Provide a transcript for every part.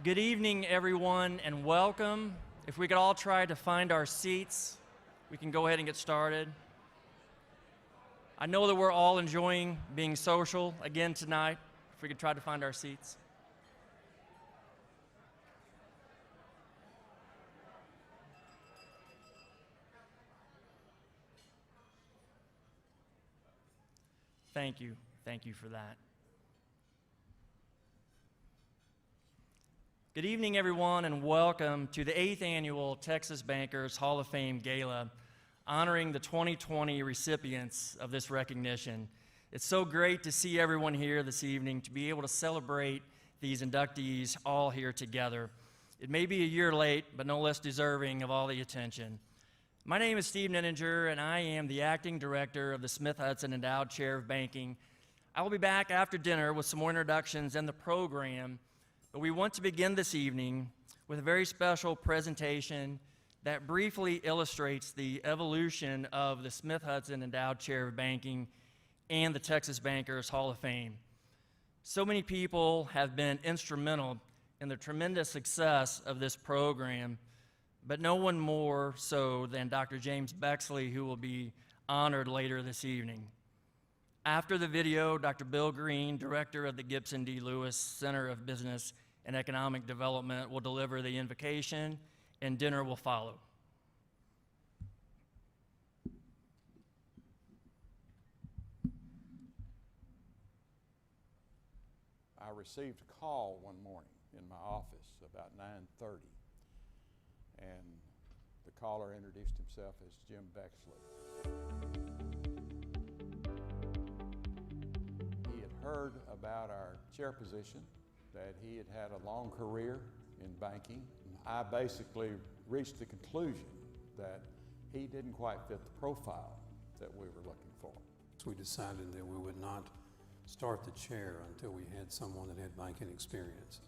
Good evening, everyone, and welcome. If we could all try to find our seats, we can go ahead and get started. I know that we're all enjoying being social again tonight. If we could try to find our seats. Thank you. Thank you for that. Good evening, everyone, and welcome to the 8th Annual Texas Bankers Hall of Fame Gala, honoring the 2020 recipients of this recognition. It's so great to see everyone here this evening, to be able to celebrate these inductees all here together. It may be a year late, but no less deserving of all the attention. My name is Steve Nenninger, and I am the Acting Director of the Smith-Hutson Endowed Chair of Banking. I will be back after dinner with some more introductions and the program, but we want to begin this evening with a very special presentation that briefly illustrates the evolution of the Smith-Hutson Endowed Chair of Banking and the Texas Bankers Hall of Fame. So many people have been instrumental in the tremendous success of this program, but no one more so than Dr. James Bexley, who will be honored later this evening. After the video, Dr. Bill Green, director of the Gibson D. Lewis Center of Business and Economic Development, will deliver the invocation, and dinner will follow. I received a call one morning in my office about 9:30, and the caller introduced himself as Jim Bexley. He had heard about our chair position, that he had had a long career in banking. I basically reached the conclusion that he didn't quite fit the profile that we were looking for. So we decided that we would not start the chair until we had someone that had banking experience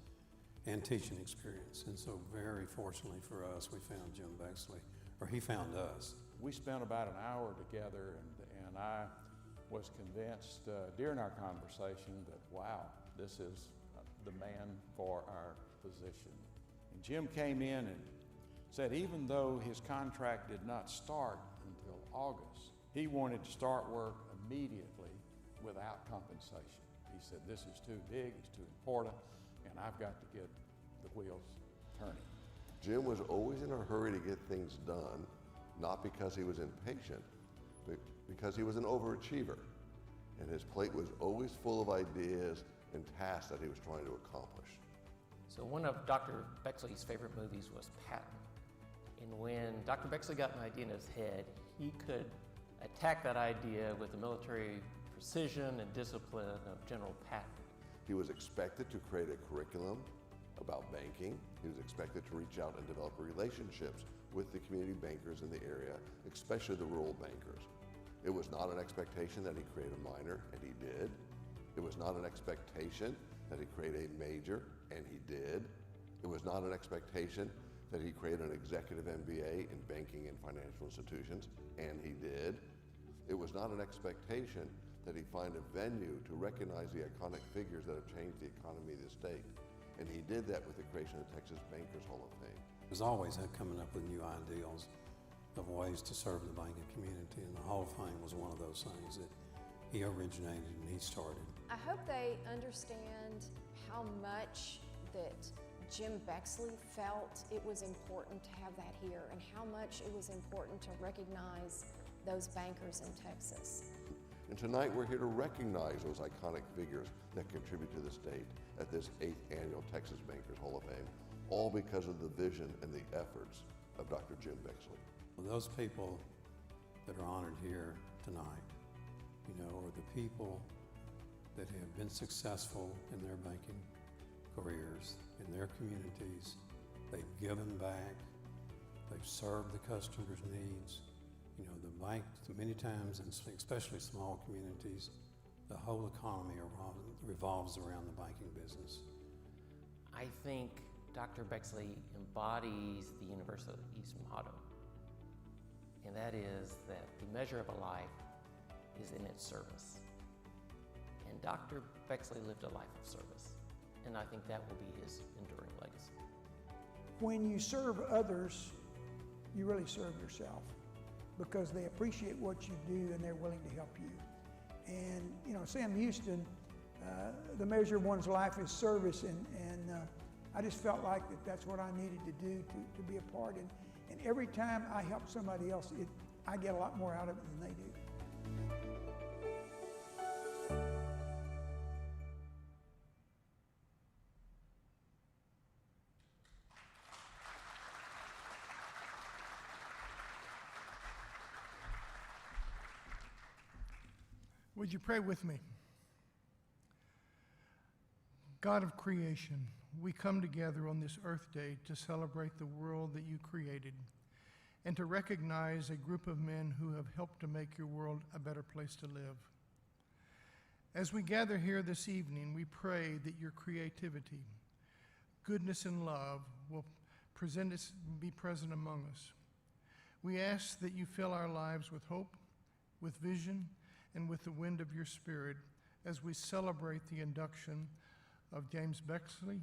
and teaching experience. And so very fortunately for us, we found Jim Bexley, or he found us. We spent about an hour together, and I was convinced during our conversation that, wow, this is the man for our position. And Jim came in and said even though his contract did not start until August, he wanted to start work immediately without compensation. He said, this is too big, it's too important, and I've got to get the wheels turning. Jim was always in a hurry to get things done, not because he was impatient, but because he was an overachiever. And his plate was always full of ideas and tasks that he was trying to accomplish. So one of Dr. Bexley's favorite movies was Patton. And when Dr. Bexley got an idea in his head, he could attack that idea with the military precision and discipline of General Patton. He was expected to create a curriculum about banking. He was expected to reach out and develop relationships with the community bankers in the area, especially the rural bankers. It was not an expectation that he create a minor, and he did. It was not an expectation that he create a major, and he did. It was not an expectation that he create an executive MBA in banking and financial institutions, and he did. It was not an expectation that he find a venue to recognize the iconic figures that have changed the economy of the state. And he did that with the creation of the Texas Bankers Hall of Fame. He was always coming up with new ideals of ways to serve the banking community, and the Hall of Fame was one of those things that he originated and he started. I hope they understand how much that Jim Bexley felt it was important to have that here, and how much it was important to recognize those bankers in Texas. And tonight we're here to recognize those iconic figures that contribute to the state at this 8th Annual Texas Bankers Hall of Fame, all because of the vision and the efforts of Dr. Jim Bexley. Those people that are honored here tonight, are the people that have been successful in their banking careers, in their communities. They've given back, they've served the customers' needs. The bank, many times, and especially small communities, the whole economy revolves around the banking business. I think Dr. Bexley embodies the university's motto, and that is that the measure of a life is in its service. And Dr. Bexley lived a life of service. and I think that will be his enduring legacy. When you serve others, you really serve yourself because they appreciate what you do and they're willing to help you. And, you know, Sam Houston, the measure of one's life is service, and I just felt like that's what I needed to do to be a part. And every time I help somebody else, I get a lot more out of it than they do. Would you pray with me? God of creation, we come together on this Earth Day to celebrate the world that you created and to recognize a group of men who have helped to make your world a better place to live. As we gather here this evening, we pray that your creativity, goodness, and love will be present among us. We ask that you fill our lives with hope, with vision, and with the wind of your Spirit as we celebrate the induction of James Bexley,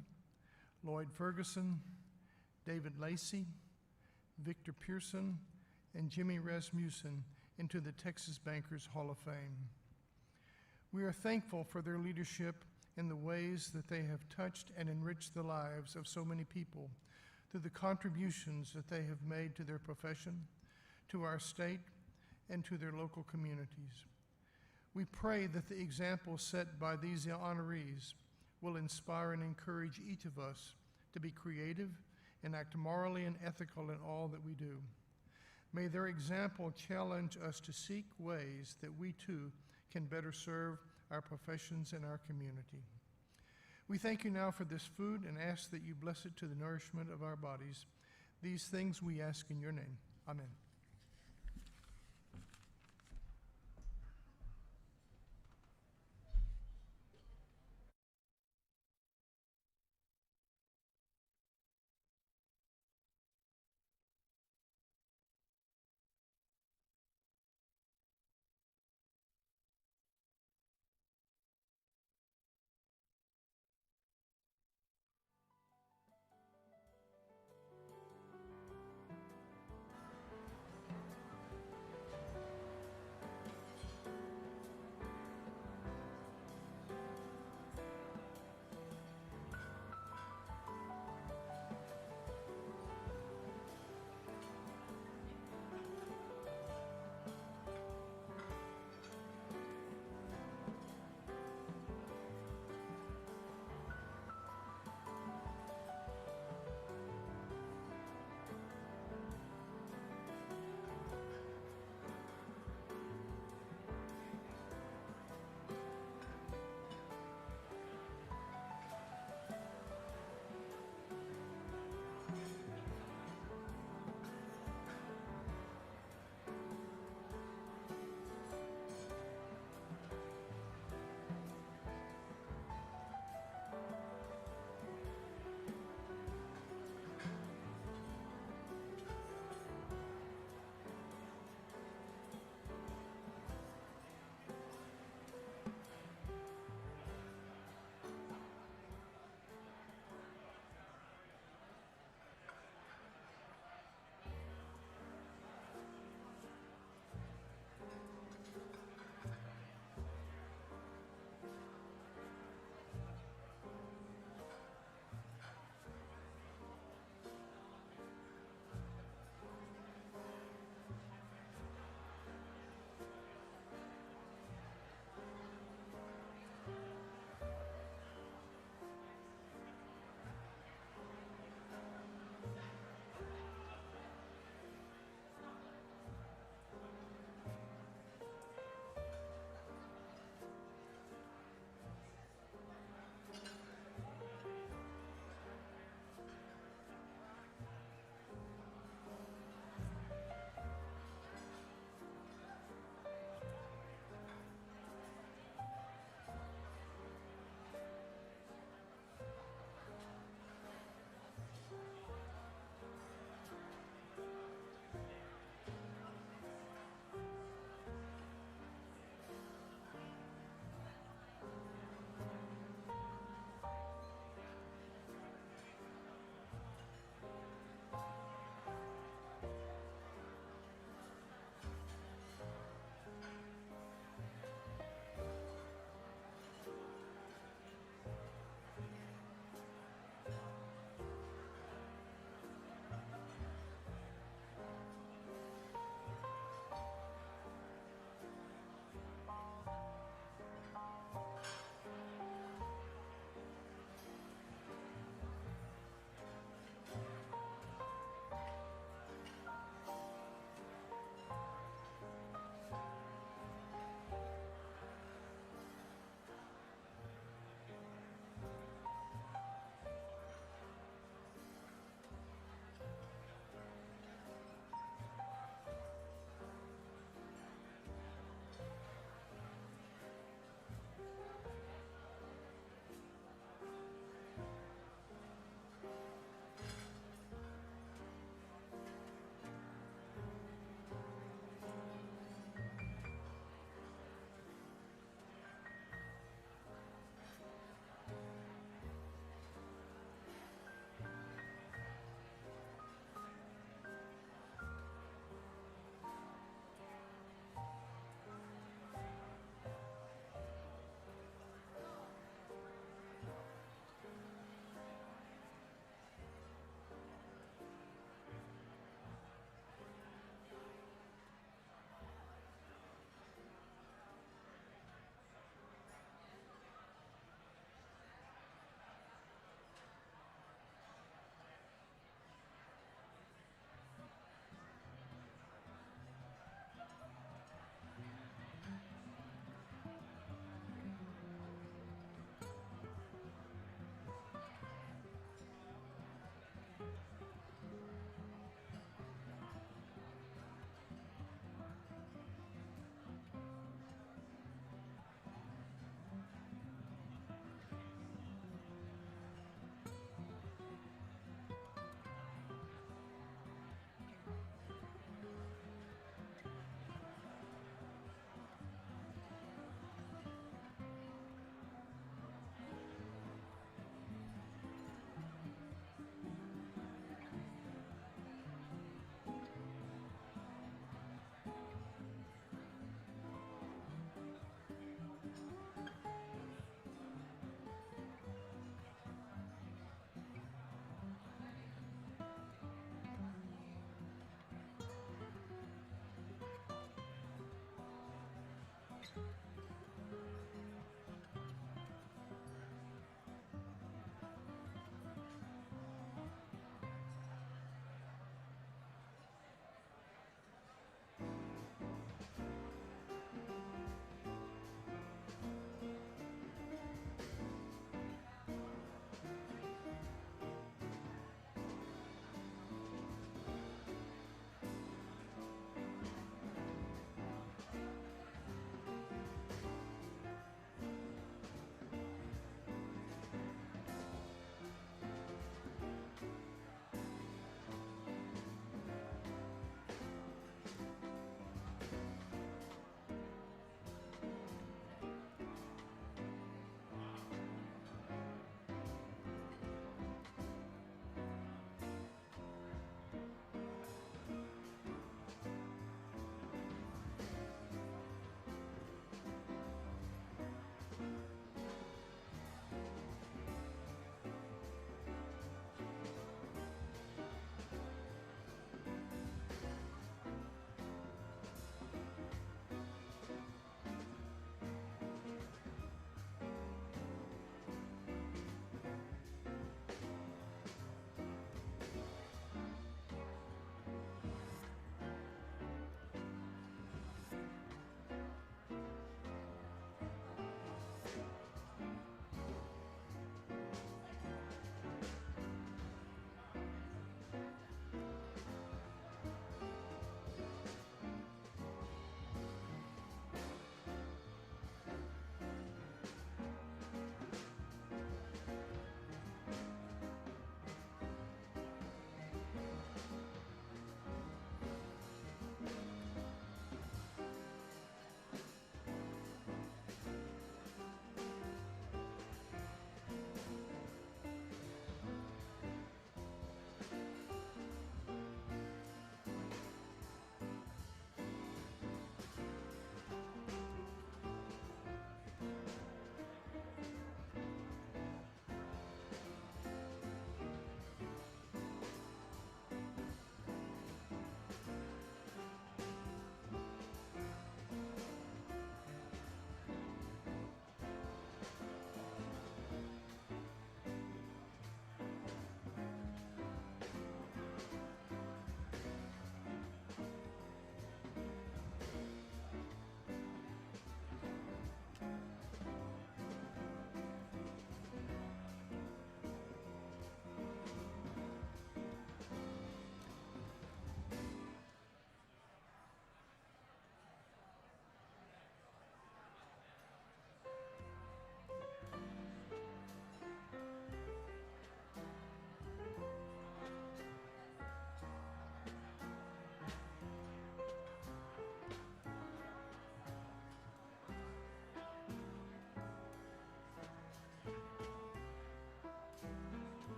Lloyd Ferguson, David Lacy, Victor Pearson, and Jimmy Rasmussen into the Texas Bankers Hall of Fame. We are thankful for their leadership in the ways that they have touched and enriched the lives of so many people through the contributions that they have made to their profession, to our state, and to their local communities. We pray that the example set by these honorees will inspire and encourage each of us to be creative and act morally and ethical in all that we do. May their example challenge us to seek ways that we too can better serve our professions and our community. We thank you now for this food and ask that you bless it to the nourishment of our bodies. These things we ask in your name. Amen.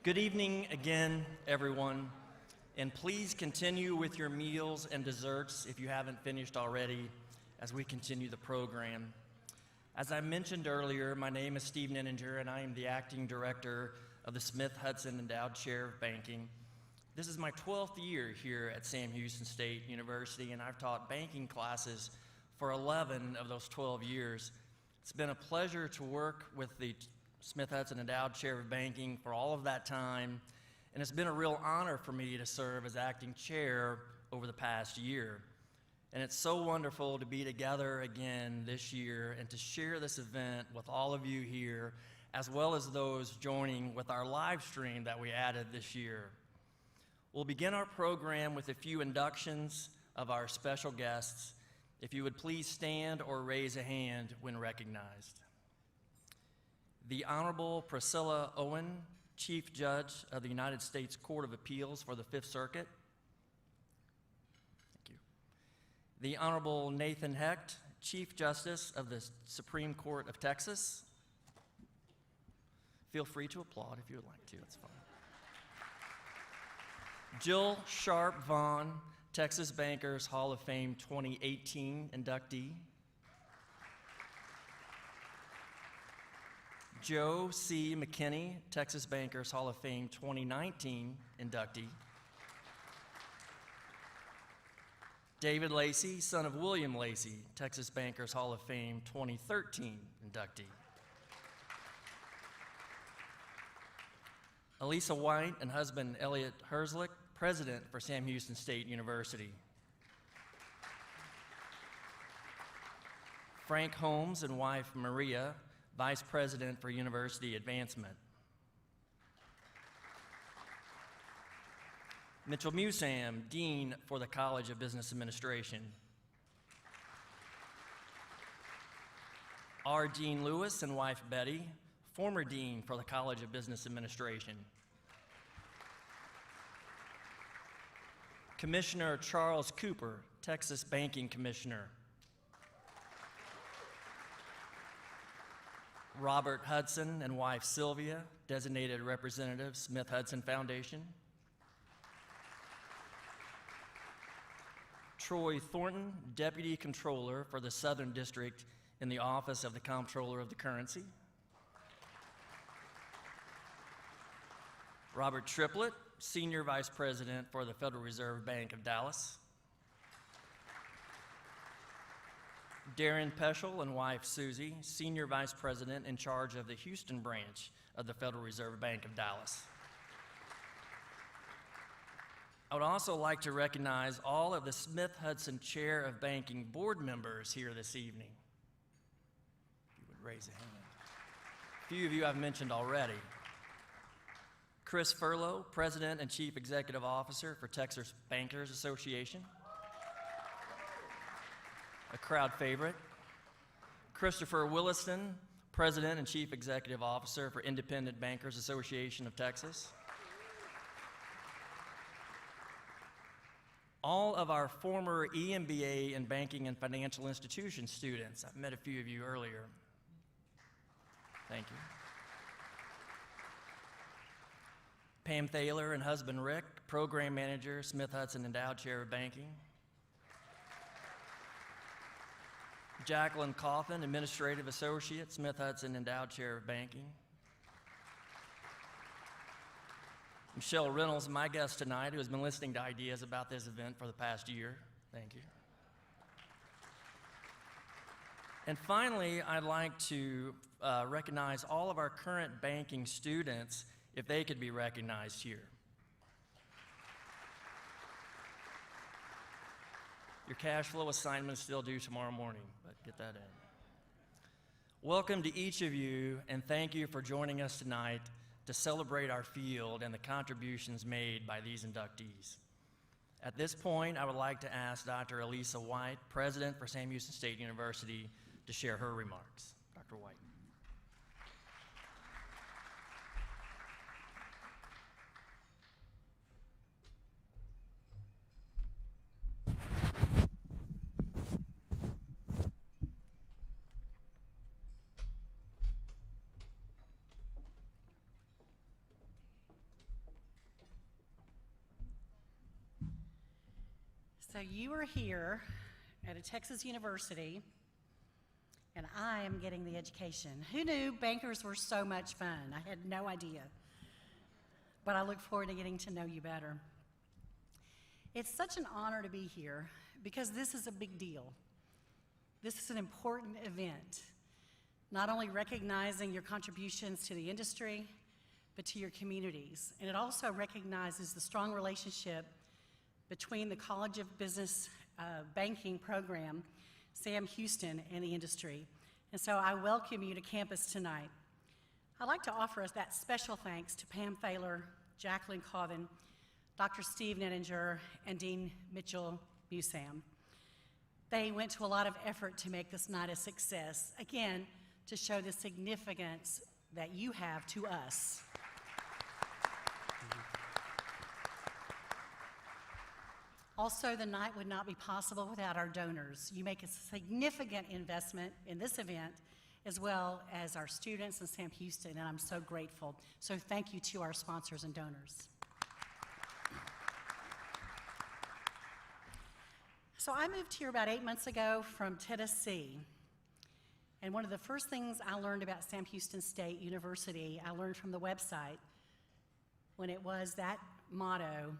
Good evening again, everyone, and please continue with your meals and desserts if you haven't finished already as we continue the program. As I mentioned earlier, my name is Steve Nenninger, and I am the acting director of the Smith-Hutson Endowed Chair of Banking. This is my 12th year here at Sam Houston State University, and I've taught banking classes for 11 of those 12 years. It's been a pleasure to work with the Smith-Hutson Endowed Chair of Banking for all of that time, and it's been a real honor for me to serve as acting chair over the past year. And it's so wonderful to be together again this year and to share this event with all of you here, as well as those joining with our live stream that we added this year. We'll begin our program with a few inductions of our special guests. If you would please stand or raise a hand when recognized. The Honorable Priscilla Owen, Chief Judge of the United States Court of Appeals for the Fifth Circuit. Thank you. The Honorable Nathan Hecht, Chief Justice of the Supreme Court of Texas. Feel free to applaud if you would like to, it's fine. Jill Sharp Vaughn, Texas Bankers Hall of Fame 2018 inductee. Joe C. McKinney, Texas Bankers Hall of Fame 2019 inductee. David Lacy, son of William Lacy, Texas Bankers Hall of Fame 2013 inductee. Elisa White and husband Elliot Herzlich, president for Sam Houston State University. Frank Holmes and wife Maria, vice president for university advancement. Mitchell Musam, dean for the College of Business Administration. R. Dean Lewis and wife Betty, former dean for the College of Business Administration. Commissioner Charles Cooper, Texas Banking Commissioner. Robert Hudson and wife Sylvia, designated representative, Smith-Hutson Foundation. Troy Thornton, Deputy Controller for the Southern District in the Office of the Comptroller of the Currency. Robert Triplett, Senior Vice President for the Federal Reserve Bank of Dallas. Darren Peschel and wife Susie, Senior Vice President in charge of the Houston branch of the Federal Reserve Bank of Dallas. I would also like to recognize all of the Smith-Hutson Chair of Banking board members here this evening. If you would raise a hand. A few of you I've mentioned already. Chris Furlow, President and Chief Executive Officer for Texas Bankers Association. A crowd favorite. Christopher Williston, President and Chief Executive Officer for Independent Bankers Association of Texas. All of our former EMBA and banking and financial institution students. I've met a few of you earlier. Thank you. Pam Thaler and husband Rick, Program Manager, Smith-Hutson Endowed Chair of Banking. Jacqueline Coffin, Administrative Associate, Smith-Hutson Endowed Chair of Banking. Michelle Reynolds, my guest tonight, who has been listening to ideas about this event for the past year. Thank you. And finally, I'd like to recognize all of our current banking students, if they could be recognized here. Your cash flow assignment is still due tomorrow morning, but get that in. Welcome to each of you, and thank you for joining us tonight to celebrate our field and the contributions made by these inductees. At this point, I would like to ask Dr. Elisa White, President for Sam Houston State University, to share her remarks. Dr. White. So you are here at a Texas university, and I am getting the education. Who knew bankers were so much fun? I had no idea. But I look forward to getting to know you better. It's such an honor to be here because this is a big deal. This is an important event, not only recognizing your contributions to the industry, but to your communities. And it also recognizes the strong relationship between the College of Business Banking program, Sam-Houston, and the industry. And so I welcome you to campus tonight. I'd like to offer us that special thanks to Pam Thaler, Jacqueline Colvin, Dr. Steve Nettinger, and Dean Mitchell-Musam. They went to a lot of effort to make this night a success, again, to show the significance that you have to us. Also, the night would not be possible without our donors. You make a significant investment in this event, as well as our students and Sam-Houston, and I'm so grateful. So thank you to our sponsors and donors. So I moved here about 8 months ago from Tennessee, and one of the first things I learned about Sam-Houston State University, I learned from the website, when it was that motto,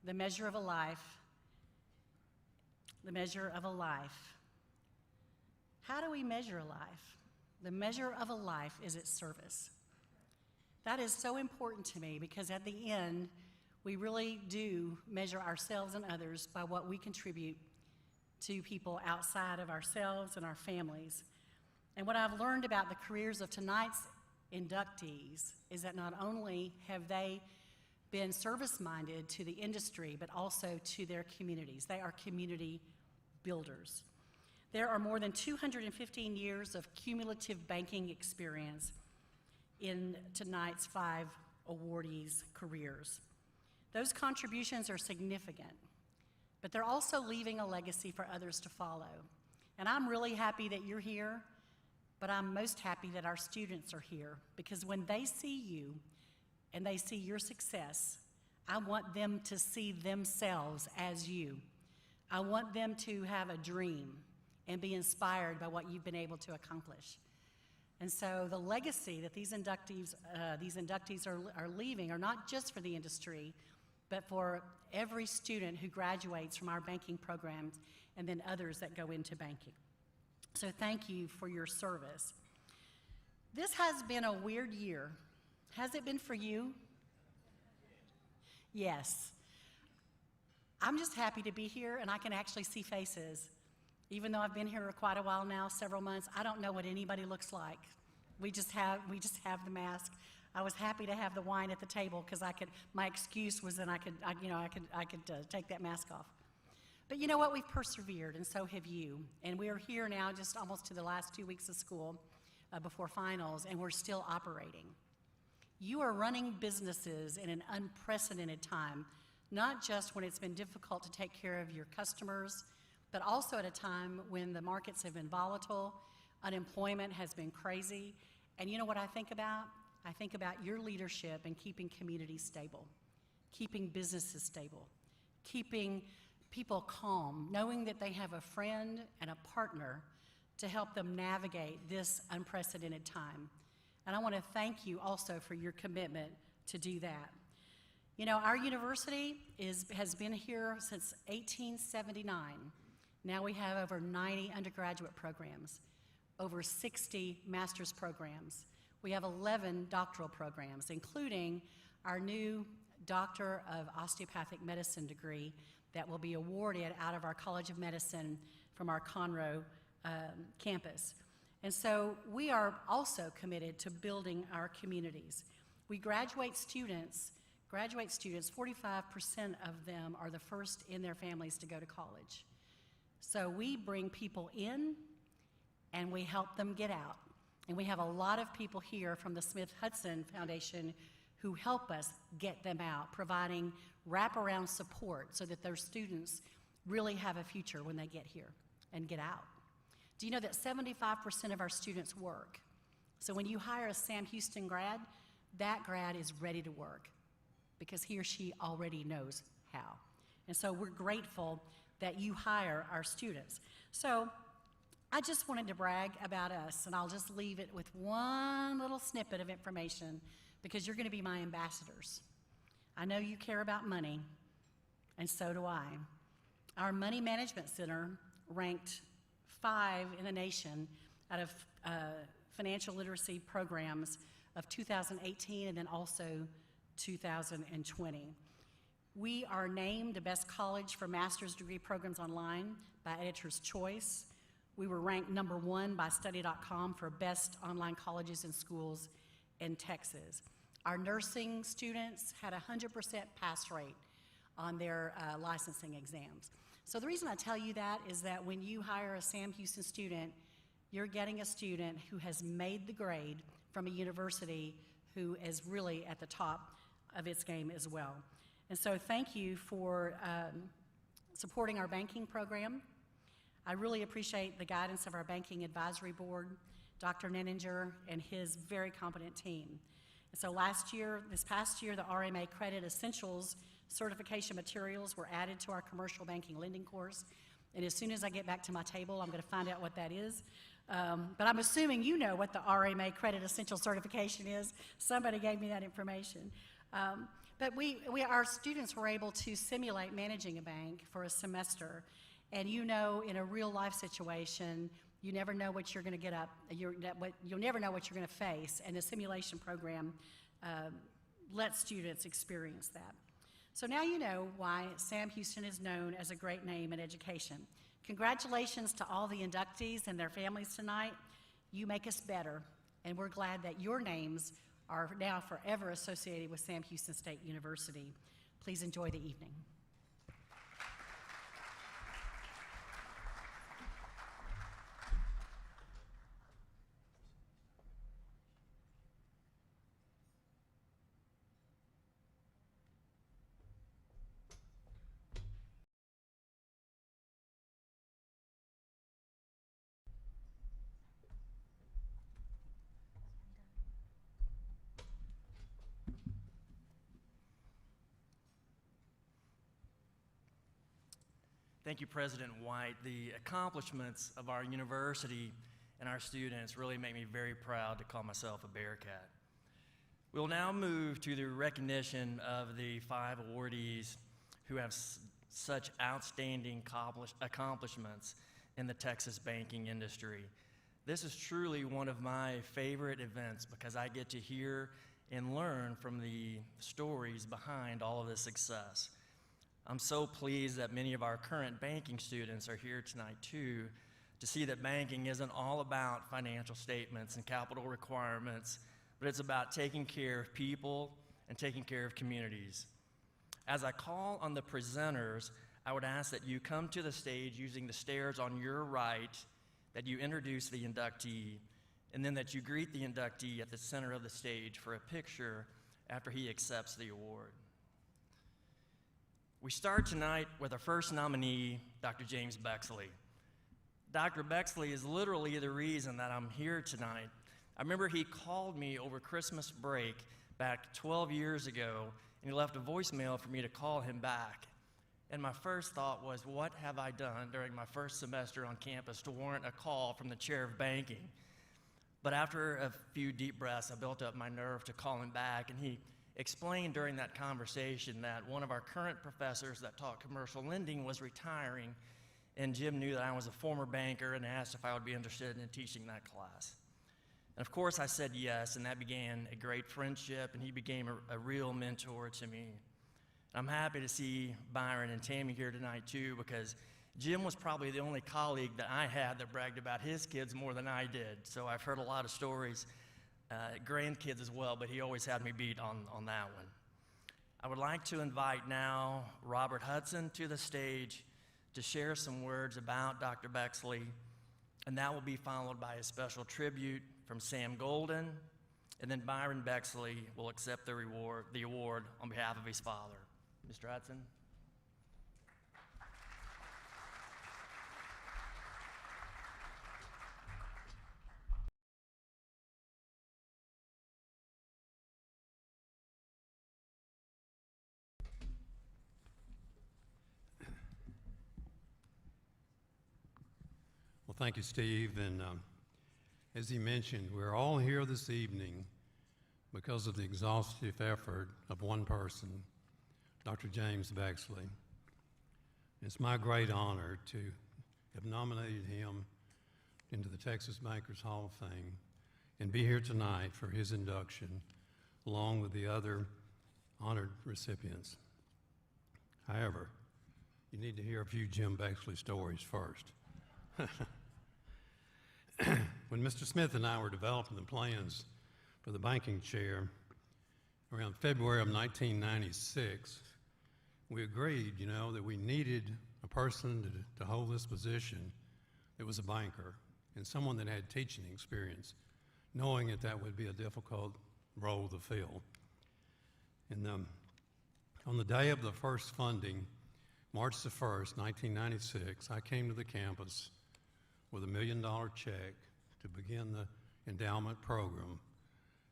the measure of a life. The measure of a life. How do we measure a life? The measure of a life is its service. That is so important to me because at the end, we really do measure ourselves and others by what we contribute to people outside of ourselves and our families. And what I've learned about the careers of tonight's inductees is that not only have they been service-minded to the industry, but also to their communities. They are community builders. There are more than 215 years of cumulative banking experience in tonight's 5 awardees' careers. Those contributions are significant, but they're also leaving a legacy for others to follow. And I'm really happy that you're here, but I'm most happy that our students are here because when they see you and they see your success, I want them to see themselves as you. I want them to have a dream and be inspired by what you've been able to accomplish. And so the legacy that these inductees are leaving are not just for the industry, but for every student who graduates from our banking programs and then others that go into banking. So thank you for your service. This has been a weird year. Has it been for you? Yes. I'm just happy to be here and I can actually see faces. Even though I've been here quite a while now, several months, I don't know what anybody looks like. We just have the mask. I was happy to have the wine at the table because my excuse was that I could take that mask off. But you know what? We've persevered and so have you. And we are here now just almost to the last 2 weeks of school before finals and we're still operating. You are running businesses in an unprecedented time, not just when it's been difficult to take care of your customers, but also at a time when the markets have been volatile, unemployment has been crazy. And you know what I think about? I think about your leadership in keeping communities stable, keeping businesses stable, keeping people calm, knowing that they have a friend and a partner to help them navigate this unprecedented time. And I want to thank you also for your commitment to do that. You know, our university has been here since 1879. Now we have over 90 undergraduate programs, over 60 master's programs. We have 11 doctoral programs, including our new Doctor of Osteopathic Medicine degree that will be awarded out of our College of Medicine from our Conroe campus. And so we are also committed to building our communities. We graduate students, 45% of them are the first in their families to go to college. So we bring people in and we help them get out. And we have a lot of people here from the Smith-Hutson Foundation who help us get them out, providing wraparound support so that their students really have a future when they get here and get out. Do you know that 75% of our students work? So when you hire a Sam-Houston grad, that grad is ready to work because he or she already knows how. And so we're grateful that you hire our students. So I just wanted to brag about us, and I'll just leave it with one little snippet of information because you're going to be my ambassadors. I know you care about money, and so do I. Our Money Management Center ranked 5 in the nation out of financial literacy programs of 2018 and then also 2020. We are named the best college for master's degree programs online by Editor's Choice. We were ranked #1 by study.com for best online colleges and schools in Texas. Our nursing students had a 100% pass rate on their licensing exams. So the reason I tell you that is that when you hire a Sam Houston student, you're getting a student who has made the grade from a university who is really at the top of its game as well. And so thank you for supporting our banking program. I really appreciate the guidance of our Banking Advisory Board, Dr. Nenninger, and his very competent team. And so this past year, the RMA Credit Essentials certification materials were added to our commercial banking lending course. And as soon as I get back to my table, I'm going to find out what that is. But I'm assuming you know what the RMA Credit Essentials certification is. Somebody gave me that information. But our students were able to simulate managing a bank for a semester. And you know, in a real life situation, you never know what you're going to get up. You'll never know what you're going to face. And the simulation program lets students experience that. So now you know why Sam Houston is known as a great name in education. Congratulations to all the inductees and their families tonight. You make us better, and we're glad that your names are now forever associated with Sam Houston State University. Please enjoy the evening. Thank you, President White. The accomplishments of our university and our students really make me very proud to call myself a Bearcat. We'll now move to the recognition of the 5 awardees who have such outstanding accomplishments in the Texas banking industry. This is truly one of my favorite events because I get to hear and learn from the stories behind all of this success. I'm so pleased that many of our current banking students are here tonight too, to see that banking isn't all about financial statements and capital requirements, but it's about taking care of people and taking care of communities. As I call on the presenters, I would ask that you come to the stage using the stairs on your right, that you introduce the inductee, and then that you greet the inductee at the center of the stage for a picture after he accepts the award. We start tonight with our first nominee, Dr. James Bexley. Dr. Bexley is literally the reason that I'm here tonight. I remember he called me over Christmas break back 12 years ago, and he left a voicemail for me to call him back. And my first thought was, what have I done during my first semester on campus to warrant a call from the chair of banking? But after a few deep breaths, I built up my nerve to call him back, and he explained during that conversation that one of our current professors that taught commercial lending was retiring, and Jim knew that I was a former banker and asked if I would be interested in teaching that class. And of course I said yes, and that began a great friendship, and he became a real mentor to me. I'm happy to see Byron and Tammy here tonight too, because Jim was probably the only colleague that I had that bragged about his kids more than I did. So I've heard a lot of stories, grandkids as well, but he always had me beat on that one. I would like to invite now Robert Hudson to the stage to share some words about Dr. Bexley, and that will be followed by a special tribute from Sam Golden, and then Byron Bexley will accept the award on behalf of his father. Mr. Hudson. thank you, Steve. And as he mentioned, we're all here this evening because of the exhaustive effort of one person, Dr. James Bexley. It's my great honor to have nominated him into the Texas Bankers Hall of Fame and be here tonight for his induction, along with the other honored recipients. However, you need to hear a few Jim Bexley stories first. When Mr. Smith and I were developing the plans for the banking chair around February of 1996, we agreed, that we needed a person to hold this position that was a banker and someone that had teaching experience, knowing that would be a difficult role to fill. And on the day of the first funding, March the 1st, 1996, I came to the campus with $1 million check to begin the endowment program.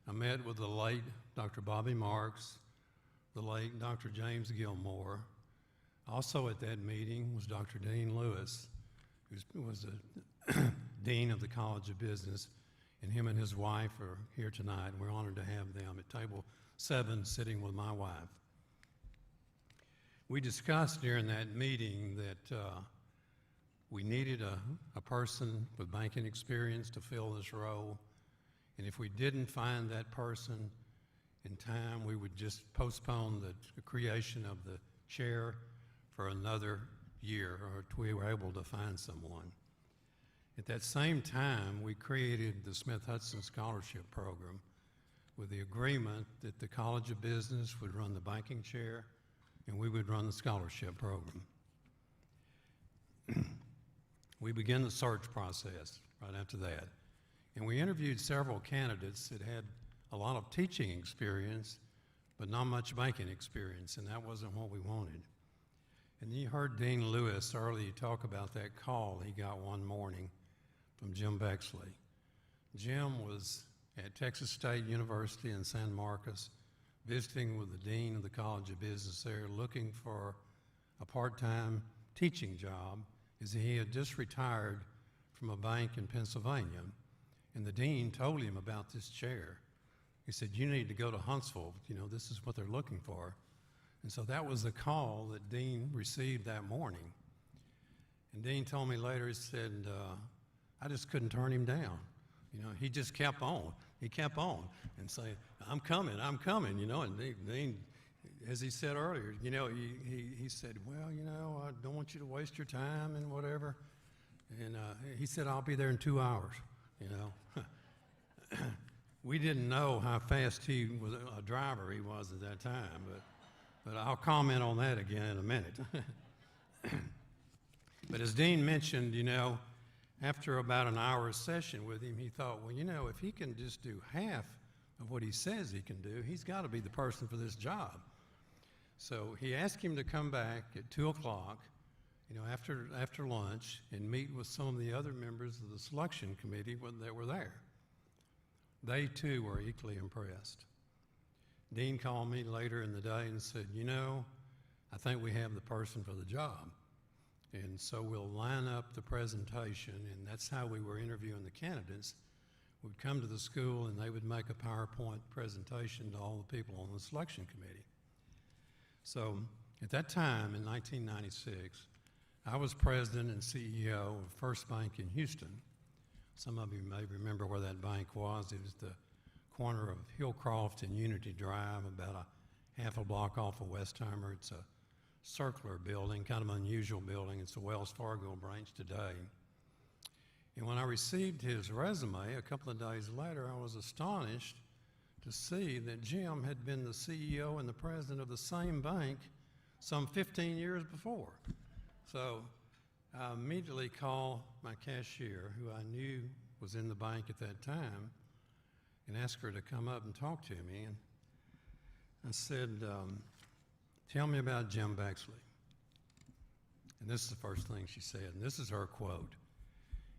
I met with the late Dr. Bobby Marks, the late Dr. James Gilmore. Also at that meeting was Dr. Dean Lewis, who was the Dean of the College of Business, and him and his wife are here tonight. We're honored to have them at table 7 sitting with my wife. We discussed during that meeting that we needed a person with banking experience to fill this role, and if we didn't find that person in time, we would just postpone the creation of the chair for another year, or till we were able to find someone. At that same time, we created the Smith-Hutson Scholarship Program with the agreement that the College of Business would run the banking chair and we would run the scholarship program. We began the search process right after that, and we interviewed several candidates that had a lot of teaching experience, but not much banking experience, and that wasn't what we wanted. And you heard Dean Lewis earlier talk about that call he got one morning from Jim Bexley. Jim was at Texas State University in San Marcos, visiting with the Dean of the College of Business there, looking for a part-time teaching job, as he had just retired from a bank in Pennsylvania. And the Dean told him about this chair. He said, you need to go to Huntsville, this is what they're looking for. And so that was the call that Dean received that morning. And Dean told me later, he said, I just couldn't turn him down. He just kept on. He kept on and saying, I'm coming, and Dean, as he said earlier, he said, well, I don't want you to waste your time and whatever. And he said, I'll be there in 2 hours, We didn't know how fast he was a driver he was at that time, but I'll comment on that again in a minute. But as Dean mentioned, after about an hour's session with him, he thought, well, if he can just do half of what he says he can do, he's got to be the person for this job. So he asked him to come back at 2 o'clock, after lunch, and meet with some of the other members of the selection committee that were there. They too were equally impressed. Dean called me later in the day and said, I think we have the person for the job. And so we'll line up the presentation, and that's how we were interviewing the candidates. We'd come to the school and they would make a PowerPoint presentation to all the people on the selection committee. So at that time in 1996, I was president and CEO of First Bank in Houston. Some of you may remember where that bank was. It was the corner of Hillcroft and Unity Drive, about a half a block off of Westheimer. It's a circular building, kind of unusual building. It's a Wells Fargo branch today. And when I received his resume a couple of days later, I was astonished to see that Jim had been the CEO and the president of the same bank some 15 years before. So I immediately called my cashier, who I knew was in the bank at that time, and asked her to come up and talk to me. And I said, tell me about Jim Bexley. And this is the first thing she said, and this is her quote.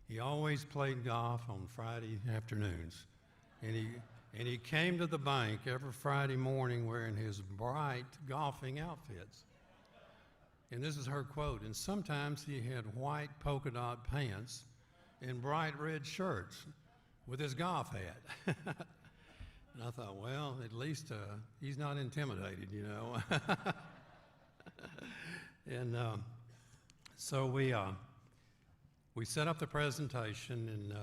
He always played golf on Friday afternoons, and he came to the bank every Friday morning wearing his bright golfing outfits. And this is her quote. And sometimes he had white polka dot pants in bright red shirts with his golf hat. And I thought, well, at least he's not intimidated, you know. And so we set up the presentation, and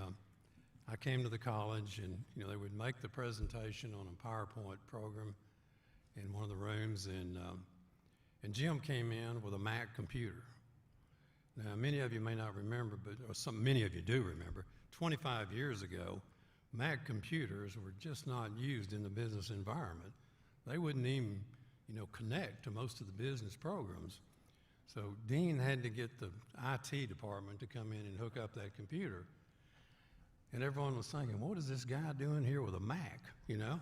I came to the college, and you know they would make the presentation on a PowerPoint program in one of the rooms, and Jim came in with a Mac computer. Now, many of you may not remember, but many of you do remember. 25 years ago, Mac computers were just not used in the business environment. They wouldn't even, you know, connect to most of the business programs. So Dean had to get the IT department to come in and hook up that computer. And everyone was thinking, what is this guy doing here with a Mac, you know?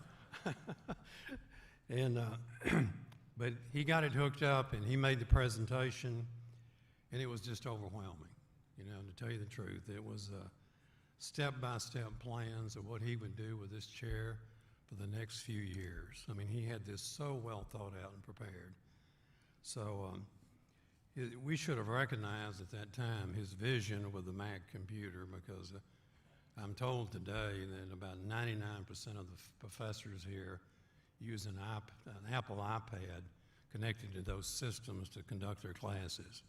And, but he got it hooked up and he made the presentation, and it was just overwhelming, you know, to tell you the truth. It was step-by-step plans of what he would do with this chair for the next few years. I mean, he had this so well thought out and prepared. So we should have recognized at that time his vision with the Mac computer, because I'm told today that about 99% of the professors here use an Apple iPad connected to those systems to conduct their classes.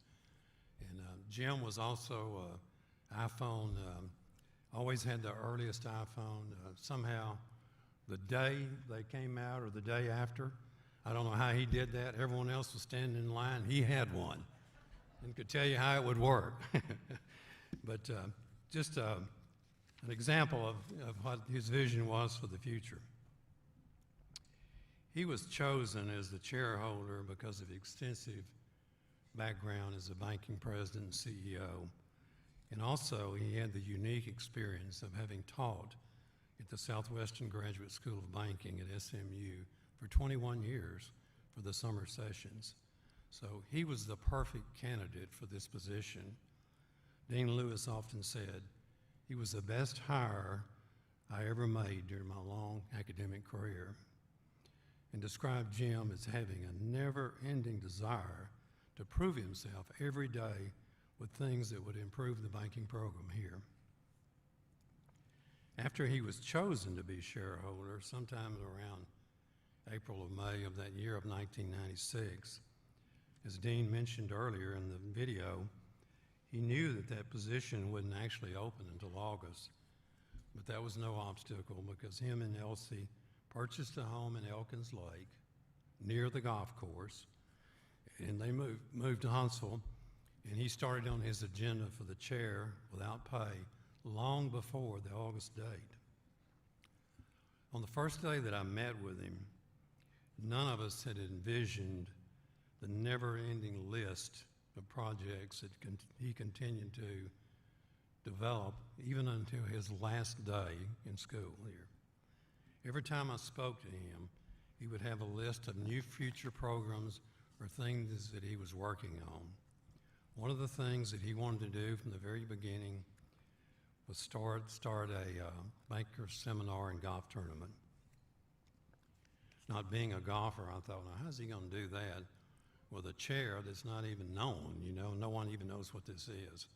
And Jim was also iPhone, always had the earliest iPhone. Somehow, the day they came out or the day after, I don't know how he did that. Everyone else was standing in line. He had one and could tell you how it would work. But just an example of what his vision was for the future. He was chosen as the chair holder because of extensive background as a banking president and CEO. And also, he had the unique experience of having taught at the Southwestern Graduate School of Banking at SMU for 21 years for the summer sessions. So he was the perfect candidate for this position. Dean Lewis often said, he was the best hire I ever made during my long academic career, and described Jim as having a never-ending desire to prove himself every day with things that would improve the banking program here. After he was chosen to be shareholder, sometime around April or May of that year of 1996, as Dean mentioned earlier in the video, he knew that that position wouldn't actually open until August, but that was no obstacle because him and Elsie purchased a home in Elkins Lake near the golf course, and they moved to Huntsville, and he started on his agenda for the chair without pay long before the August date. On the first day that I met with him, none of us had envisioned the never-ending list of projects that he continued to develop even until his last day in school here. Every time I spoke to him, he would have a list of new future programs or things that he was working on. One of the things that he wanted to do from the very beginning was start a banker seminar and golf tournament. Not being a golfer, I thought, now how's he going to do that with a chair that's not even known? You know, no one even knows what this is.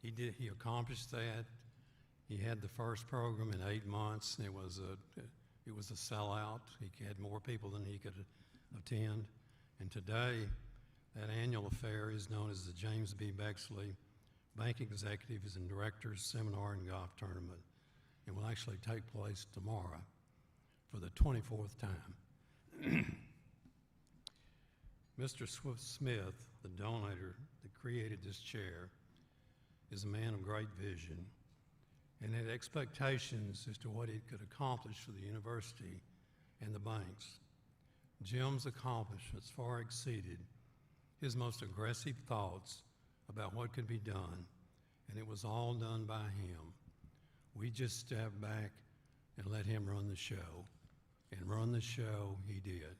He accomplished that. He had the first program in 8 months. It was a sellout. He had more people than he could attend. And today, that annual affair is known as the James B. Bexley Bank Executives and Directors Seminar and Golf Tournament. It will actually take place tomorrow for the 24th time. Mr. Smith, the donator that created this chair, is a man of great vision and had expectations as to what it could accomplish for the university and the banks. Jim's accomplishments far exceeded his most aggressive thoughts about what could be done, and it was all done by him. We just stepped back and let him run the show, and run the show he did.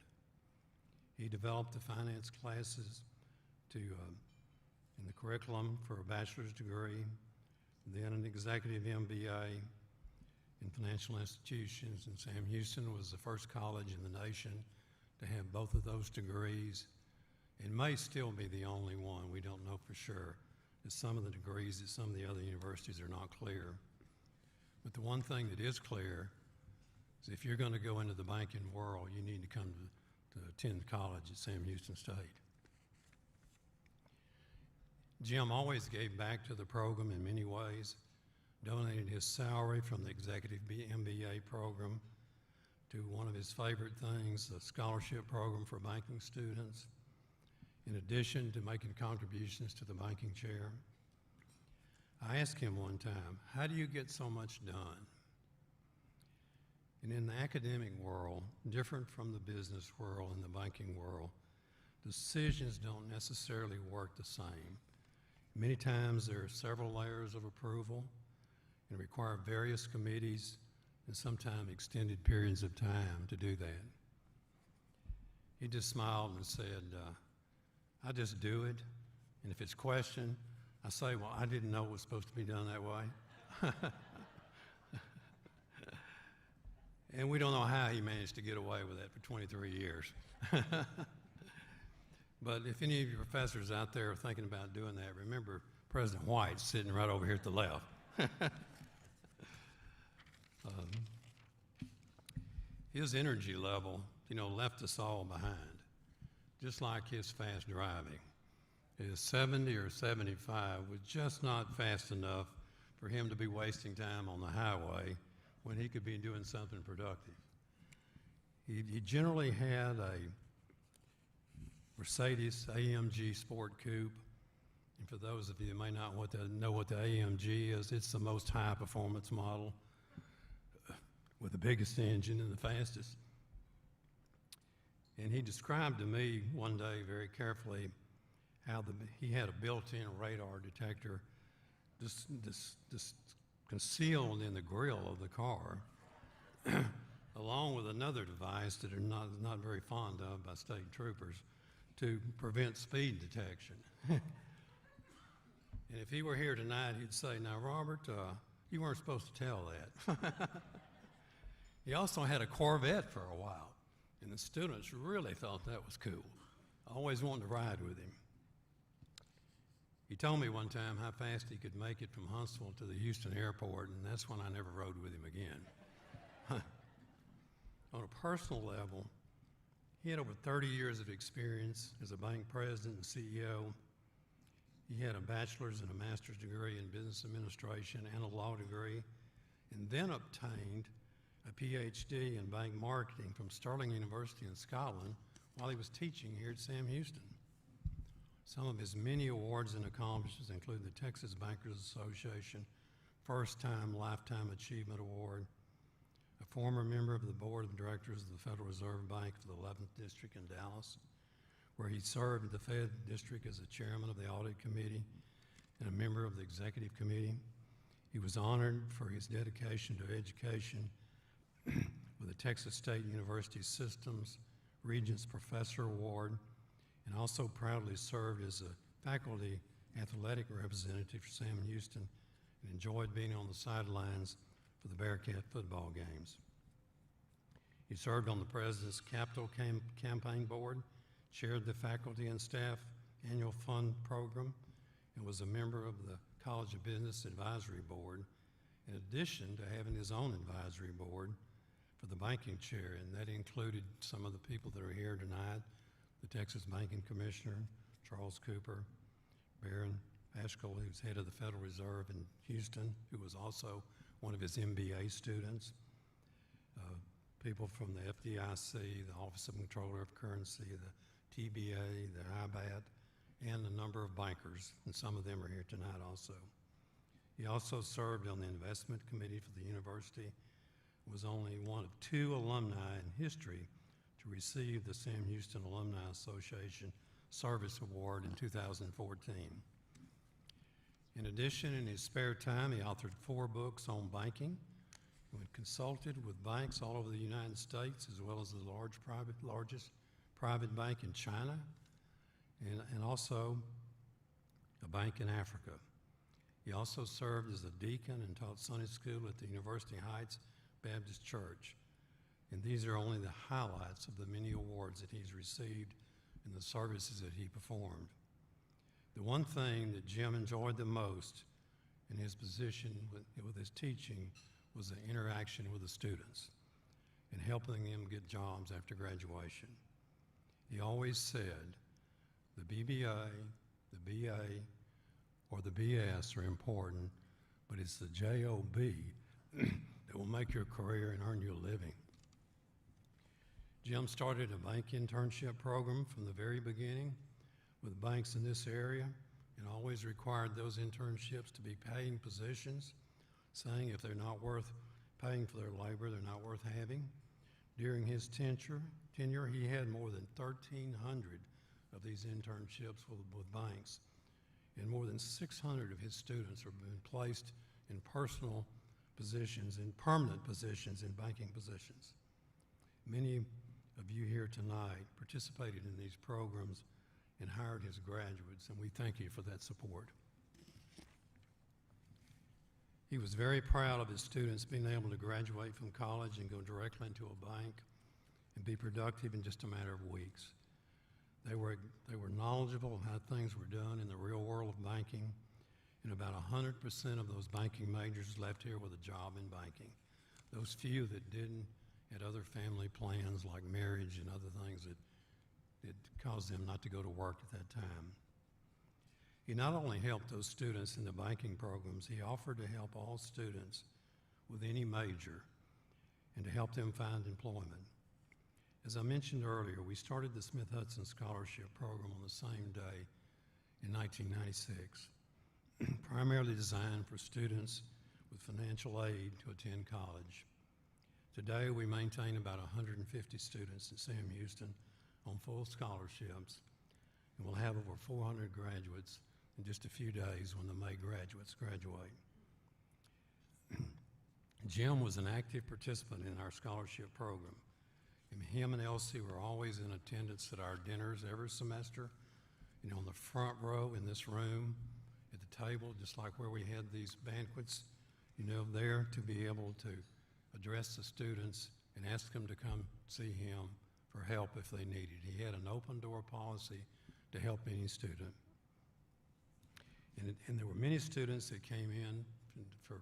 He developed the finance classes in the curriculum for a bachelor's degree, then an executive MBA in financial institutions, and Sam Houston was the first college in the nation to have both of those degrees. It may still be the only one, we don't know for sure, that some of the degrees at some of the other universities are not clear. But the one thing that is clear is if you're going to go into the banking world, you need to come to attend college at Sam Houston State. Jim always gave back to the program in many ways, donated his salary from the executive MBA program to one of his favorite things, the scholarship program for banking students, in addition to making contributions to the banking chair. I asked him one time, how do you get so much done? And in the academic world, different from the business world and the banking world, decisions don't necessarily work the same. Many times there are several layers of approval and require various committees and sometimes extended periods of time to do that. He just smiled and said, I just do it, and if it's questioned, I say, well, I didn't know it was supposed to be done that way. And we don't know how he managed to get away with that for 23 years. But if any of you professors out there are thinking about doing that, remember President White sitting right over here at the left. His energy level, left us all behind, just like his fast driving. His 70 or 75 was just not fast enough for him to be wasting time on the highway when he could be doing something productive. He generally had a Mercedes AMG Sport Coupe. And for those of you who may not know what the AMG is, it's the most high performance model with the biggest engine and the fastest. And he described to me one day very carefully how he had a built-in radar detector just concealed in the grill of the car, along with another device that are not very fond of by state troopers to prevent speed detection. And if he were here tonight, he'd say, now, Robert, you weren't supposed to tell that. He also had a Corvette for a while, and the students really thought that was cool. Always wanted to ride with him. He told me one time how fast he could make it from Huntsville to the Houston airport, and that's when I never rode with him again. On a personal level, he had over 30 years of experience as a bank president and CEO. He had a bachelor's and a master's degree in business administration and a law degree, and then obtained a PhD in bank marketing from Stirling University in Scotland while he was teaching here at Sam Houston. Some of his many awards and accomplishments include the Texas Bankers Association First Time Lifetime Achievement Award, a former member of the Board of Directors of the Federal Reserve Bank for the 11th District in Dallas, where he served in the Fed District as the chairman of the Audit Committee and a member of the Executive Committee. He was honored for his dedication to education with the Texas State University Systems Regents Professor Award, and also proudly served as a faculty athletic representative for Sam Houston and enjoyed being on the sidelines for the Bearcat football games. He served on the President's Capital Campaign Board, chaired the Faculty and Staff Annual Fund Program, and was a member of the College of Business Advisory Board, in addition to having his own advisory board for the banking chair, and that included some of the people that are here tonight: the Texas Banking Commissioner, Charles Cooper, Baron Ashkel, who's head of the Federal Reserve in Houston, who was also one of his MBA students, people from the FDIC, the Office of Comptroller of Currency, the TBA, the IBAT, and a number of bankers, and some of them are here tonight also. He also served on the investment committee for the university, was only one of 2 alumni in history to receive the Sam Houston Alumni Association Service Award in 2014. In addition, in his spare time, he authored 4 books on banking and consulted with banks all over the United States, as well as the largest private bank in China, and also a bank in Africa. He also served as a deacon and taught Sunday school at the University Heights Baptist Church. And these are only the highlights of the many awards that he's received and the services that he performed. The one thing that Jim enjoyed the most in his position with his teaching was the interaction with the students and helping them get jobs after graduation. He always said, the BBA, the BA, or the BS are important, but it's the JOB that will make your career and earn you a living. Jim started a bank internship program from the very beginning with banks in this area and always required those internships to be paying positions, saying if they're not worth paying for their labor, they're not worth having. During his tenure, he had more than 1,300 of these internships with banks, and more than 600 of his students have been placed in personal positions, in permanent positions, in banking positions. Many of you here tonight participated in these programs and hired his graduates, and we thank you for that support. He was very proud of his students being able to graduate from college and go directly into a bank and be productive in just a matter of weeks. They were knowledgeable of how things were done in the real world of banking, and about 100% of those banking majors left here with a job in banking. Those few that didn't had other family plans like marriage and other things that caused them not to go to work at that time. He not only helped those students in the banking programs, he offered to help all students with any major and to help them find employment. As I mentioned earlier, we started the Smith-Hutson Scholarship Program on the same day in 1996, primarily designed for students with financial aid to attend college. Today, we maintain about 150 students at Sam Houston on full scholarships, and we'll have over 400 graduates in just a few days when the May graduates graduate. Jim was an active participant in our scholarship program. And him and Elsie were always in attendance at our dinners every semester, on the front row in this room, at the table, just like where we had these banquets, there to be able to address the students and ask them to come see him for help if they needed. He had an open door policy to help any student. And there were many students that came in for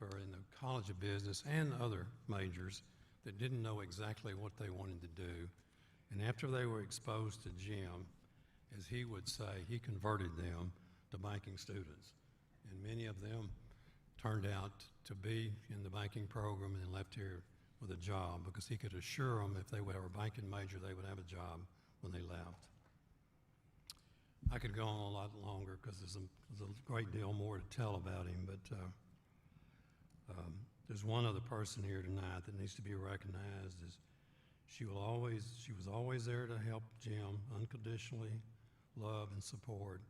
in the College of Business and other majors that didn't know exactly what they wanted to do. And after they were exposed to Jim, as he would say, he converted them to banking students. And many of them turned out to be in the banking program and left here with a job because he could assure them if they were a banking major, they would have a job when they left. I could go on a lot longer because there's a great deal more to tell about him, but there's one other person here tonight that needs to be recognized. She was always there to help Jim unconditionally, love and support,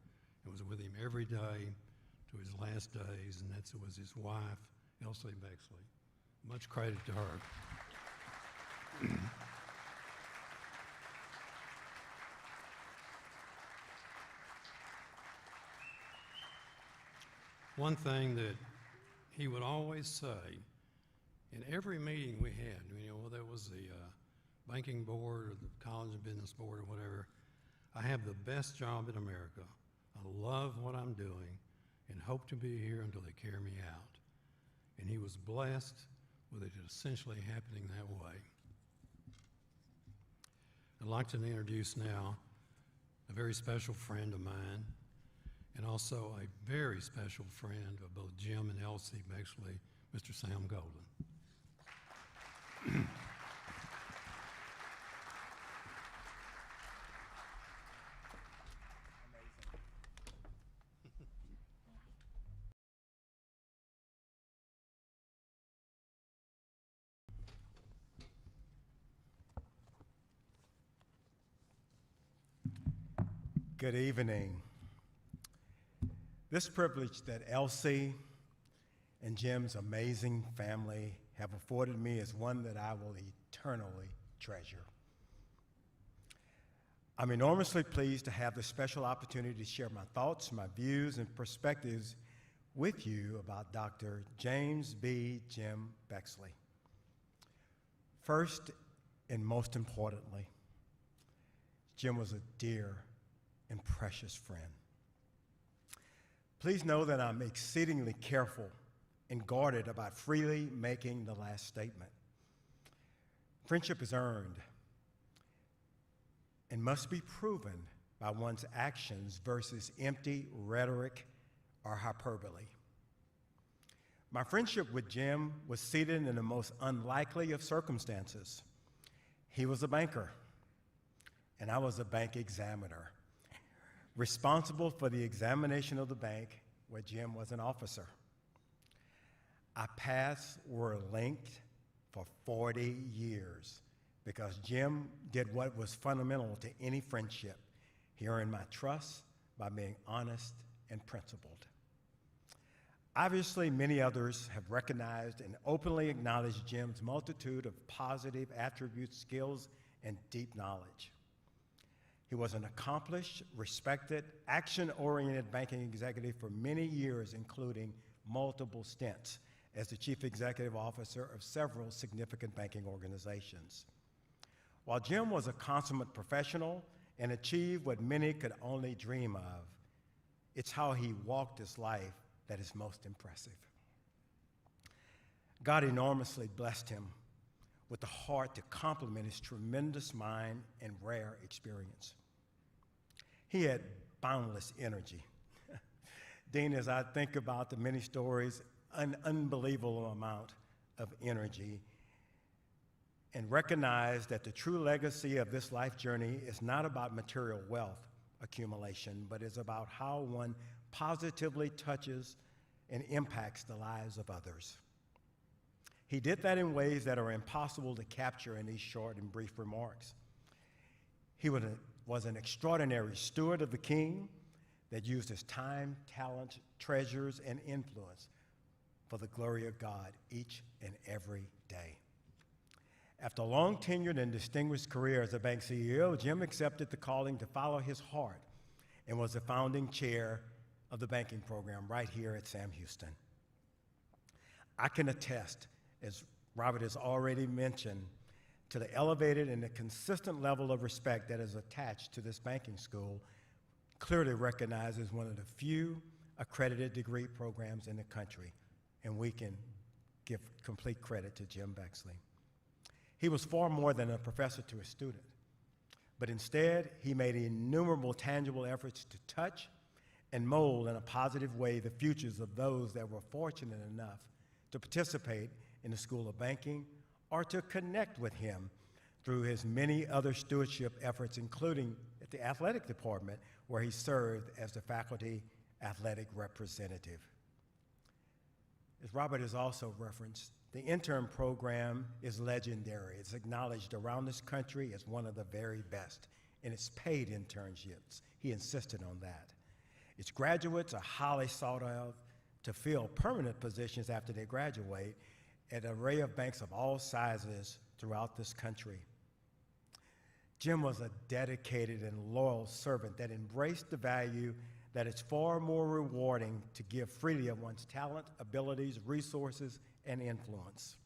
and was with him every day to his last days, and that was his wife, Lacy Bexley. Much credit to her. One thing that he would always say in every meeting we had, whether it was the banking board or the College of Business board or whatever, I have the best job in America. I love what I'm doing and hope to be here until they carry me out. And he was blessed with it essentially happening that way. I'd like to introduce now a very special friend of mine, and also a very special friend of both Jim and Elsie Bexley, Mr. Sam Golden. Good evening. This privilege that Elsie and Jim's amazing family have afforded me is one that I will eternally treasure. I'm enormously pleased to have the special opportunity to share my thoughts, my views, and perspectives with you about Dr. James B. Jim Bexley. First and most importantly, Jim was a dear and precious friend. Please know that I'm exceedingly careful and guarded about freely making the last statement. Friendship is earned and must be proven by one's actions versus empty rhetoric or hyperbole. My friendship with Jim was seated in the most unlikely of circumstances. He was a banker, and I was a bank examiner, responsible for the examination of the bank where Jim was an officer. Our paths were linked for 40 years because Jim did what was fundamental to any friendship. He earned my trust by being honest and principled. Obviously, many others have recognized and openly acknowledged Jim's multitude of positive attributes, skills, and deep knowledge. He was an accomplished, respected, action-oriented banking executive for many years, including multiple stints as the chief executive officer of several significant banking organizations. While Jim was a consummate professional and achieved what many could only dream of, it's how he walked his life that is most impressive. God enormously blessed him with the heart to complement his tremendous mind and rare experience. He had boundless energy. Dean, as I think about the many stories, an unbelievable amount of energy, and recognize that the true legacy of this life journey is not about material wealth accumulation, but is about how one positively touches and impacts the lives of others. He did that in ways that are impossible to capture in these short and brief remarks. He was an extraordinary steward of the King that used his time, talent, treasures, and influence for the glory of God each and every day. After a long tenured and distinguished career as a bank CEO, Jim accepted the calling to follow his heart and was the founding chair of the banking program right here at Sam Houston. I can attest, as Robert has already mentioned, to the elevated and the consistent level of respect that is attached to this banking school, clearly recognized as one of the few accredited degree programs in the country, and we can give complete credit to Jim Bexley. He was far more than a professor to a student, but instead he made innumerable tangible efforts to touch and mold in a positive way the futures of those that were fortunate enough to participate in the School of Banking or to connect with him through his many other stewardship efforts, including at the athletic department, where he served as the faculty athletic representative. As Robert has also referenced, the intern program is legendary. It's acknowledged around this country as one of the very best, and it's paid internships. He insisted on that. Its graduates are highly sought of to fill permanent positions after they graduate at an array of banks of all sizes throughout this country. Jim was a dedicated and loyal servant that embraced the value that it's far more rewarding to give freely of one's talent, abilities, resources, and influence.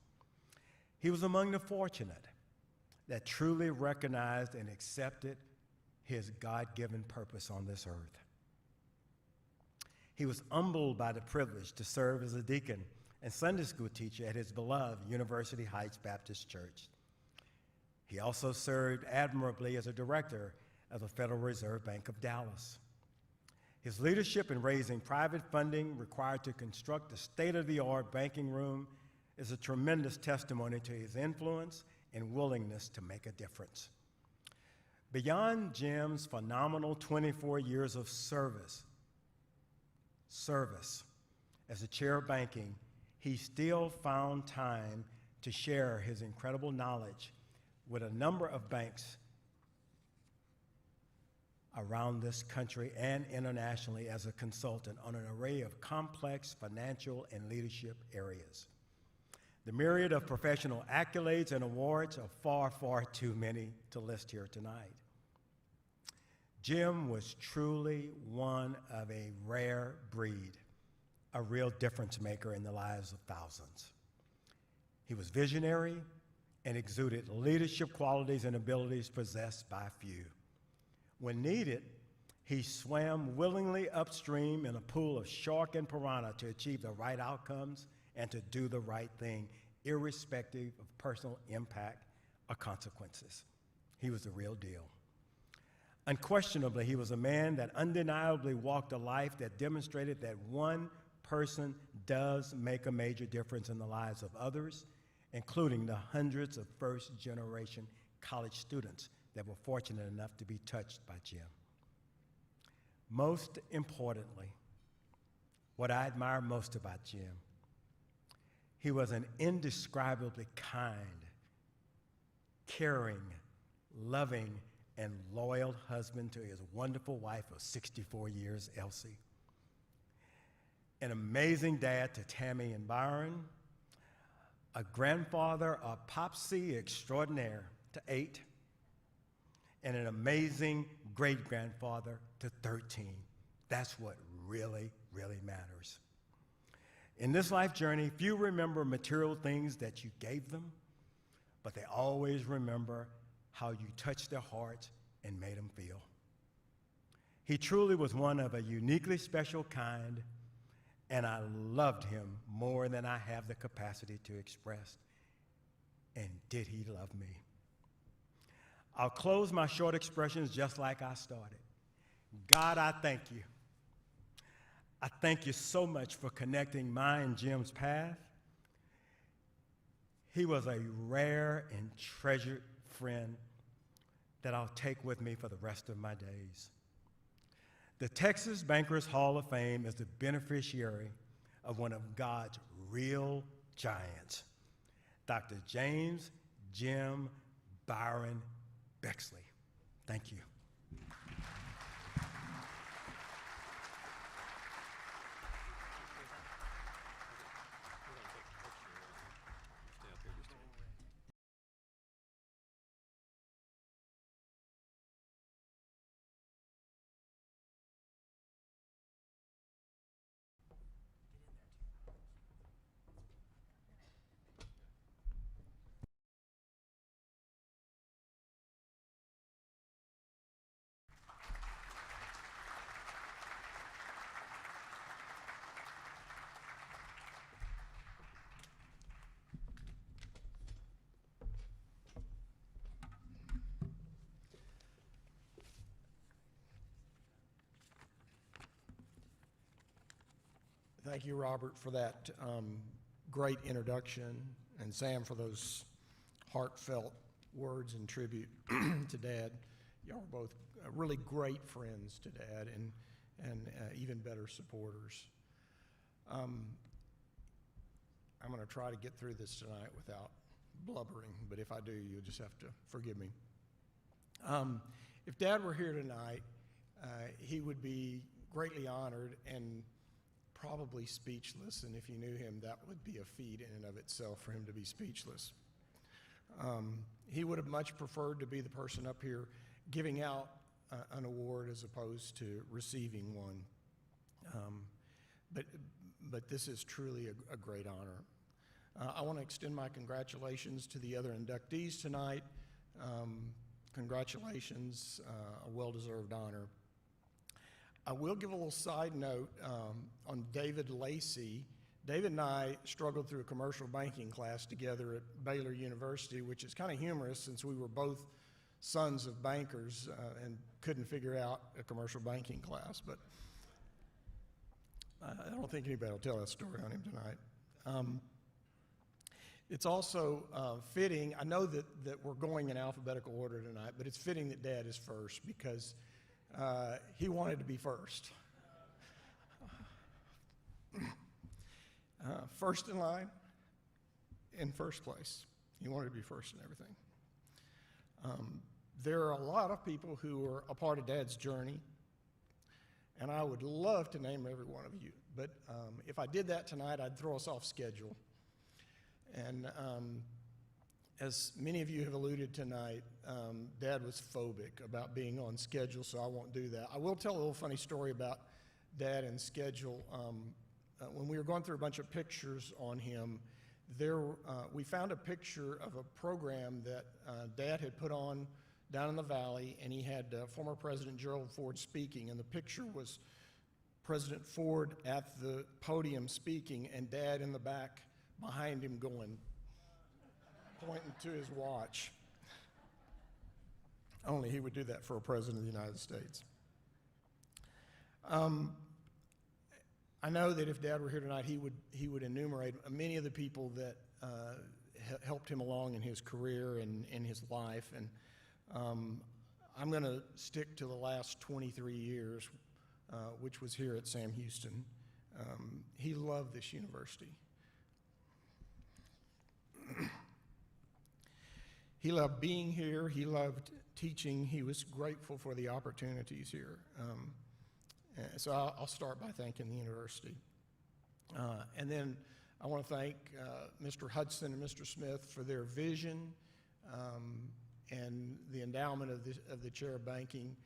He was among the fortunate that truly recognized and accepted his God-given purpose on this earth. He was humbled by the privilege to serve as a deacon and Sunday school teacher at his beloved University Heights Baptist Church. He also served admirably as a director of the Federal Reserve Bank of Dallas. His leadership in raising private funding required to construct a state-of-the-art banking room is a tremendous testimony to his influence and willingness to make a difference. Beyond Jim's phenomenal 24 years of service as the chair of banking, he still found time to share his incredible knowledge with a number of banks around this country and internationally as a consultant on an array of complex financial and leadership areas. The myriad of professional accolades and awards are far, far too many to list here tonight. Jim was truly one of a rare breed, a real difference maker in the lives of thousands. He was visionary and exuded leadership qualities and abilities possessed by few. When needed, He swam willingly upstream in a pool of shark and piranha to achieve the right outcomes and to do the right thing, irrespective of personal impact or consequences. He was the real deal. Unquestionably, he was a man that undeniably walked a life that demonstrated that one person does make a major difference in the lives of others, including the hundreds of first-generation college students that were fortunate enough to be touched by Jim. Most importantly, what I admire most about Jim, he was an indescribably kind, caring, loving, and loyal husband to his wonderful wife of 64 years, Elsie. An amazing dad to Tammy and Byron, a grandfather, a popsy extraordinaire to 8, and an amazing great-grandfather to 13. That's what really, really matters. In this life journey, few remember material things that you gave them, but they always remember how you touched their hearts and made them feel. He truly was one of a uniquely special kind, and I loved him more than I have the capacity to express. And did he love me? I'll close my short expressions just like I started. God, I thank you. I thank you so much for connecting my and Jim's path. He was a rare and treasured friend that I'll take with me for the rest of my days. The Texas Bankers Hall of Fame is the beneficiary of one of God's real giants, Dr. James Jim Byron Bexley. Thank you. Thank you, Robert, for that great introduction, and Sam for those heartfelt words and tribute to Dad. Y'all are both really great friends to Dad and even better supporters. I'm going to try to get through this tonight without blubbering, but if I do, you'll just have to forgive me. If Dad were here tonight, he would be greatly honored and probably speechless, and if you knew him, that would be a feat in and of itself for him to be speechless. He would have much preferred to be the person up here giving out an award as opposed to receiving one. But this is truly a great honor. I want to extend my congratulations to the other inductees tonight. Congratulations, a well-deserved honor. I will give a little side note on David Lacy. David and I struggled through a commercial banking class together at Baylor University, which is kind of humorous since we were both sons of bankers and couldn't figure out a commercial banking class. But I don't think anybody will tell that story on him tonight. It's also fitting, I know that we're going in alphabetical order tonight, but it's fitting that Dad is first because he wanted to be first. First in line, in first place. He wanted to be first in everything. There are a lot of people who are a part of Dad's journey, and I would love to name every one of you, but if I did that tonight, I'd throw us off schedule. And as many of you have alluded tonight, Dad was phobic about being on schedule, so I won't do that. I will tell a little funny story about Dad and schedule. When we were going through a bunch of pictures on him, we found a picture of a program that Dad had put on down in the valley, and he had former President Gerald Ford speaking, and the picture was President Ford at the podium speaking, and Dad in the back behind him going, pointing to his watch. Only he would do that for a president of the United States. I know that if Dad were here tonight, he would enumerate many of the people that helped him along in his career and in his life. And I'm going to stick to the last 23 years, which was here at Sam Houston. He loved this university. He loved being here. He loved teaching. He was grateful for the opportunities here. So I'll start by thanking the university. And then I want to thank Mr. Hudson and Mr. Smith for their vision and the endowment of the chair of banking.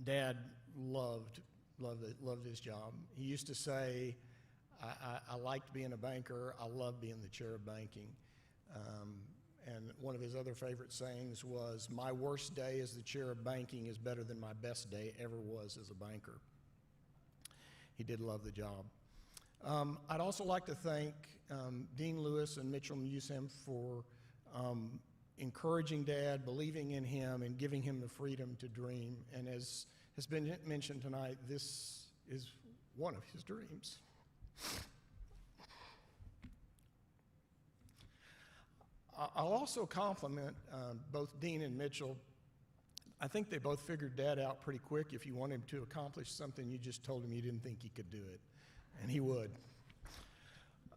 Dad loved his job. He used to say, I liked being a banker. I love being the chair of banking. And one of his other favorite sayings was, my worst day as the chair of banking is better than my best day ever was as a banker. He did love the job. I'd also like to thank Dean Lewis and Mitchell Musem for encouraging Dad, believing in him, and giving him the freedom to dream. And as has been mentioned tonight, this is one of his dreams. I'll also compliment both Dean and Mitchell. I think they both figured Dad out pretty quick. If you want him to accomplish something, you just told him you didn't think he could do it, and he would.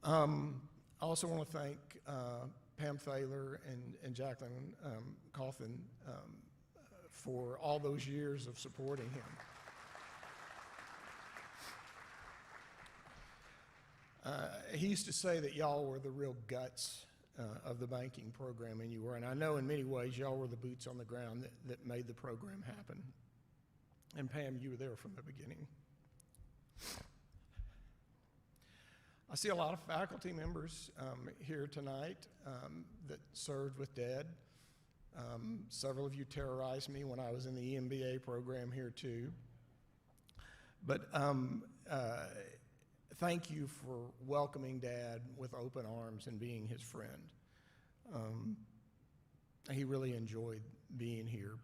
I also want to thank Pam Thaler and Jacqueline Coffin for all those years of supporting him. He used to say that y'all were the real guts of the banking program, and you were. And I know in many ways y'all were the boots on the ground that made the program happen. And Pam, you were there from the beginning. I see a lot of faculty members here tonight that served with Dad. Several of you terrorized me when I was in the EMBA program here too. But thank you for welcoming Dad with open arms and being his friend. He really enjoyed being here.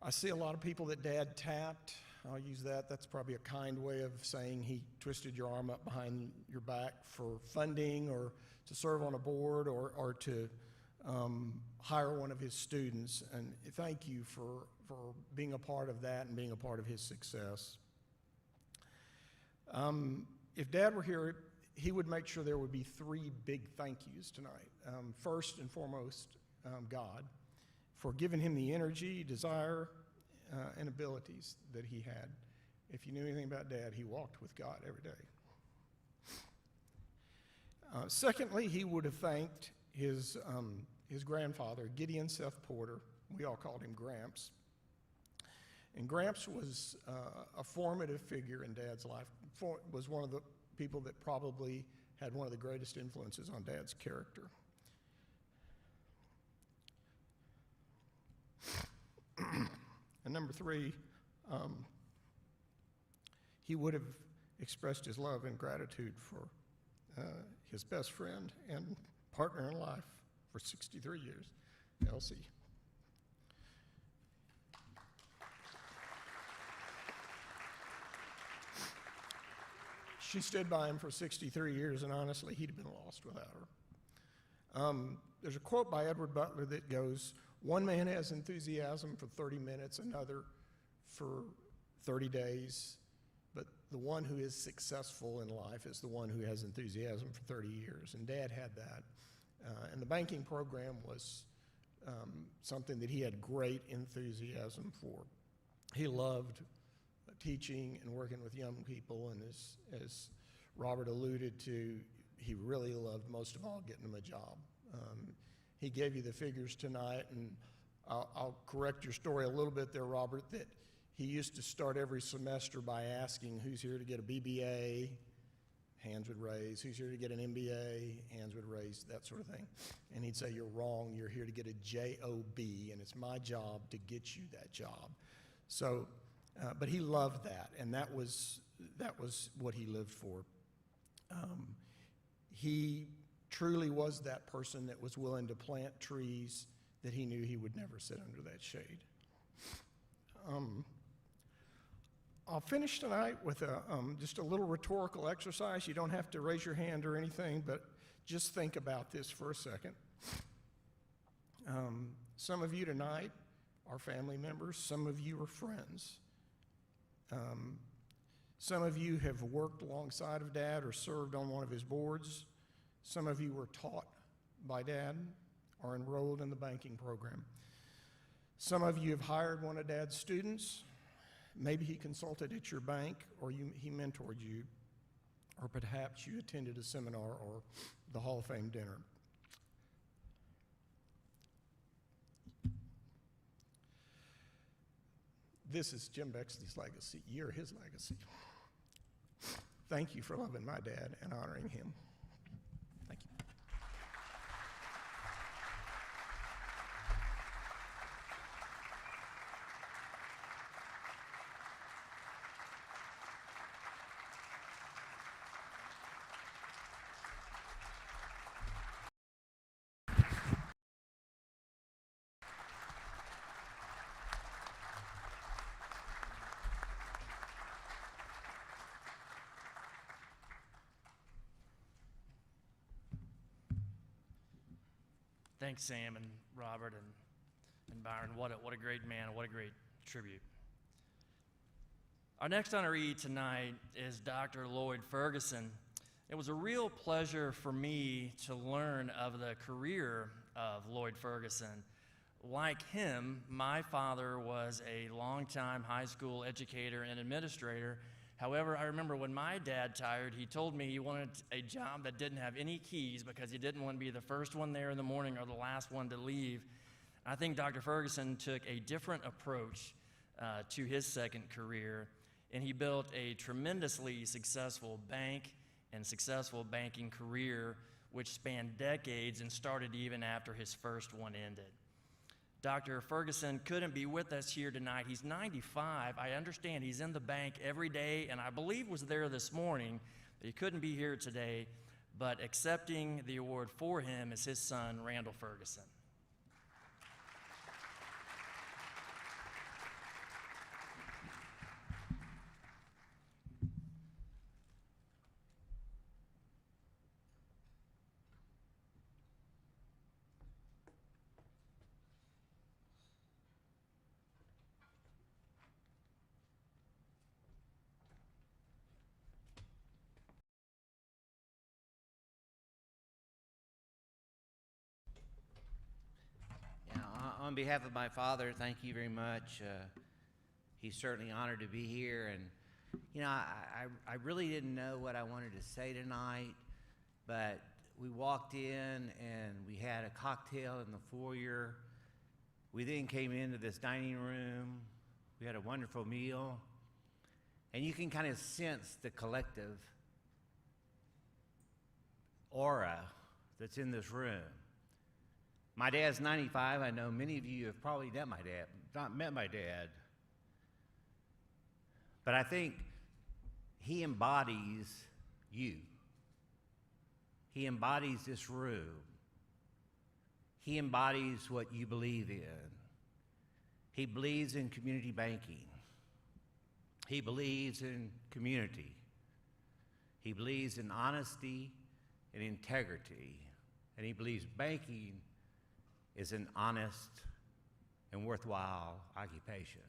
I see a lot of people that Dad tapped. I'll use that. That's probably a kind way of saying he twisted your arm up behind your back for funding or to serve on a board or to hire one of his students. And thank you for being a part of that and being a part of his success. If Dad were here, he would make sure there would be 3 big thank yous tonight. First and foremost, God, for giving him the energy, desire, and abilities that he had. If you knew anything about Dad, he walked with God every day. Secondly, he would have thanked his grandfather, Gideon Seth Porter. We all called him Gramps. And Gramps was a formative figure in Dad's life, was one of the people that probably had one of the greatest influences on Dad's character. And number 3, he would have expressed his love and gratitude for his best friend and partner in life for 63 years, Elsie. She stood by him for 63 years, and honestly, he'd have been lost without her. There's a quote by Edward Butler that goes, "One man has enthusiasm for 30 minutes, another for 30 days, but the one who is successful in life is the one who has enthusiasm for 30 years." And Dad had that. And the banking program was something that he had great enthusiasm for. He loved teaching and working with young people, and as Robert alluded to, he really loved most of all getting them a job. He gave you the figures tonight, and I'll correct your story a little bit there, Robert, that he used to start every semester by asking who's here to get a BBA, Hands would raise. Who's here to get an MBA? Hands would raise, that sort of thing. And he'd say, you're wrong. You're here to get a JOB, and it's my job to get you that job. So, but he loved that, and that was what he lived for. He truly was that person that was willing to plant trees that he knew he would never sit under that shade. I'll finish tonight with just a little rhetorical exercise. You don't have to raise your hand or anything, but just think about this for a second. Some of you tonight are family members. Some of you are friends. Some of you have worked alongside of Dad or served on one of his boards. Some of you were taught by Dad or enrolled in the banking program. Some of you have hired one of Dad's students. Maybe he consulted at your bank, or he mentored you, or perhaps you attended a seminar or the Hall of Fame dinner. This is Jim Bexley's legacy. You're his legacy. Thank you for loving my dad and honoring him. Thank you. Thanks, Sam and Robert and Byron. What a great man, what a great tribute. Our next honoree tonight is Dr. Lloyd Ferguson. It was a real pleasure for me to learn of the career of Lloyd Ferguson. Like him, my father was a longtime high school educator and administrator. However, I remember when my dad retired, he told me he wanted a job that didn't have any keys because he didn't want to be the first one there in the morning or the last one to leave. I think Dr. Ferguson took a different approach to his second career, and he built a tremendously successful bank and successful banking career, which spanned decades and started even after his first one ended. Dr. Ferguson couldn't be with us here tonight. He's 95. I understand he's in the bank every day, and I believe was there this morning. He couldn't be here today, but accepting the award for him is his son, Randall Ferguson. On behalf of my father, thank you very much. He's certainly honored to be here. And, you know, I really didn't know what I wanted to say tonight, but we walked in and we had a cocktail in the foyer. We then came into this dining room. We had a wonderful meal. And you can kind of sense the collective aura that's in this room. My dad's 95. I know many of you have probably not met my dad. But I think he embodies you. He embodies this room. He embodies what you believe in. He believes in community banking. He believes in community. He believes in honesty and integrity. And he believes banking is an honest and worthwhile occupation.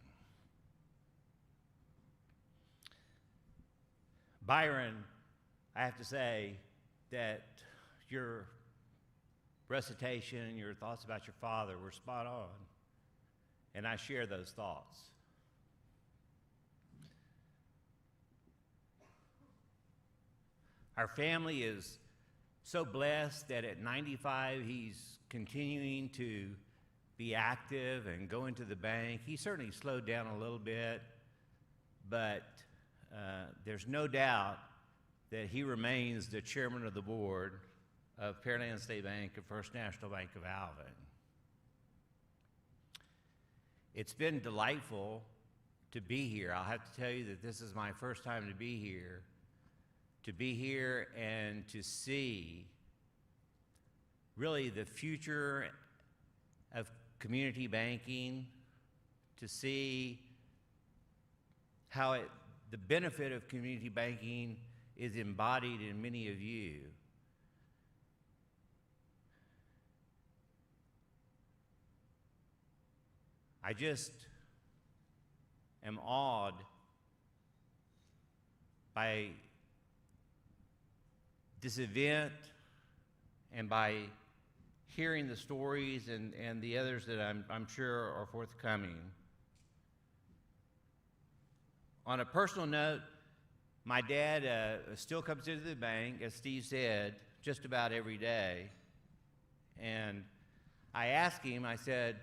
Byron, I have to say that your recitation, your thoughts about your father were spot on, and I share those thoughts. Our family is so blessed that at 95, he's continuing to be active and go into the bank. He certainly slowed down a little bit, but there's no doubt that he remains the chairman of the board of Pearland State Bank and First National Bank of Alvin. It's been delightful to be here. I'll have to tell you that this is my first time to be here and to see really the future of community banking, to see how the benefit of community banking is embodied in many of you. I just am awed by this event and by hearing the stories and the others that I'm sure are forthcoming. On a personal note, my dad still comes into the bank, as Steve said, just about every day. And I asked him, I said,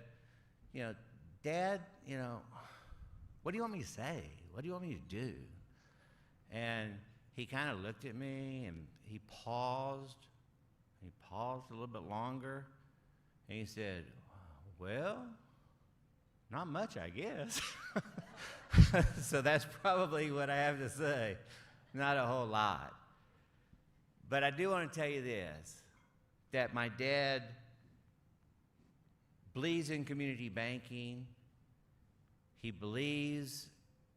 you know, Dad, you know, what do you want me to say? What do you want me to do? And he kind of looked at me and he paused. He paused a little bit longer. And he said, well, not much, I guess. So that's probably what I have to say. Not a whole lot. But I do want to tell you this, that my dad believes in community banking. He believes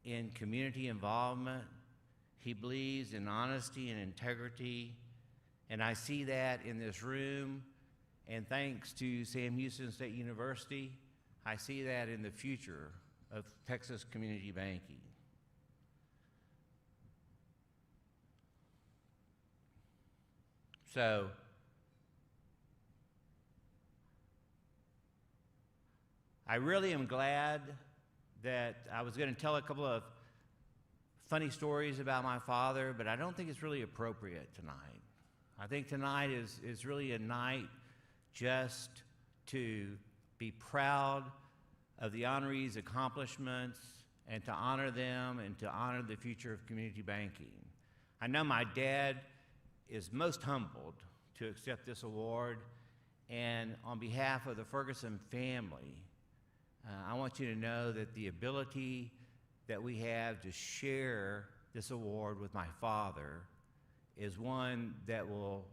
in community involvement. He believes in honesty and integrity. And I see that in this room. And thanks to Sam-Houston State University, I see that in the future of Texas community banking. So, I really am glad that I was going to tell a couple of funny stories about my father, but I don't think it's really appropriate tonight. I think tonight is really a night just to be proud of the honorees' accomplishments and to honor them and to honor the future of community banking. I know my dad is most humbled to accept this award, and on behalf of the Ferguson family, I want you to know that the ability that we have to share this award with my father is one that will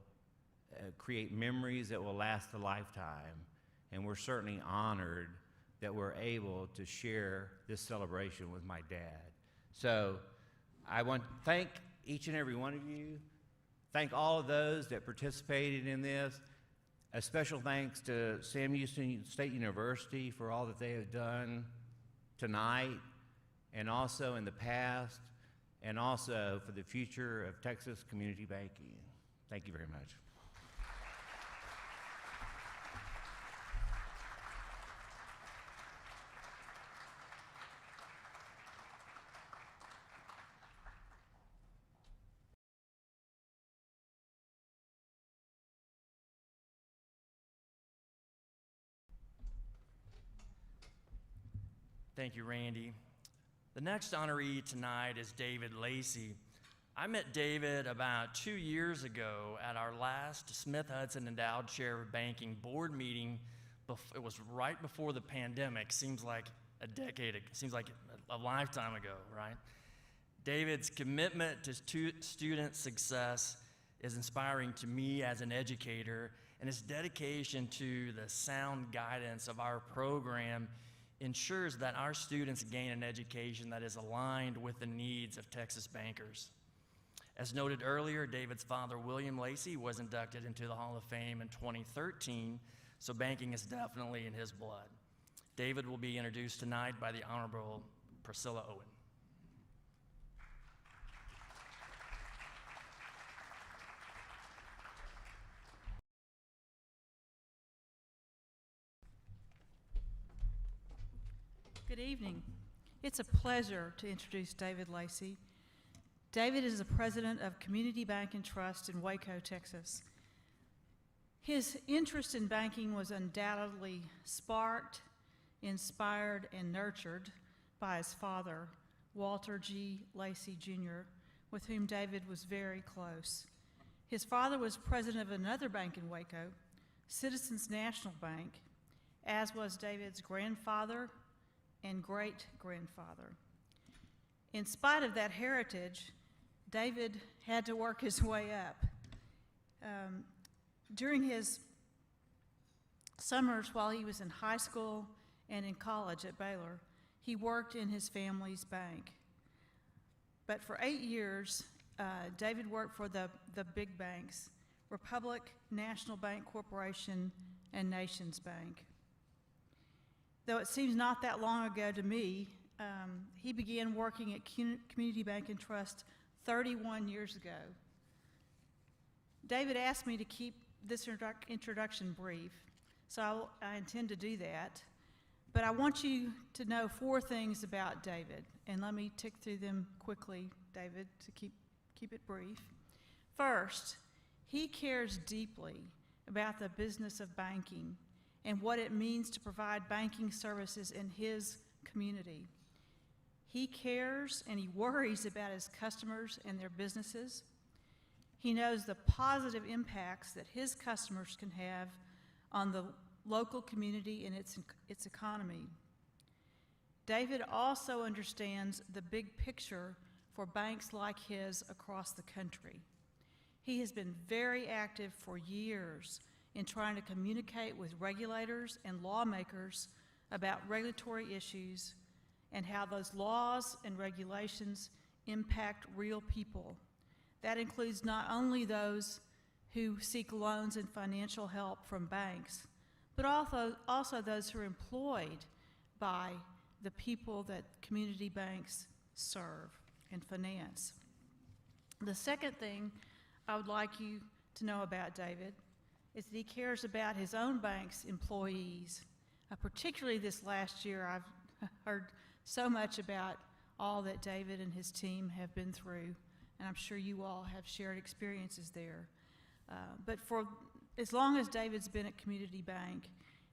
create memories that will last a lifetime, and we're certainly honored that we're able to share this celebration with my dad. So I want to thank each and every one of you, thank all of those that participated in this. A special thanks to Sam-Houston State University for all that they have done tonight and also in the past, and also for the future of Texas community banking. Thank you very much. Thank you, Randy. The next honoree tonight is David Lacy. I met David about 2 years ago at our last Smith-Hutson Endowed Chair of Banking board meeting. It was right before the pandemic. Seems like a decade ago. Seems like a lifetime ago, right? David's commitment to student success is inspiring to me as an educator, and his dedication to the sound guidance of our program ensures that our students gain an education that is aligned with the needs of Texas bankers. As noted earlier, David's father, William Lacy, was inducted into the Hall of Fame in 2013, so banking is definitely in his blood. David will be introduced tonight by the Honorable Priscilla Owen. Good evening. It's a pleasure to introduce David Lacy. David is the president of Community Bank and Trust in Waco, Texas. His interest in banking was undoubtedly sparked, inspired, and nurtured by his father, Walter G. Lacy Jr., with whom David was very close. His father was president of another bank in Waco, Citizens National Bank, as was David's grandfather and great-grandfather. In spite of that heritage, David had to work his way up. During his summers while he was in high school and in college at Baylor, he worked in his family's bank. But for 8 years, David worked for the big banks, Republic, National Bank Corporation, and Nations Bank. Though it seems not that long ago to me, he began working at Community Bank and Trust 31 years ago. David asked me to keep this introduction brief, so I intend to do that. But I want you to know 4 things about David, and let me tick through them quickly, David, to keep it brief. First, he cares deeply about the business of banking and what it means to provide banking services in his community. He cares and he worries about his customers and their businesses. He knows the positive impacts that his customers can have on the local community and its economy. David also understands the big picture for banks like his across the country. He has been very active for years in trying to communicate with regulators and lawmakers about regulatory issues and how those laws and regulations impact real people. That includes not only those who seek loans and financial help from banks, but also those who are employed by the people that community banks serve and finance. The second thing I would like you to know about David is that he cares about his own bank's employees. Particularly this last year, I've heard so much about all that David and his team have been through, and I'm sure you all have shared experiences there. But for as long as David's been at Community Bank,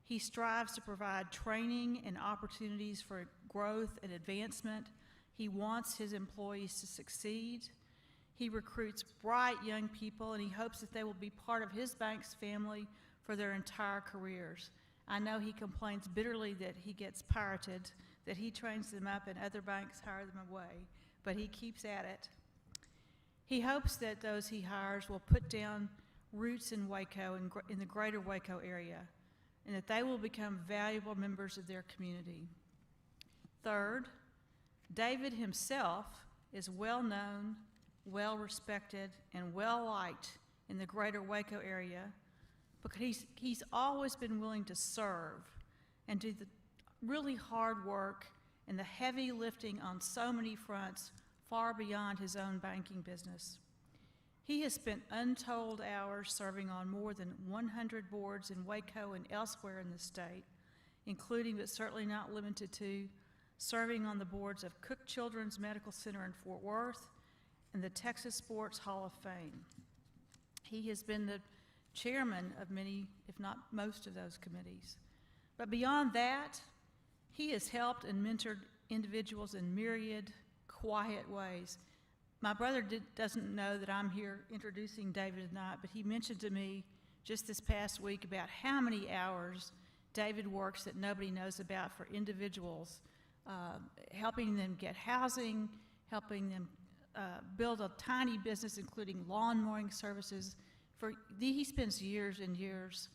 he strives to provide training and opportunities for growth and advancement. He wants his employees to succeed. He recruits bright young people, and he hopes that they will be part of his bank's family for their entire careers. I know he complains bitterly that he gets pirated, that he trains them up and other banks hire them away, but he keeps at it. He hopes that those he hires will put down roots in Waco and in the greater Waco area, and that they will become valuable members of their community. Third, David himself is well known, well respected, and well liked in the greater Waco area because he's always been willing to serve and do the really hard work and the heavy lifting on so many fronts far beyond his own banking business. He has spent untold hours serving on more than 100 boards in Waco and elsewhere in the state, including but certainly not limited to serving on the boards of Cook Children's Medical Center in Fort Worth and the Texas Sports Hall of Fame. He has been the chairman of many, if not most of those committees. But beyond that, he has helped and mentored individuals in myriad, quiet ways. My brother doesn't know that I'm here introducing David tonight, but he mentioned to me just this past week about how many hours David works that nobody knows about for individuals, helping them get housing, helping them build a tiny business, including lawn mowing services. He spends years and years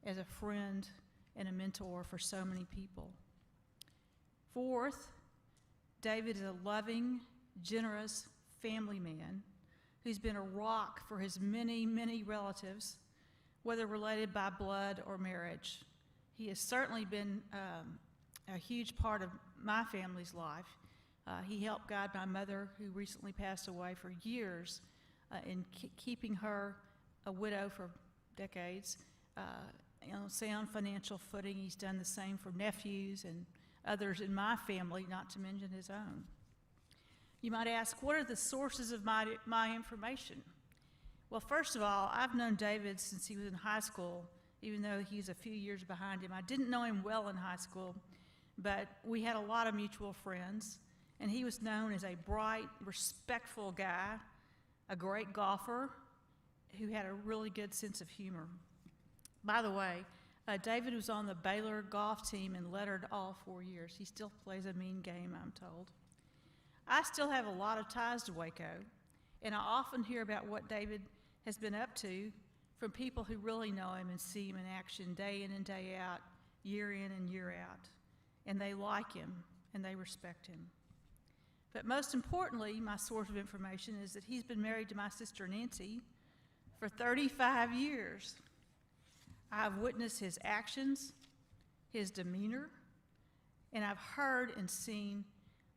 as a friend and a mentor for so many people. Fourth, David is a loving, generous family man who's been a rock for his many, many relatives, whether related by blood or marriage. He has certainly been a huge part of my family's life. He helped guide my mother, who recently passed away, for years in keeping her a widow for decades on sound financial footing. He's done the same for nephews and others in my family, not to mention his own. You might ask, what are the sources of my information? Well, first of all, I've known David since he was in high school, even though he's a few years behind him. I didn't know him well in high school, but we had a lot of mutual friends, and he was known as a bright, respectful guy a great golfer who had a really good sense of humor. By the way, David was on the Baylor golf team and lettered all 4 years. He still plays a mean game, I'm told. I still have a lot of ties to Waco, and I often hear about what David has been up to from people who really know him and see him in action day in and day out, year in and year out. And they like him and they respect him. But most importantly, my source of information is that he's been married to my sister Nancy for 35 years. I've witnessed his actions, his demeanor, and I've heard and seen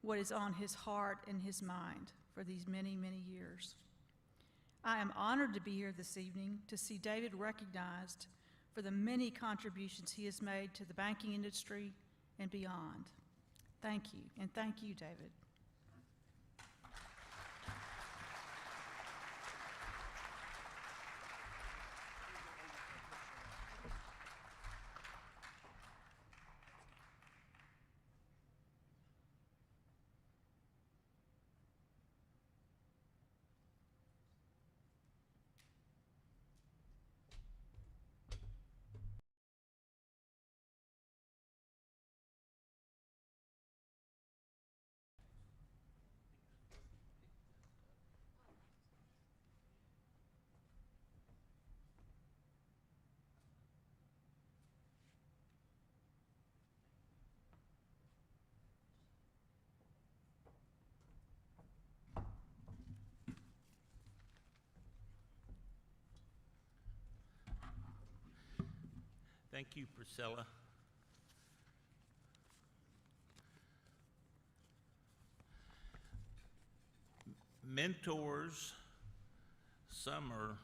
what is on his heart and his mind for these many, many years. I am honored to be here this evening to see David recognized for the many contributions he has made to the banking industry and beyond. Thank you, and thank you, David. Thank you, Priscilla. Mentors, some are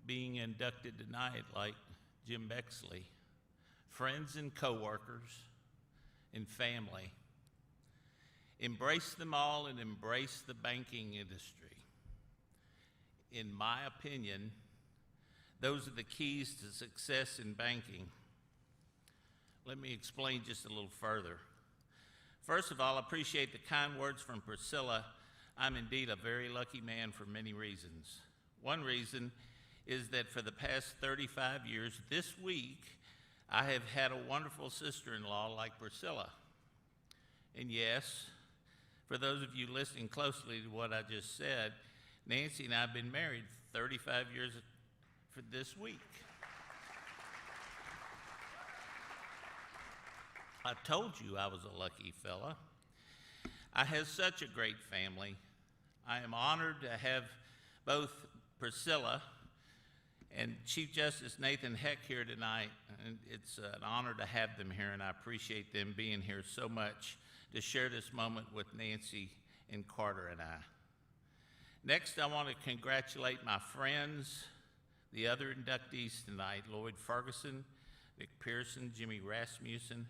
being inducted tonight, like Jim Bexley. Friends and coworkers and family. Embrace them all and embrace the banking industry. In my opinion, those are the keys to success in banking. Let me explain just a little further. First of all, I appreciate the kind words from Priscilla. I'm indeed a very lucky man for many reasons. One reason is that for the past 35 years, this week, I have had a wonderful sister-in-law like Priscilla. And yes, for those of you listening closely to what I just said, Nancy and I have been married 35 years for this week. I told you I was a lucky fella. I have such a great family. I am honored to have both Priscilla and Chief Justice Nathan Heck here tonight. And it's an honor to have them here, and I appreciate them being here so much to share this moment with Nancy and Carter and I. Next, I want to congratulate my friends, the other inductees tonight, Lloyd Ferguson, Vic Pearson, Jimmy Rasmussen,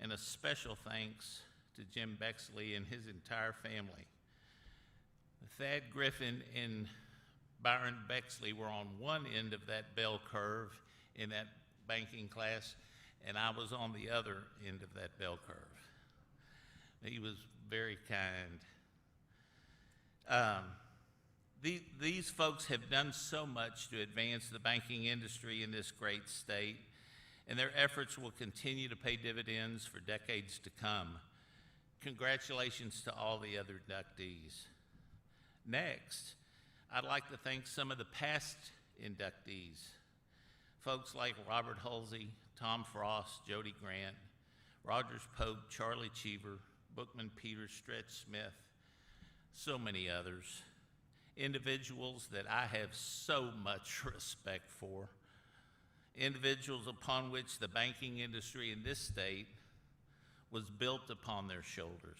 and a special thanks to Jim Bexley and his entire family. Thad Griffin and Byron Bexley were on one end of that bell curve in that banking class, and I was on the other end of that bell curve. He was very kind. These folks have done so much to advance the banking industry in this great state, and their efforts will continue to pay dividends for decades to come. Congratulations to all the other inductees. Next, I'd like to thank some of the past inductees, folks like Robert Hulsey, Tom Frost, Jody Grant, Rogers Pope, Charlie Cheever, Bookman Peters, Stretch Smith, so many others. Individuals that I have so much respect for, individuals upon which the banking industry in this state was built upon their shoulders.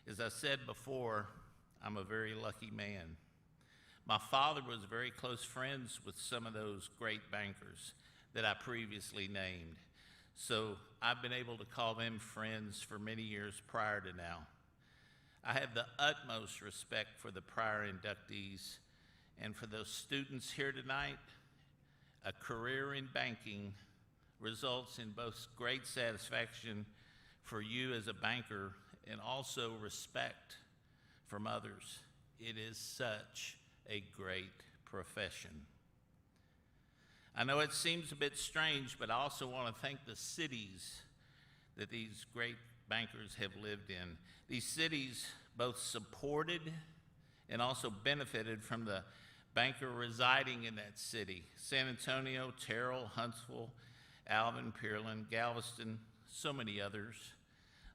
As I said before, I'm a very lucky man. My father was very close friends with some of those great bankers that I previously named, so I've been able to call them friends for many years prior to now. I have the utmost respect for the prior inductees, and for those students here tonight, a career in banking results in both great satisfaction for you as a banker and also respect from others. It is such a great profession. I know it seems a bit strange, but I also want to thank the cities that these great bankers have lived in. These cities both supported and also benefited from the banker residing in that city. San Antonio, Terrell, Huntsville, Alvin, Pearland, Galveston, so many others.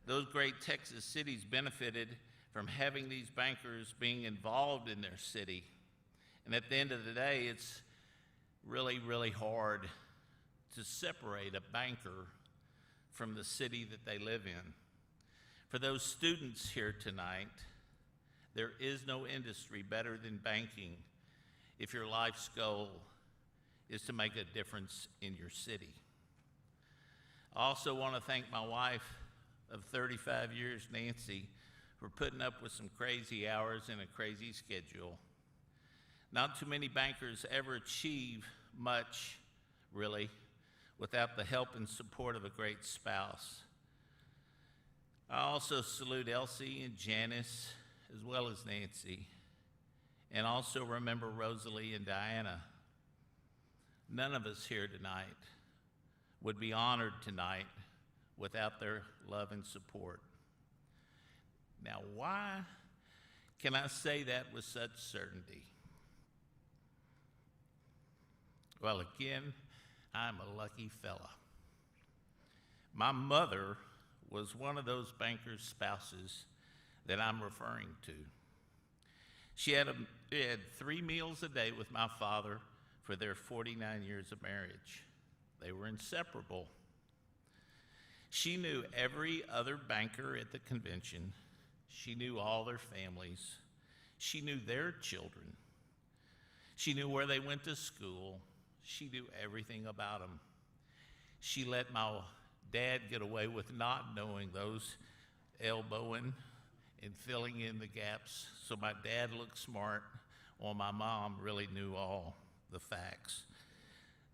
Those great Texas cities benefited from having these bankers being involved in their city. And at the end of the day, it's really, really hard to separate a banker from the city that they live in. For those students here tonight, there is no industry better than banking if your life's goal is to make a difference in your city. I also want to thank my wife of 35 years, Nancy, for putting up with some crazy hours and a crazy schedule. Not too many bankers ever achieve much, really, without the help and support of a great spouse. I also salute Elsie and Janice, as well as Nancy, and also remember Rosalie and Diana. None of us here tonight would be honored tonight without their love and support. Now, why can I say that with such certainty? Well, again, I'm a lucky fella. My mother was one of those bankers' spouses that I'm referring to. She had 3 meals a day with my father for their 49 years of marriage. They were inseparable. She knew every other banker at the convention. She knew all their families. She knew their children. She knew where they went to school. She knew everything about them. She let my dad get away with not knowing those, elbowing and filling in the gaps so my dad looked smart while my mom really knew all the facts.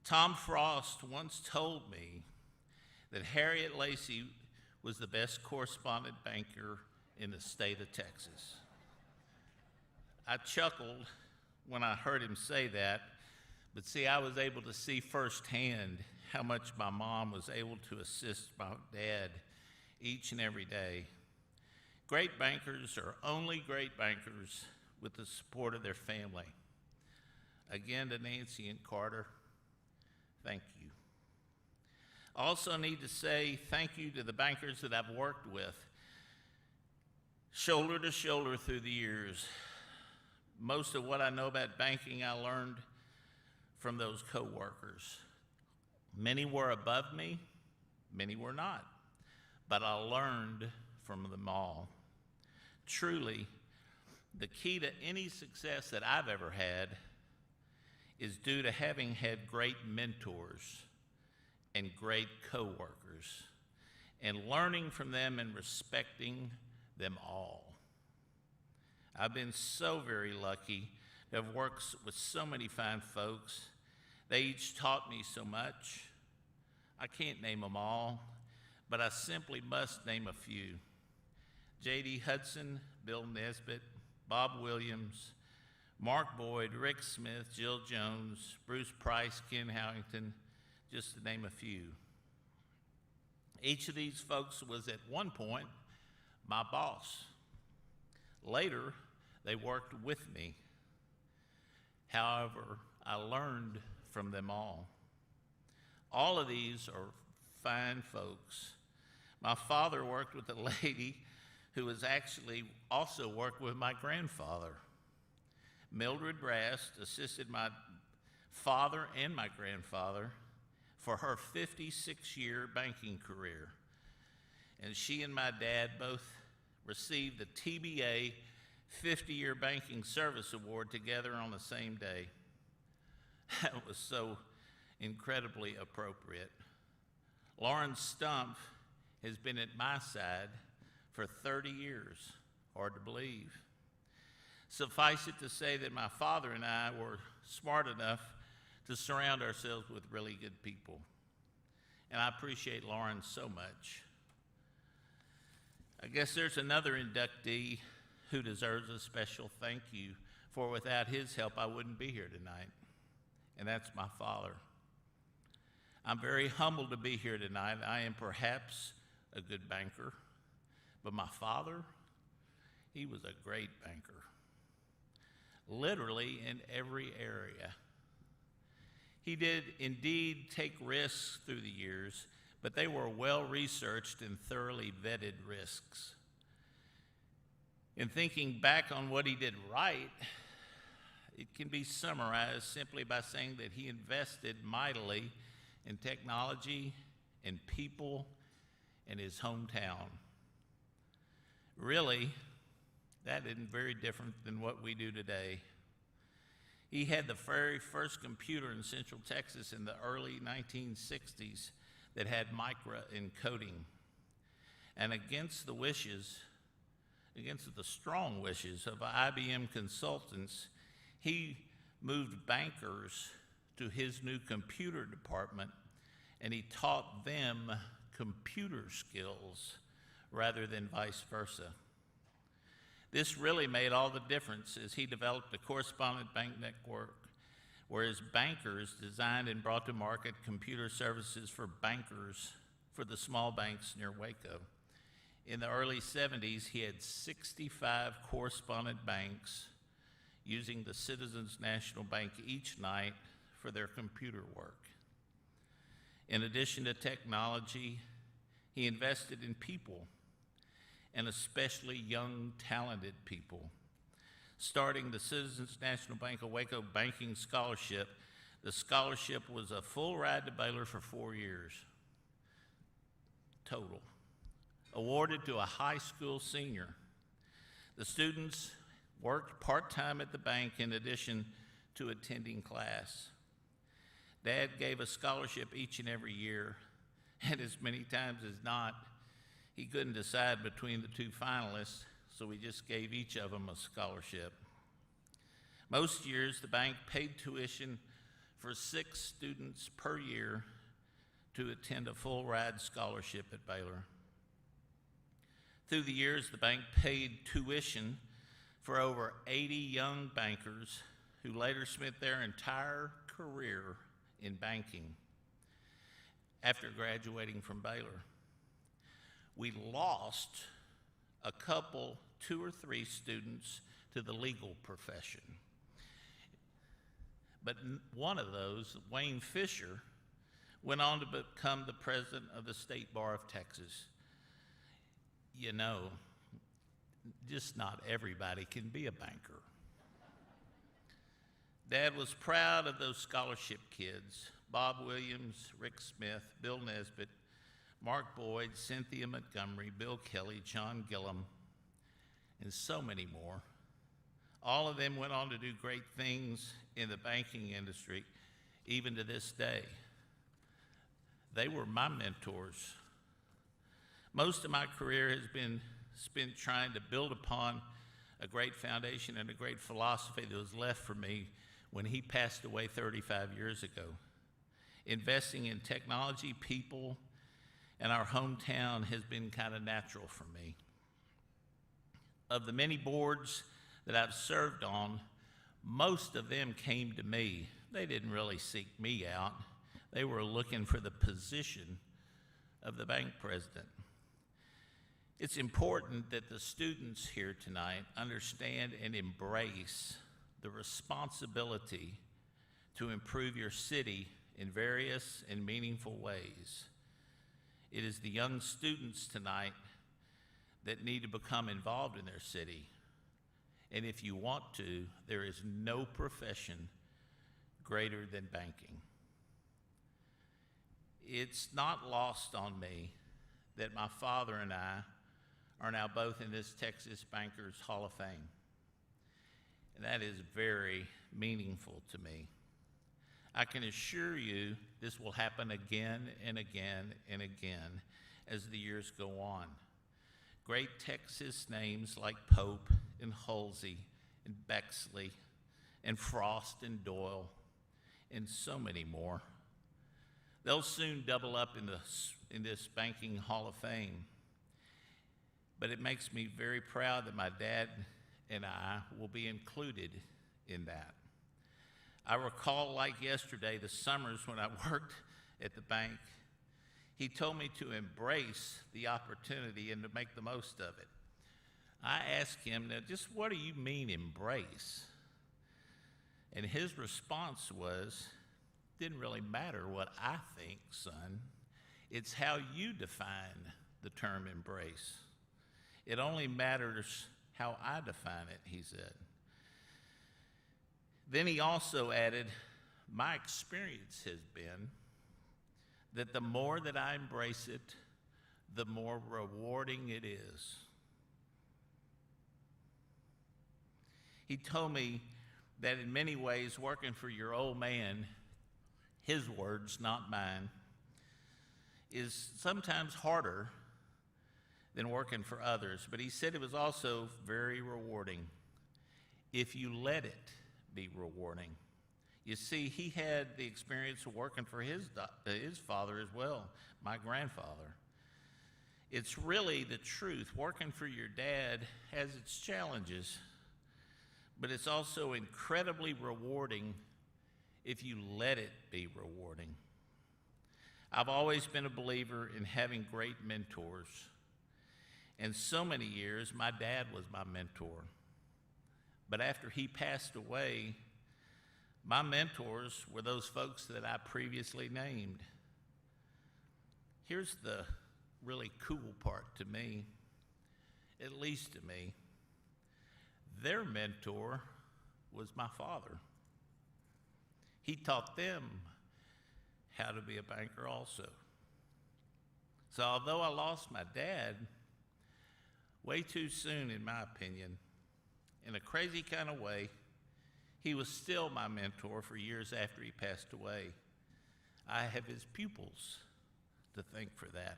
Tom Frost once told me that Harriet Lacy was the best correspondent banker in the state of Texas. I chuckled when I heard him say that, but see, I was able to see firsthand how much my mom was able to assist my dad each and every day. Great bankers are only great bankers with the support of their family. Again, to Nancy and Carter, thank you. I also need to say thank you to the bankers that I've worked with, shoulder to shoulder through the years. Most of what I know about banking I learned from those coworkers. Many were above me, many were not, but I learned from them all. Truly, the key to any success that I've ever had is due to having had great mentors and great coworkers and learning from them and respecting them all. I've been so very lucky to have worked with so many fine folks. They each taught me so much. I can't name them all, but I simply must name a few. J.D. Hudson, Bill Nesbitt, Bob Williams, Mark Boyd, Rick Smith, Jill Jones, Bruce Price, Ken Howington, just to name a few. Each of these folks was at one point my boss. Later, they worked with me. However, I learned from them all. All of these are fine folks. My father worked with a lady who was actually also worked with my grandfather. Mildred Rast assisted my father and my grandfather for her 56-year banking career. And she and my dad both received the TBA 50-Year Banking Service Award together on the same day. That was so incredibly appropriate. Lauren Stumpf has been at my side for 30 years, hard to believe. Suffice it to say that my father and I were smart enough to surround ourselves with really good people. And I appreciate Lauren so much. I guess there's another inductee who deserves a special thank you, for without his help, I wouldn't be here tonight, and that's my father. I'm very humbled to be here tonight. I am perhaps a good banker, but my father, he was a great banker, literally in every area. He did indeed take risks through the years, but they were well-researched and thoroughly vetted risks. In thinking back on what he did right, it can be summarized simply by saying that he invested mightily in technology and people in his hometown. Really, that isn't very different than what we do today. He had the very first computer in Central Texas in the early 1960s that had microencoding. And against the strong wishes of IBM consultants, he moved bankers to his new computer department, and he taught them computer skills rather than vice versa. This really made all the difference as he developed a correspondent bank network where his bankers designed and brought to market computer services for bankers for the small banks near Waco. In the early 70s, he had 65 correspondent banks using the Citizens National Bank each night for their computer work. In addition to technology, he invested in people, and especially young, talented people. Starting the Citizens National Bank of Waco Banking Scholarship, the scholarship was a full ride to Baylor for 4 years total, awarded to a high school senior. The students worked part-time at the bank in addition to attending class. Dad gave a scholarship each and every year, and as many times as not, he couldn't decide between the two finalists, so we just gave each of them a scholarship. Most years, the bank paid tuition for 6 students per year to attend a full ride scholarship at Baylor. Through the years, the bank paid tuition for over 80 young bankers who later spent their entire career in banking after graduating from Baylor. We lost a couple, 2 or 3 students to the legal profession. But one of those, Wayne Fisher, went on to become the president of the State Bar of Texas. You know, just not everybody can be a banker. Dad was proud of those scholarship kids, Bob Williams, Rick Smith, Bill Nesbitt, Mark Boyd, Cynthia Montgomery, Bill Kelly, John Gillum, and so many more. All of them went on to do great things in the banking industry, even to this day. They were my mentors. Most of my career has been spent trying to build upon a great foundation and a great philosophy that was left for me when he passed away 35 years ago. Investing in technology, people, and our hometown has been kind of natural for me. Of the many boards that I've served on, most of them came to me. They didn't really seek me out. They were looking for the position of the bank president. It's important that the students here tonight understand and embrace the responsibility to improve your city in various and meaningful ways. It is the young students tonight that need to become involved in their city. And if you want to, there is no profession greater than banking. It's not lost on me that my father and I are now both in this Texas Bankers Hall of Fame. And that is very meaningful to me. I can assure you this will happen again and again and again as the years go on. Great Texas names like Pope and Halsey and Bexley and Frost and Doyle and so many more. They'll soon double up in this Banking Hall of Fame. But it makes me very proud that my dad and I will be included in that. I recall like yesterday the summers when I worked at the bank. He told me to embrace the opportunity and to make the most of it. I asked him, now just what do you mean embrace? And his response was, didn't really matter what I think, son. It's how you define the term embrace. It only matters how I define it, he said. Then he also added, my experience has been that the more that I embrace it, the more rewarding it is. He told me that in many ways, working for your old man, his words, not mine, is sometimes harder than working for others. But he said it was also very rewarding if you let it be rewarding. You see, he had the experience of working for his father as well, my grandfather. It's really the truth. Working for your dad has its challenges, but it's also incredibly rewarding if you let it be rewarding. I've always been a believer in having great mentors. And so many years, my dad was my mentor. But after he passed away, my mentors were those folks that I previously named. Here's the really cool part to me, at least to me. Their mentor was my father. He taught them how to be a banker also. So although I lost my dad way too soon, in my opinion, in a crazy kind of way, he was still my mentor for years after he passed away. I have his pupils to thank for that.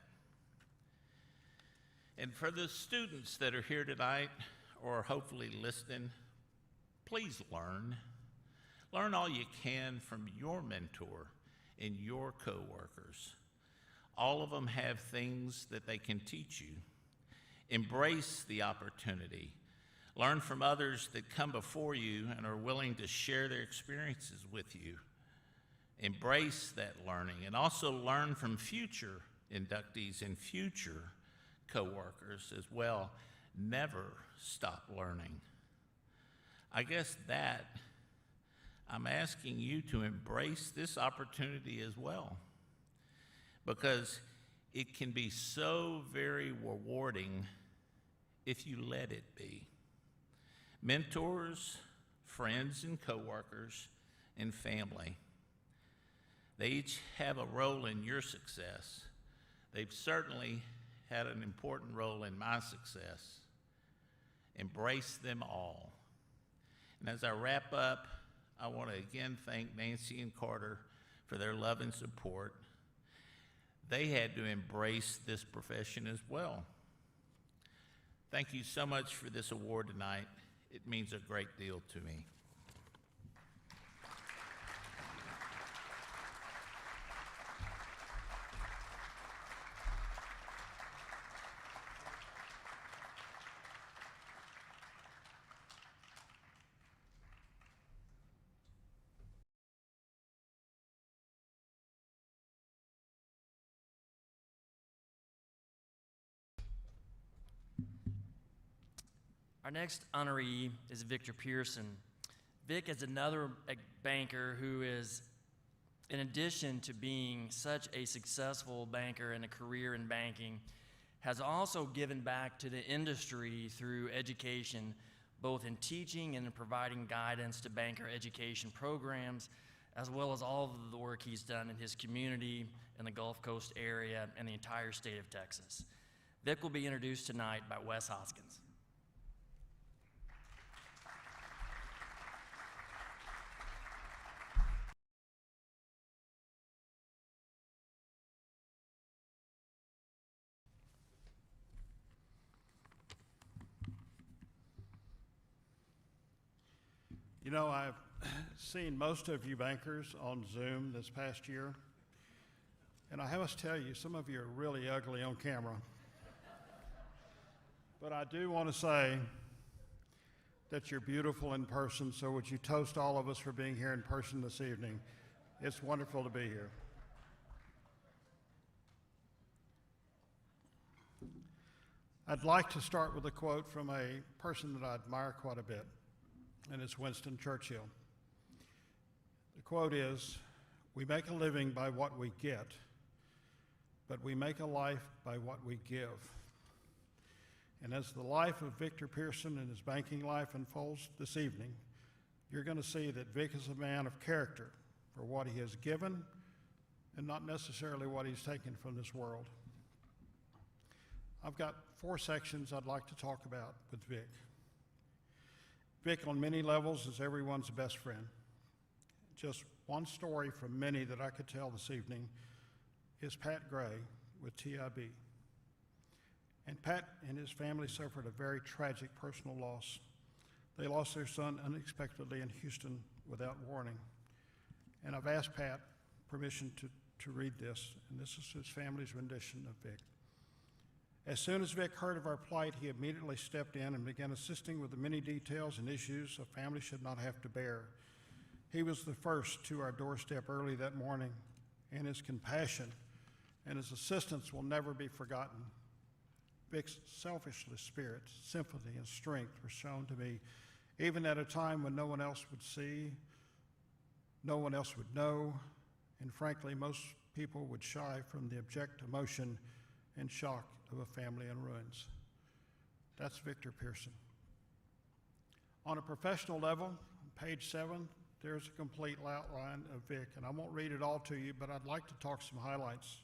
And for the students that are here tonight, or hopefully listening, please learn. Learn all you can from your mentor and your coworkers. All of them have things that they can teach you. Embrace the opportunity. Learn from others that come before you and are willing to share their experiences with you. Embrace that learning, and also learn from future inductees and future coworkers as well. Never stop learning. I guess that I'm asking you to embrace this opportunity as well, because it can be so very rewarding if you let it be. Mentors, friends and coworkers, and family, they each have a role in your success. They've certainly had an important role in my success. Embrace them all. And as I wrap up, I want to again thank Nancy and Carter for their love and support. They had to embrace this profession as well. Thank you so much for this award tonight. It means a great deal to me. Our next honoree is Victor Pearson. Vic is another banker who is, in addition to being such a successful banker and a career in banking, has also given back to the industry through education, both in teaching and in providing guidance to banker education programs, as well as all of the work he's done in his community in the Gulf Coast area and the entire state of Texas. Vic will be introduced tonight by Wes Hoskins. You know, I've seen most of you bankers on Zoom this past year, and I must tell you, some of you are really ugly on camera. But I do want to say that you're beautiful in person, so would you toast all of us for being here in person this evening? It's wonderful to be here. I'd like to start with a quote from a person that I admire quite a bit, and it's Winston Churchill. The quote is, "We make a living by what we get, but we make a life by what we give." And as the life of Victor Pearson and his banking life unfolds this evening, you're going to see that Vic is a man of character for what he has given and not necessarily what he's taken from this world. I've got 4 sections I'd like to talk about with Vic. Vic, on many levels, is everyone's best friend. Just one story from many that I could tell this evening is Pat Gray with TIB. And Pat and his family suffered a very tragic personal loss. They lost their son unexpectedly in Houston without warning. And I've asked Pat permission to read this, and this is his family's rendition of Vic. "As soon as Vic heard of our plight, he immediately stepped in and began assisting with the many details and issues a family should not have to bear. He was the first to our doorstep early that morning, and his compassion and his assistance will never be forgotten. Vic's selfless spirit, sympathy, and strength were shown to me, even at a time when no one else would see, no one else would know, and frankly, most people would shy from the abject emotion and shock of a family in ruins." That's Victor Pearson. On a professional level, on page 7, there's a complete outline of Vic, and I won't read it all to you, but I'd like to talk some highlights.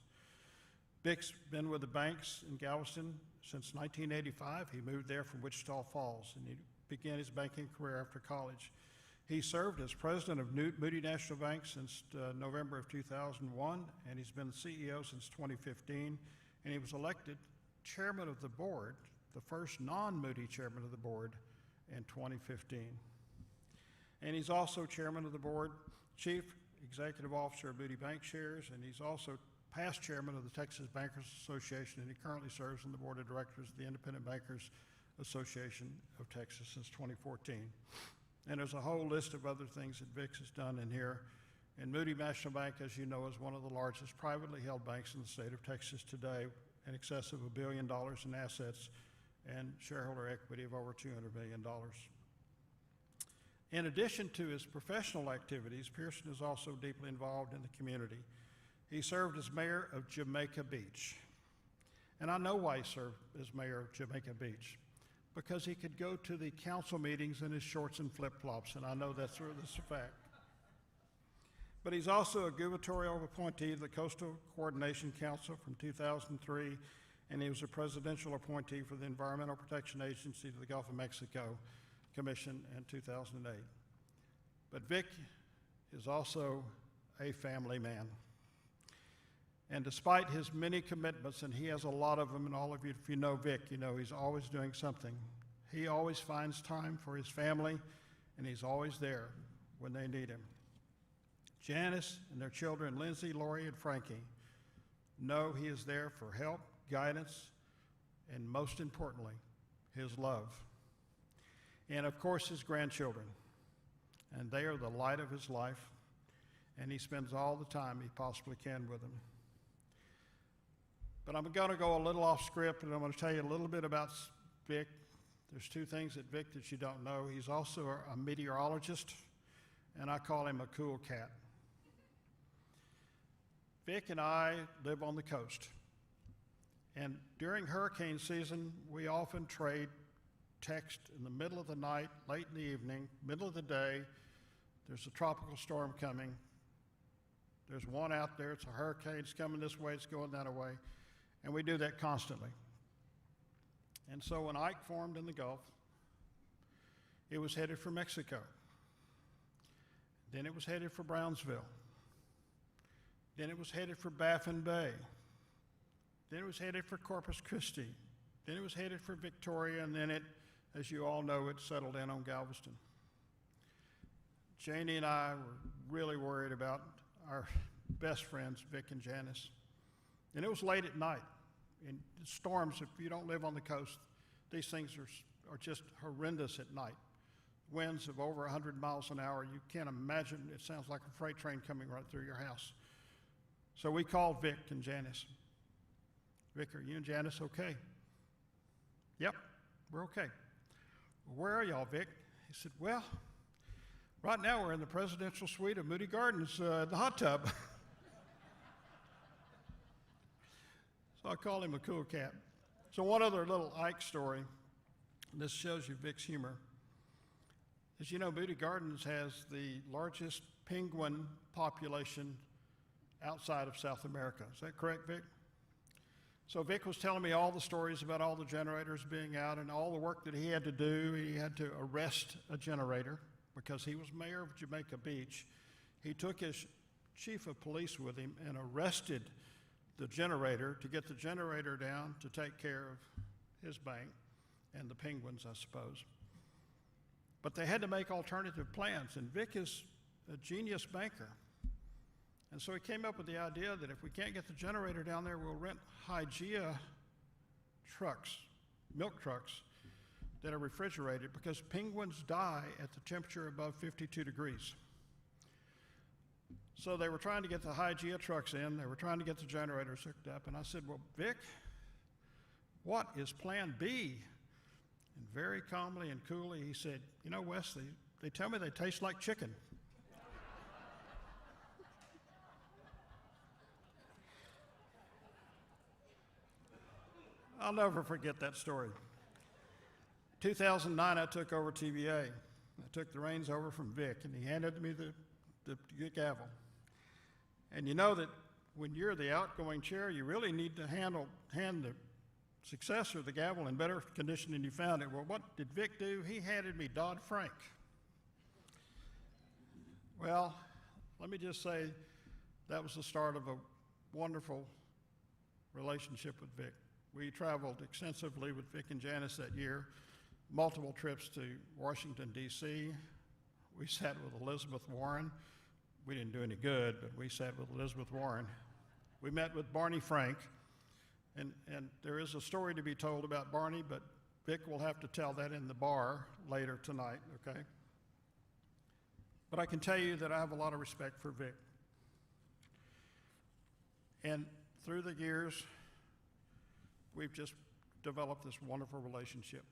Vic's been with the banks in Galveston since 1985. He moved there from Wichita Falls, and he began his banking career after college. He served as president of Moody National Bank since November of 2001, and he's been the CEO since 2015, and he was elected chairman of the board, the first non-Moody chairman of the board, in 2015. And he's also chairman of the board, chief executive officer of Moody Bank Shares, and he's also past chairman of the Texas Bankers Association, and he currently serves on the board of directors of the Independent Bankers Association of Texas since 2014. And there's a whole list of other things that Vic has done in here. And Moody National Bank, as you know, is one of the largest privately held banks in the state of Texas today, in excess of $1 billion in assets and shareholder equity of over $200 million. In addition to his professional activities, Pearson is also deeply involved in the community. He served as mayor of Jamaica Beach. And I know why he served as mayor of Jamaica Beach, because he could go to the council meetings in his shorts and flip-flops, and I know that's a fact. But he's also a gubernatorial appointee of the Coastal Coordination Council from 2003, and he was a presidential appointee for the Environmental Protection Agency to the Gulf of Mexico Commission in 2008. But Vic is also a family man. And despite his many commitments, and he has a lot of them, and all of you, if you know Vic, you know he's always doing something. He always finds time for his family, and he's always there when they need him. Janice and their children, Lindsay, Lori, and Frankie, know he is there for help, guidance, and most importantly, his love. And of course, his grandchildren. And they are the light of his life, and he spends all the time he possibly can with them. But I'm going to go a little off script, and I'm going to tell you a little bit about Vic. There's 2 things at Vic that you don't know. He's also a meteorologist, and I call him a cool cat. Vic and I live on the coast, and during hurricane season, we often trade text in the middle of the night, late in the evening, middle of the day. There's a tropical storm coming. There's one out there, it's a hurricane, it's coming this way, it's going that way. And we do that constantly. And so when Ike formed in the Gulf, it was headed for Mexico. Then it was headed for Brownsville. Then it was headed for Baffin Bay. Then it was headed for Corpus Christi. Then it was headed for Victoria, and then it, as you all know, it settled in on Galveston. Janie and I were really worried about our best friends, Vic and Janice. And it was late at night. In storms, if you don't live on the coast, these things are just horrendous at night. winds of over 100 miles an hour. You can't imagine, it sounds like a freight train coming right through your house. So we called Vic and Janice. Vic, are you and Janice okay? Yep, we're okay. Where are y'all, Vic? He said, well, right now we're in the presidential suite of Moody Gardens, the hot tub. So I called him a cool cat. So one other little Ike story, this shows you Vic's humor. As you know, Moody Gardens has the largest penguin population outside of South America. Is that correct, Vic? So Vic was telling me all the stories about all the generators being out and all the work that he had to do. He had to arrest a generator because he was mayor of Jamaica Beach. He took his chief of police with him and arrested the generator to get the generator down to take care of his bank and the penguins, I suppose. But they had to make alternative plans, and Vic is a genius banker. And so he came up with the idea that if we can't get the generator down there, we'll rent Hygeia trucks, milk trucks, that are refrigerated because penguins die at the temperature above 52 degrees. So they were trying to get the Hygeia trucks in, they were trying to get the generators hooked up, and I said, well, Vic, what is plan B? And very calmly and coolly he said, you know, Wes, they tell me they taste like chicken. I'll never forget that story. 2009, I took over TBA. I took the reins over from Vic, and he handed me the gavel. And you know that when you're the outgoing chair, you really need to hand the successor the gavel in better condition than you found it. Well, what did Vic do? He handed me Dodd-Frank. Well, let me just say that was the start of a wonderful relationship with Vic. We traveled extensively with Vic and Janice that year, multiple trips to Washington, D.C. We sat with Elizabeth Warren. We didn't do any good, but we sat with Elizabeth Warren. We met with Barney Frank, and there is a story to be told about Barney, but Vic will have to tell that in the bar later tonight, okay? But I can tell you that I have a lot of respect for Vic. And through the years, we've just developed this wonderful relationship.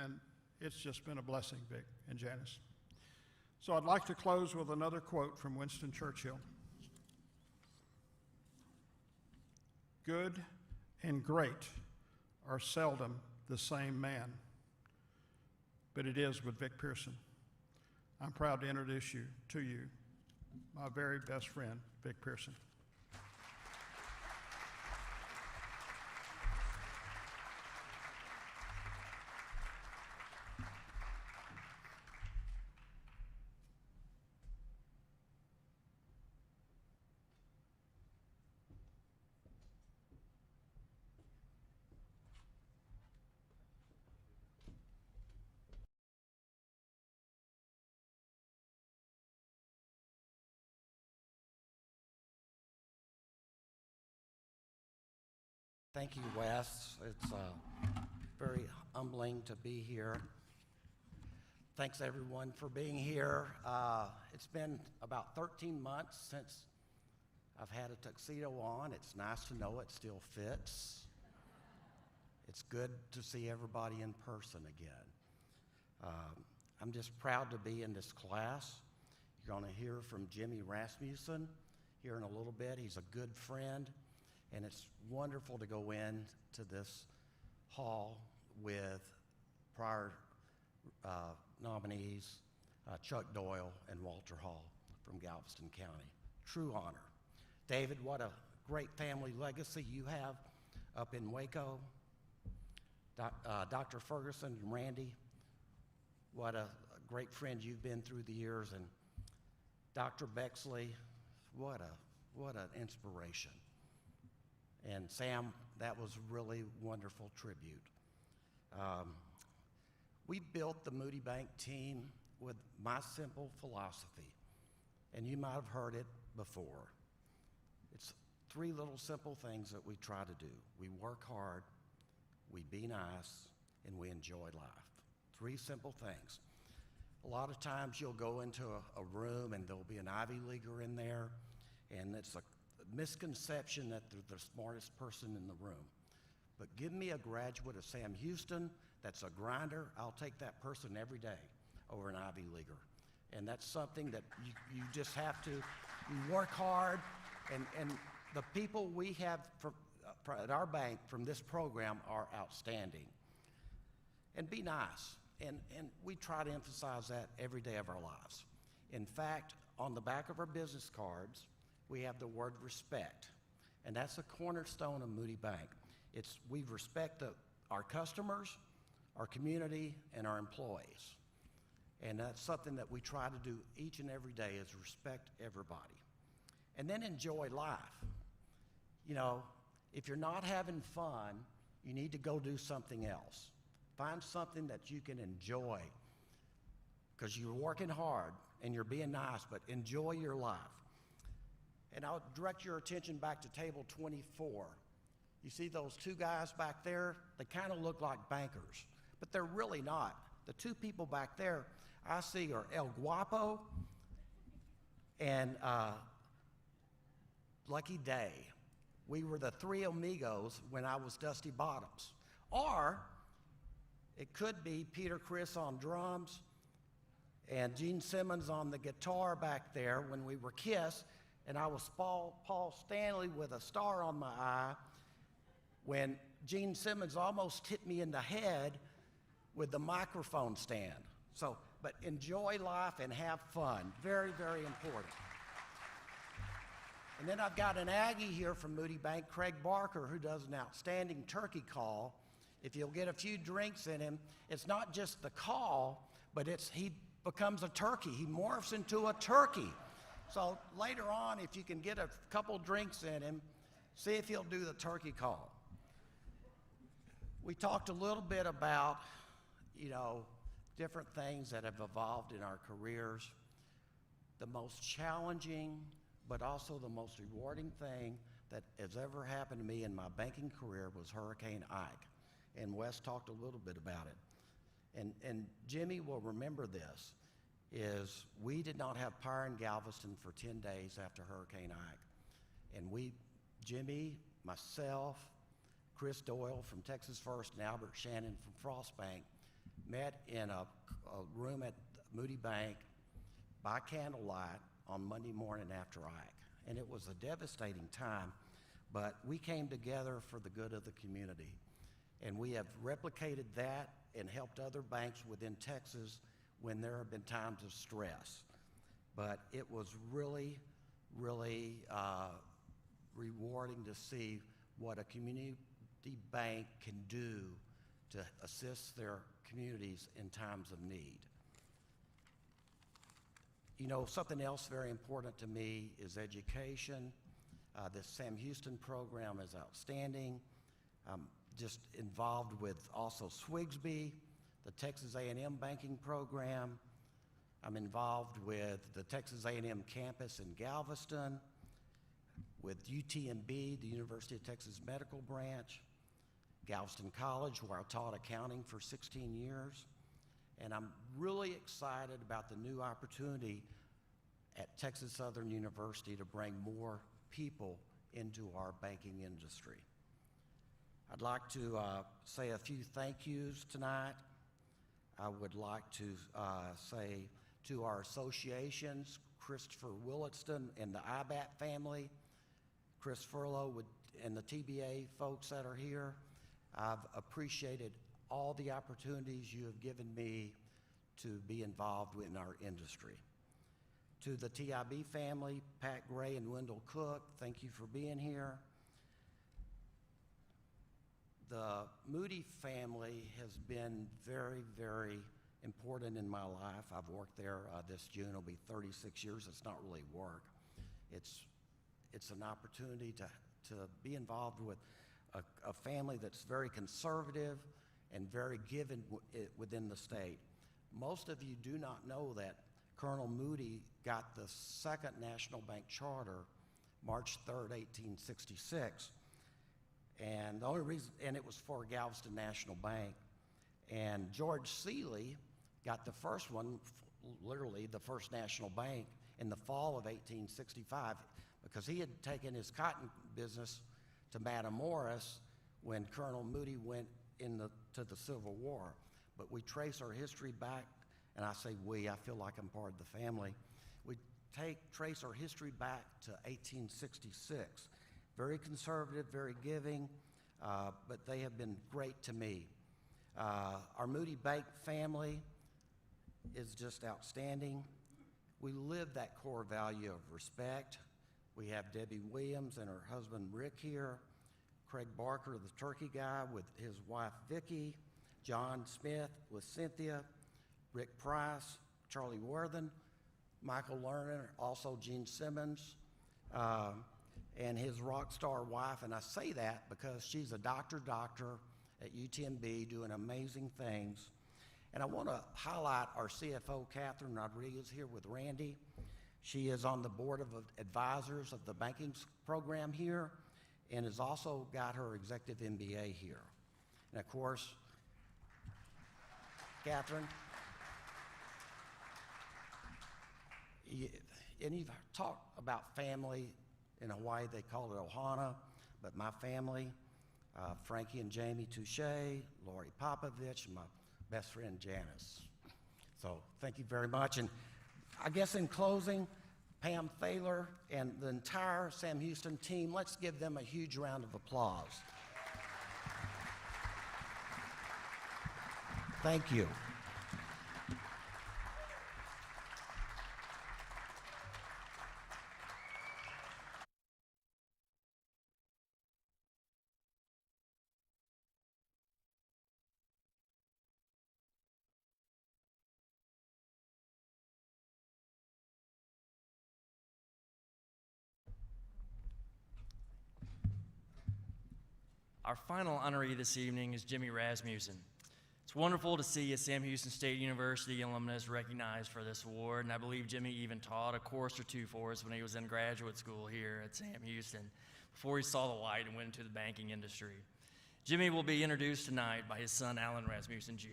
And it's just been a blessing, Vic and Janice. So I'd like to close with another quote from Winston Churchill. Good and great are seldom the same man, but it is with Vic Pearson. I'm proud to introduce you to my very best friend, Vic Pearson. Thank you, Wes. It's very humbling to be here. Thanks, everyone, for being here. It's been about 13 months since I've had a tuxedo on. It's nice to know it still fits. It's good to see everybody in person again. I'm just proud to be in this class. You're going to hear from Jimmy Rasmussen here in a little bit. He's a good friend. And it's wonderful to go into this hall with prior nominees, Chuck Doyle and Walter Hall from Galveston County. True honor. David, what a great family legacy you have up in Waco. Dr. Ferguson and Randy, what a great friend you've been through the years. And Dr. Bexley, what an inspiration. And Sam, that was a really wonderful tribute. We built the Moody Bank team with my simple philosophy, and you might have heard it before. It's 3 little simple things that we try to do. We work hard, we be nice, and we enjoy life. 3 simple things. A lot of times you'll go into a room and there'll be an Ivy Leaguer in there, and it's a misconception that they're the smartest person in the room. But give me a graduate of Sam Houston that's a grinder, I'll take that person every day over an Ivy Leaguer. And that's something that you just have to, you work hard, and the people we have at our bank from this program are outstanding. And be nice. And we try to emphasize that every day of our lives. In fact, on the back of our business cards, we have the word respect. And that's a cornerstone of Moody Bank. We respect our customers, our community, and our employees. And that's something that we try to do each and every day, is respect everybody. And then enjoy life. You know, if you're not having fun, you need to go do something else. Find something that you can enjoy, because you're working hard and you're being nice, but enjoy your life. And I'll direct your attention back to table 24. You see those two guys back there? They kind of look like bankers, but they're really not. The two people back there I see are El Guapo and Lucky Day. We were the three amigos when I was Dusty Bottoms. Or it could be Peter Criss on drums and Gene Simmons on the guitar back there when we were Kiss, and I was Paul Stanley with a star on my eye when Gene Simmons almost hit me in the head with the microphone stand. So, but enjoy life and have fun. Very, very important. And then I've got an Aggie here from Moody Bank, Craig Barker, who does an outstanding turkey call. If you'll get a few drinks in him, it's not just the call, but he becomes a turkey. He morphs into a turkey. So later on, if you can get a couple drinks in him, see if he'll do the turkey call. We talked a little bit about, different things that have evolved in our careers. The most challenging, but also the most rewarding thing that has ever happened to me in my banking career was Hurricane Ike. And Wes talked a little bit about it. And Jimmy will remember this, is we did not have power in Galveston for 10 days after Hurricane Ike. And Jimmy, myself, Chris Doyle from Texas First, and Albert Shannon from Frostbank met in a room at Moody Bank by candlelight on Monday morning after Ike. And it was a devastating time, but we came together for the good of the community. And we have replicated that and helped other banks within Texas when there have been times of stress. But it was really, really rewarding to see what a community bank can do to assist their communities in times of need. Something else very important to me is education. The Sam Houston program is outstanding. Just involved with also Swigsby, the Texas A&M banking program. I'm involved with the Texas A&M campus in Galveston, with UTMB, the University of Texas Medical Branch, Galveston College, where I taught accounting for 16 years. And I'm really excited about the new opportunity at Texas Southern University to bring more people into our banking industry. I'd like to say a few thank yous tonight. I would like to say to our associations, Christopher Williston and the IBAT family, Chris Furlow and the TBA folks that are here. I've appreciated all the opportunities you have given me to be involved in our industry. To the TIB family, Pat Gray and Wendell Cook, thank you for being here. The Moody family has been very, very important in my life. I've worked there this June. It'll be 36 years. It's not really work. It's an opportunity to be involved with a family that's very conservative and very given within the state. Most of you do not know that Colonel Moody got the second national bank charter March 3rd, 1866. And the only reason, and it was for Galveston National Bank. And George Seeley got the first one literally the first national bank in the fall of 1865, because he had taken his cotton business to Matamoros when Colonel Moody went to the Civil War. But we trace our history back, and I say we, I feel like I'm part of the family. We trace our history back to 1866. Very conservative, very giving, but they have been great to me. Our Moody Bank family is just outstanding. We live that core value of respect. We have Debbie Williams and her husband Rick here, Craig Barker, the turkey guy, with his wife Vicki, John Smith with Cynthia, Rick Price, Charlie Worthen, Michael Lerner, also Gene Simmons, and his rock star wife. And I say that because she's a doctor at UTMB doing amazing things. And I want to highlight our CFO, Catherine Rodriguez, here with Randy. She is on the board of advisors of the banking program here and has also got her executive MBA here. And of course, Catherine, and you've talked about family. In Hawaii, they call it ohana, but my family, Frankie and Jamie Touche, Lori Popovich, and my best friend Janice. So thank you very much. And I guess in closing, Pam Thaler and the entire Sam-Houston team, let's give them a huge round of applause. Thank you. Our final honoree this evening is Jimmy Rasmussen. It's wonderful to see a Sam Houston State University alumnus recognized for this award, and I believe Jimmy even taught a course or two for us when he was in graduate school here at Sam Houston before he saw the light and went into the banking industry. Jimmy will be introduced tonight by his son, Alan Rasmussen, Jr.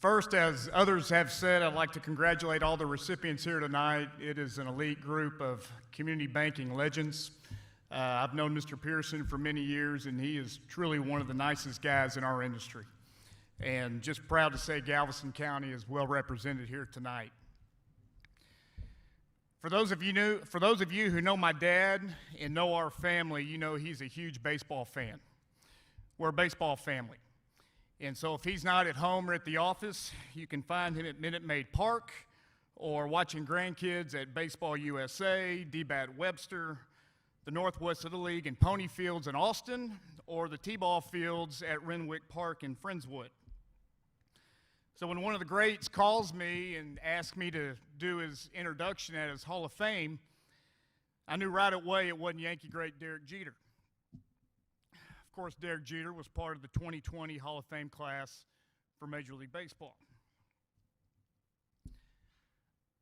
First, as others have said, I'd like to congratulate all the recipients here tonight. It is an elite group of community banking legends. I've known Mr. Pearson for many years, and he is truly one of the nicest guys in our industry. And just proud to say Galveston County is well represented here tonight. For those of you who know my dad and know our family, you know he's a huge baseball fan. We're a baseball family. And so if he's not at home or at the office, you can find him at Minute Maid Park or watching grandkids at Baseball USA, DBAT Webster, the Northwest Little League and Pony Fields in Austin, or the T-ball fields at Renwick Park in Friendswood. So when one of the greats calls me and asks me to do his introduction at his Hall of Fame, I knew right away it wasn't Yankee great Derek Jeter. Of course, Derek Jeter was part of the 2020 Hall of Fame class for Major League Baseball.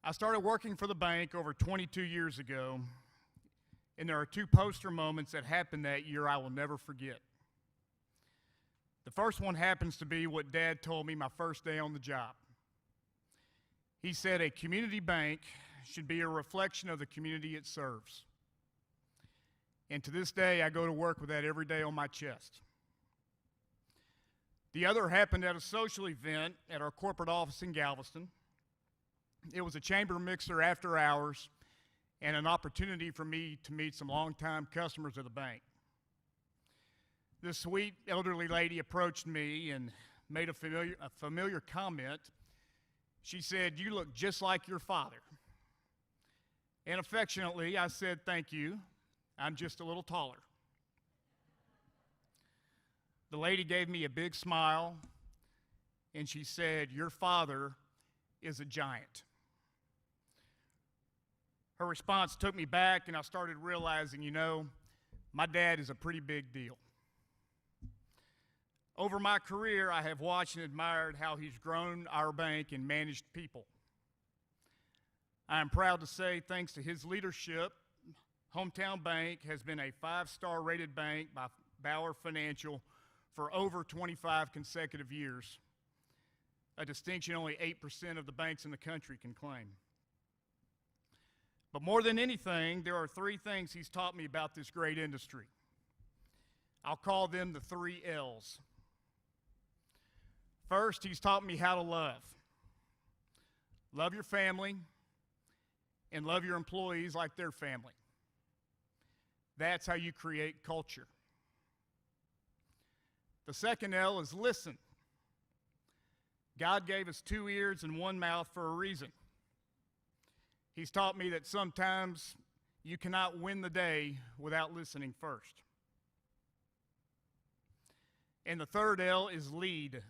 I started working for the bank over 22 years ago, and there are two poster moments that happened that year I will never forget. The first one happens to be what Dad told me my first day on the job. He said a community bank should be a reflection of the community it serves. And to this day, I go to work with that every day on my chest. The other happened at a social event at our corporate office in Galveston. It was a chamber mixer after hours and an opportunity for me to meet some longtime customers of the bank. This sweet elderly lady approached me and made a familiar comment. She said, "You look just like your father." And affectionately, I said, "Thank you. I'm just a little taller." The lady gave me a big smile, and she said, "Your father is a giant." Her response took me back, and I started realizing, my dad is a pretty big deal. Over my career, I have watched and admired how he's grown our bank and managed people. I am proud to say, thanks to his leadership, Hometown Bank has been a 5-star rated bank by Bauer Financial for over 25 consecutive years, a distinction only 8% of the banks in the country can claim. But more than anything, there are 3 things he's taught me about this great industry. I'll call them the 3 L's. First, he's taught me how to love. Love your family and love your employees like their family. That's how you create culture. The second L is listen. God gave us 2 ears and 1 mouth for a reason. He's taught me that sometimes you cannot win the day without listening first. And the third L is lead.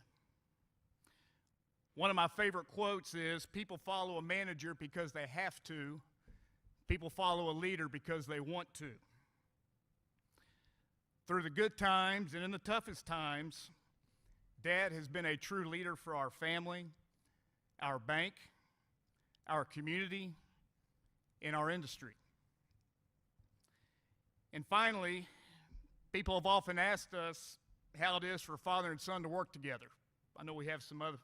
One of my favorite quotes is, people follow a manager because they have to. People follow a leader because they want to. Through the good times and in the toughest times, Dad has been a true leader for our family, our bank, our community, and our industry. And finally, people have often asked us how it is for a father and son to work together. I know we have some of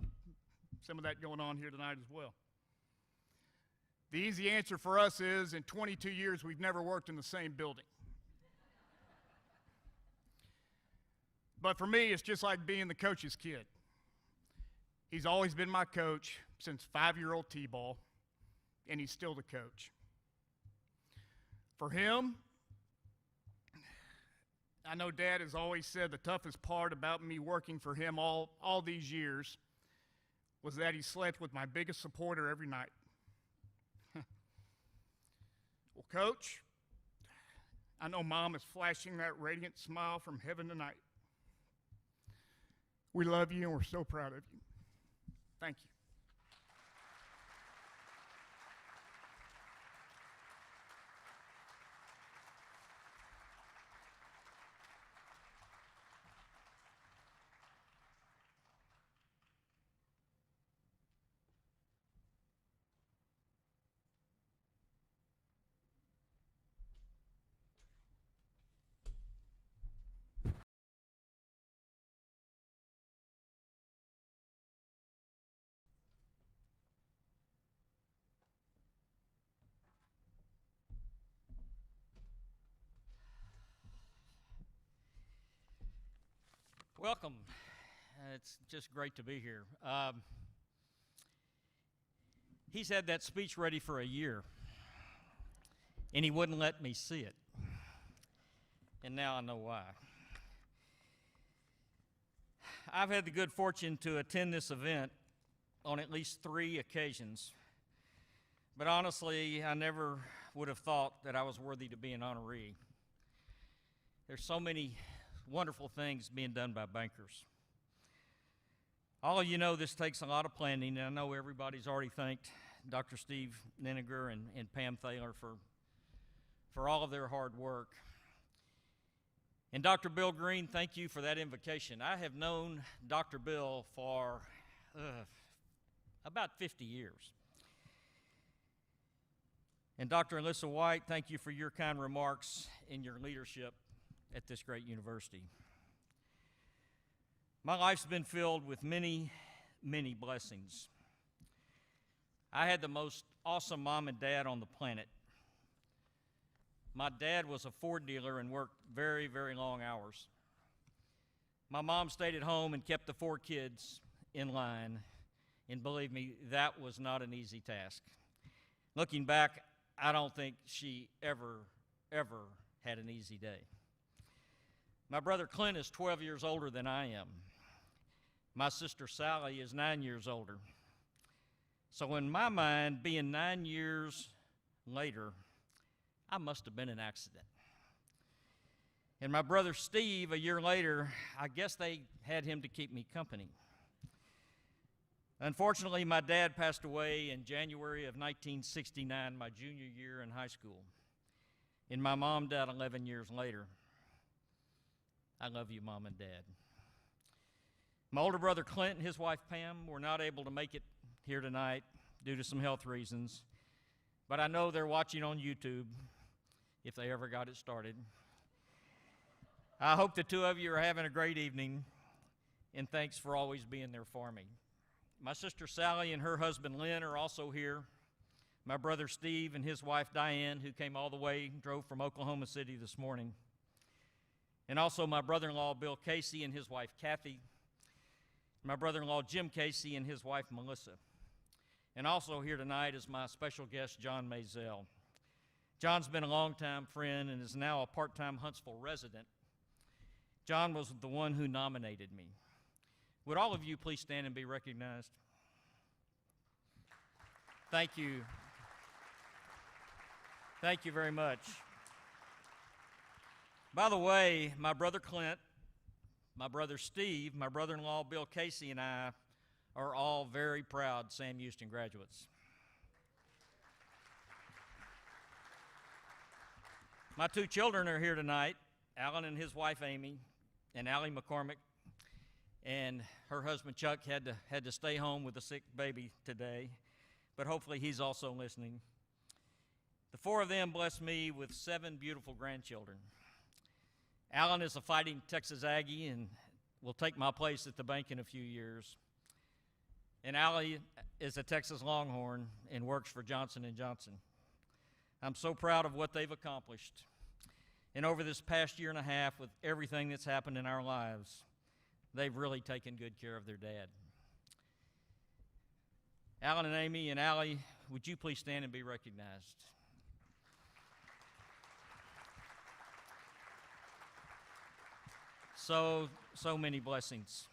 that going on here tonight as well. The easy answer for us is, in 22 years, we've never worked in the same building. But for me, it's just like being the coach's kid. He's always been my coach since 5-year-old T-ball, and he's still the coach. For him, I know Dad has always said the toughest part about me working for him all these years was that he slept with my biggest supporter every night. Well, Coach, I know Mom is flashing that radiant smile from heaven tonight. We love you and we're so proud of you. Thank you. Welcome. It's just great to be here. He's had that speech ready for a year, and he wouldn't let me see it. And now I know why. I've had the good fortune to attend this event on at least 3 occasions, but honestly, I never would have thought that I was worthy to be an honoree. There's so many wonderful things being done by bankers. All of you know this takes a lot of planning, and I know everybody's already thanked Dr. Steve Neniger and Pam Thaler for all of their hard work. And Dr. Bill Green, thank you for that invocation. I have known Dr. Bill for about 50 years. And Dr. Alyssa White, thank you for your kind remarks and your leadership at this great university. My life's been filled with many, many blessings. I had the most awesome mom and dad on the planet. My dad was a Ford dealer and worked very, very long hours. My mom stayed at home and kept the 4 kids in line, and believe me, that was not an easy task. Looking back, I don't think she ever had an easy day. My brother Clint is 12 years older than I am. My sister Sally is 9 years older. So in my mind, being 9 years later, I must have been an accident. And my brother Steve, a year later, I guess they had him to keep me company. Unfortunately, my dad passed away in January of 1969, my junior year in high school. And my mom died 11 years later. I love you, Mom and Dad. My older brother Clint and his wife Pam were not able to make it here tonight due to some health reasons. but I know they're watching on YouTube if they ever got it started. I hope the two of you are having a great evening, and thanks for always being there for me. My sister Sally and her husband Lynn are also here. My brother Steve and his wife Diane, who came all the way, drove from Oklahoma City this morning. And also my brother-in-law Bill Casey and his wife Kathy. My brother-in-law Jim Casey and his wife Melissa. And also here tonight is my special guest John Mazel. John's been a longtime friend and is now a part-time Huntsville resident. John was the one who nominated me. Would all of you please stand and be recognized? Thank you. Thank you very much. By the way, my brother Clint, my brother Steve, my brother-in-law Bill Casey, and I are all very proud Sam Houston graduates. My two children are here tonight, Alan and his wife Amy, and Allie McCormick, and her husband Chuck had to stay home with a sick baby today, but hopefully he's also listening. The four of them blessed me with 7 beautiful grandchildren. Alan is a fighting Texas Aggie and will take my place at the bank in a few years. And Allie is a Texas Longhorn and works for Johnson & Johnson. I'm so proud of what they've accomplished. And over this past year and a half, with everything that's happened in our lives, they've really taken good care of their dad. Alan and Amy and Allie, would you please stand and be recognized? So many blessings.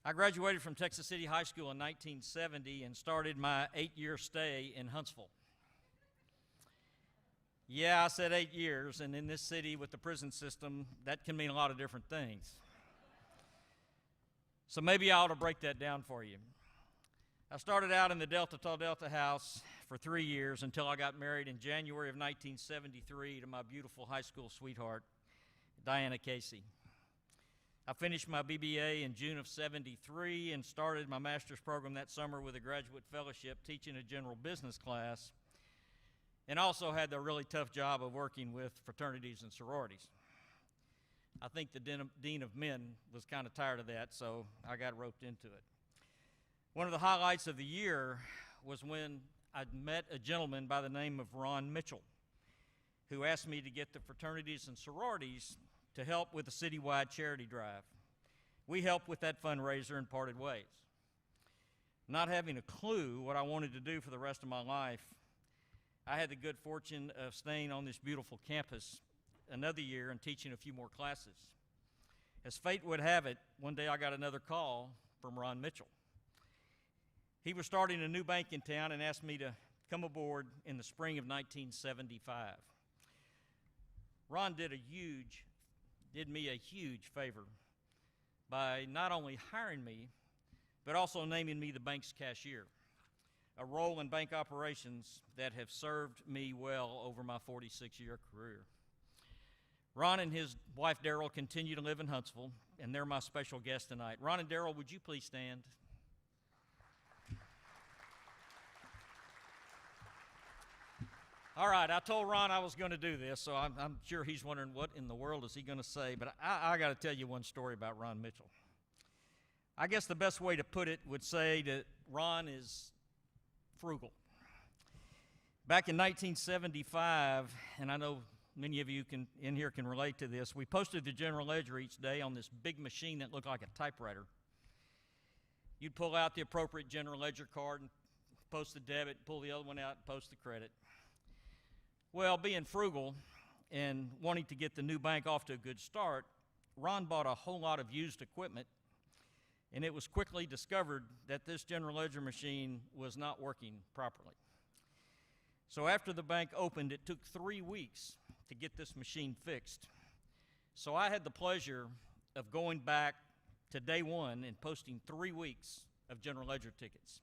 I graduated from Texas City High School in 1970 and started my 8-year stay in Huntsville. Yeah, I said 8 years, and in this city with the prison system, that can mean a lot of different things. So maybe I ought to break that down for you. I started out in the Delta Tau Delta house for 3 years until I got married in January of 1973 to my beautiful high school sweetheart, Diana Casey. I finished my BBA in June of '73 and started my master's program that summer with a graduate fellowship teaching a general business class, and also had the really tough job of working with fraternities and sororities. I think the Dean of Men was kind of tired of that, so I got roped into it. One of the highlights of the year was when I met a gentleman by the name of Ron Mitchell, who asked me to get the fraternities and sororities to help with a citywide charity drive. We helped with that fundraiser and parted ways. Not having a clue what I wanted to do for the rest of my life, I had the good fortune of staying on this beautiful campus another year and teaching a few more classes. As fate would have it, one day I got another call from Ron Mitchell. He was starting a new bank in town and asked me to come aboard in the spring of 1975. Ron did me a huge favor by not only hiring me, but also naming me the bank's cashier, a role in bank operations that have served me well over my 46-year career. Ron and his wife Daryl continue to live in Huntsville, and they're my special guests tonight. Ron and Daryl, would you please stand? All right, I told Ron I was going to do this, so I'm sure he's wondering what in the world is he going to say, but I got to tell you one story about Ron Mitchell. I guess the best way to put it would say that Ron is frugal. Back in 1975, and I know many of you in here can relate to this, we posted the general ledger each day on this big machine that looked like a typewriter. You'd pull out the appropriate general ledger card and post the debit, pull the other one out and post the credit. Well, being frugal and wanting to get the new bank off to a good start, Ron bought a whole lot of used equipment, and it was quickly discovered that this general ledger machine was not working properly. So after the bank opened, it took 3 weeks to get this machine fixed. So I had the pleasure of going back to day one and posting 3 weeks of general ledger tickets.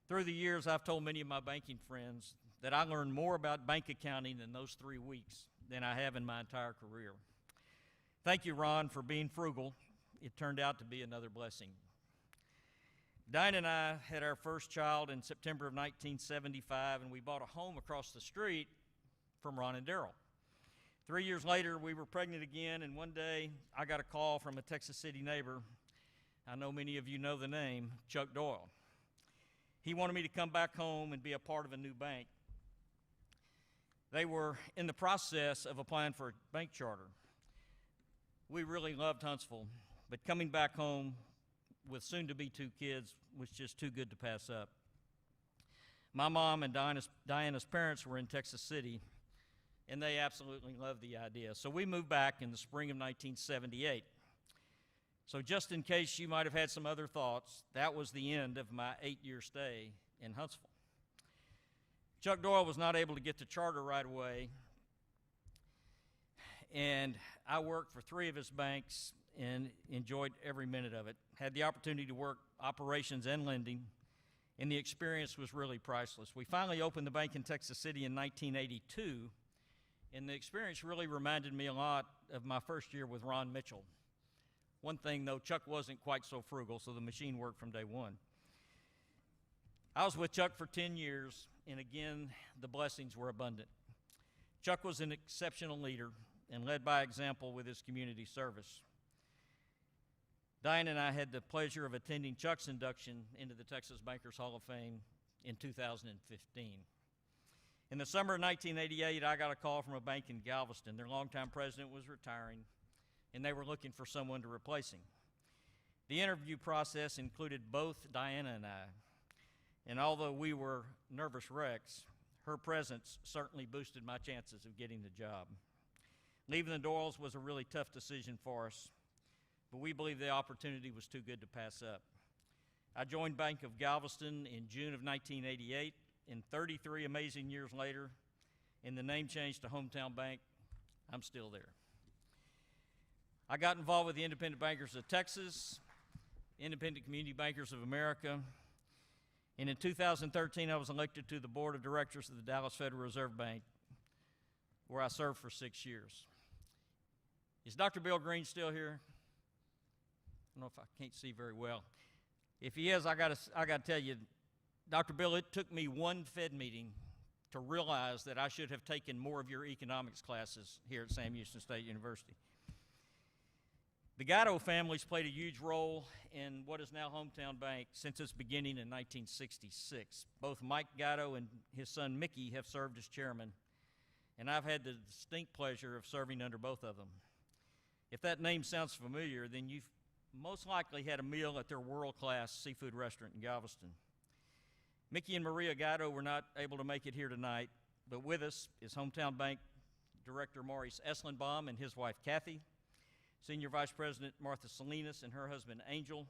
Through the years, I've told many of my banking friends that I learned more about bank accounting in those 3 weeks than I have in my entire career. Thank you, Ron, for being frugal. It turned out to be another blessing. Diane and I had our first child in September of 1975, and we bought a home across the street from Ron and Daryl. 3 years later, we were pregnant again, and one day I got a call from a Texas City neighbor. I know many of you know the name, Chuck Doyle. He wanted me to come back home and be a part of a new bank. They were in the process of applying for a bank charter. We really loved Huntsville, but coming back home with soon-to-be 2 kids was just too good to pass up. My mom and Diana's parents were in Texas City, and they absolutely loved the idea. So we moved back in the spring of 1978. So just in case you might have had some other thoughts, that was the end of my 8-year stay in Huntsville. Chuck Doyle was not able to get the charter right away, and I worked for 3 of his banks and enjoyed every minute of it. Had the opportunity to work operations and lending, and the experience was really priceless. We finally opened the bank in Texas City in 1982, and the experience really reminded me a lot of my first year with Ron Mitchell. One thing, though, Chuck wasn't quite so frugal, so the machine worked from day one. I was with Chuck for 10 years, and again, the blessings were abundant. Chuck was an exceptional leader and led by example with his community service. Diane and I had the pleasure of attending Chuck's induction into the Texas Bankers Hall of Fame in 2015. In the summer of 1988, I got a call from a bank in Galveston. Their longtime president was retiring, and they were looking for someone to replace him. The interview process included both Diana and I, and although we were nervous wrecks, her presence certainly boosted my chances of getting the job. Leaving the Doyles was a really tough decision for us, but we believed the opportunity was too good to pass up. I joined Bank of Galveston in June of 1988, and 33 amazing years later, and the name changed to Hometown Bank, I'm still there. I got involved with the Independent Bankers of Texas, Independent Community Bankers of America, and in 2013 I was elected to the board of directors of the Dallas Federal Reserve Bank, where I served for 6 years. Is Dr. Bill Green still here? I don't know if I can't see very well. If he is, I gotta tell you, Dr. Bill, it took me one Fed meeting to realize that I should have taken more of your economics classes here at Sam Houston State University. The Gatto families played a huge role in what is now Hometown Bank since its beginning in 1966. Both Mike Gatto and his son Mickey have served as chairman, and I've had the distinct pleasure of serving under both of them. If that name sounds familiar, then you've most likely had a meal at their world-class seafood restaurant in Galveston. Mickey and Maria Gatto were not able to make it here tonight, but with us is Hometown Bank Director Maurice Eslenbaum and his wife Kathy, Senior Vice President Martha Salinas and her husband Angel,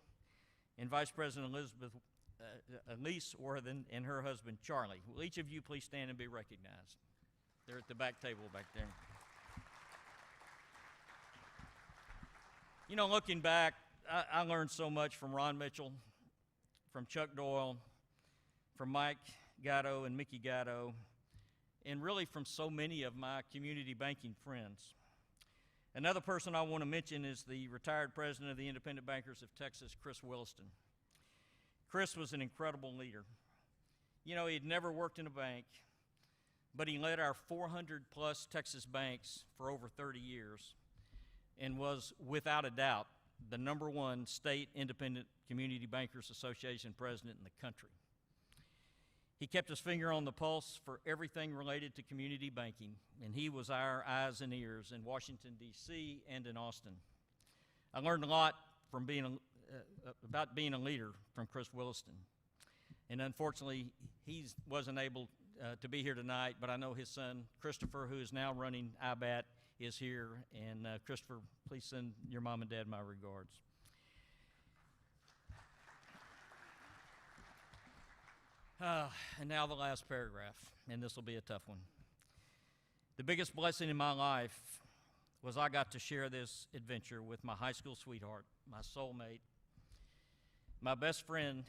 and Vice President Elise Worthen and her husband Charlie. Will each of you please stand and be recognized? They're at the back table back there. You know, looking back, I learned so much from Ron Mitchell, from Chuck Doyle, from Mike Gatto and Mickey Gatto, and really from so many of my community banking friends. Another person I want to mention is the retired president of the Independent Bankers of Texas, Chris Williston. Chris was an incredible leader. You know, he'd never worked in a bank, but he led our 400-plus Texas banks for over 30 years and was, without a doubt, the #1 state Independent Community Bankers Association president in the country. He kept his finger on the pulse for everything related to community banking, and he was our eyes and ears in Washington, D.C. and in Austin. I learned a lot from about being a leader from Chris Williston. And unfortunately, he wasn't able to be here tonight, but I know his son, Christopher, who is now running IBAT, is here. And Christopher, please send your mom and dad my regards. And now the last paragraph, and this will be a tough one. The biggest blessing in my life was I got to share this adventure with my high school sweetheart, my soulmate, my best friend,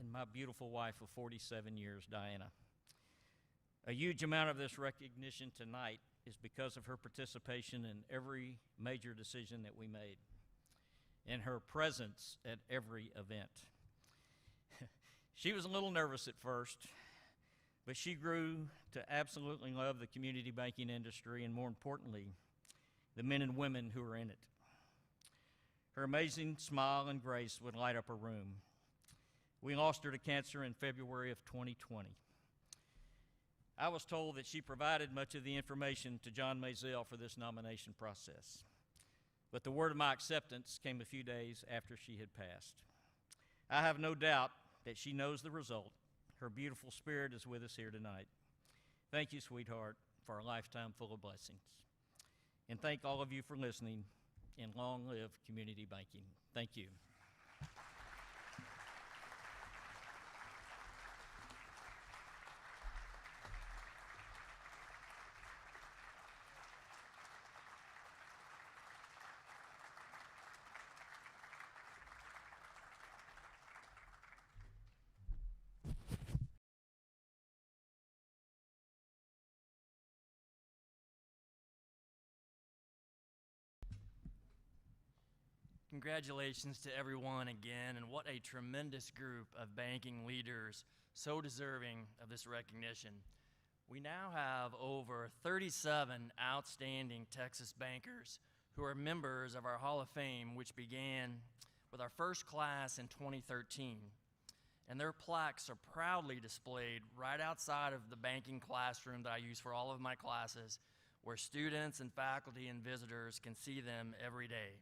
and my beautiful wife of 47 years, Diana. A huge amount of this recognition tonight is because of her participation in every major decision that we made, and her presence at every event. She was a little nervous at first, but she grew to absolutely love the community banking industry and, more importantly, the men and women who are in it. Her amazing smile and grace would light up her room. We lost her to cancer in February of 2020. I was told that she provided much of the information to John Maisel for this nomination process, but the word of my acceptance came a few days after she had passed. I have no doubt that she knows the result. Her beautiful spirit is with us here tonight. Thank you, sweetheart, for a lifetime full of blessings. And thank all of you for listening, and long live community banking. Thank you. Congratulations to everyone again, and what a tremendous group of banking leaders so deserving of this recognition. We now have over 37 outstanding Texas bankers who are members of our Hall of Fame, which began with our first class in 2013. And their plaques are proudly displayed right outside of the banking classroom that I use for all of my classes, where students and faculty and visitors can see them every day.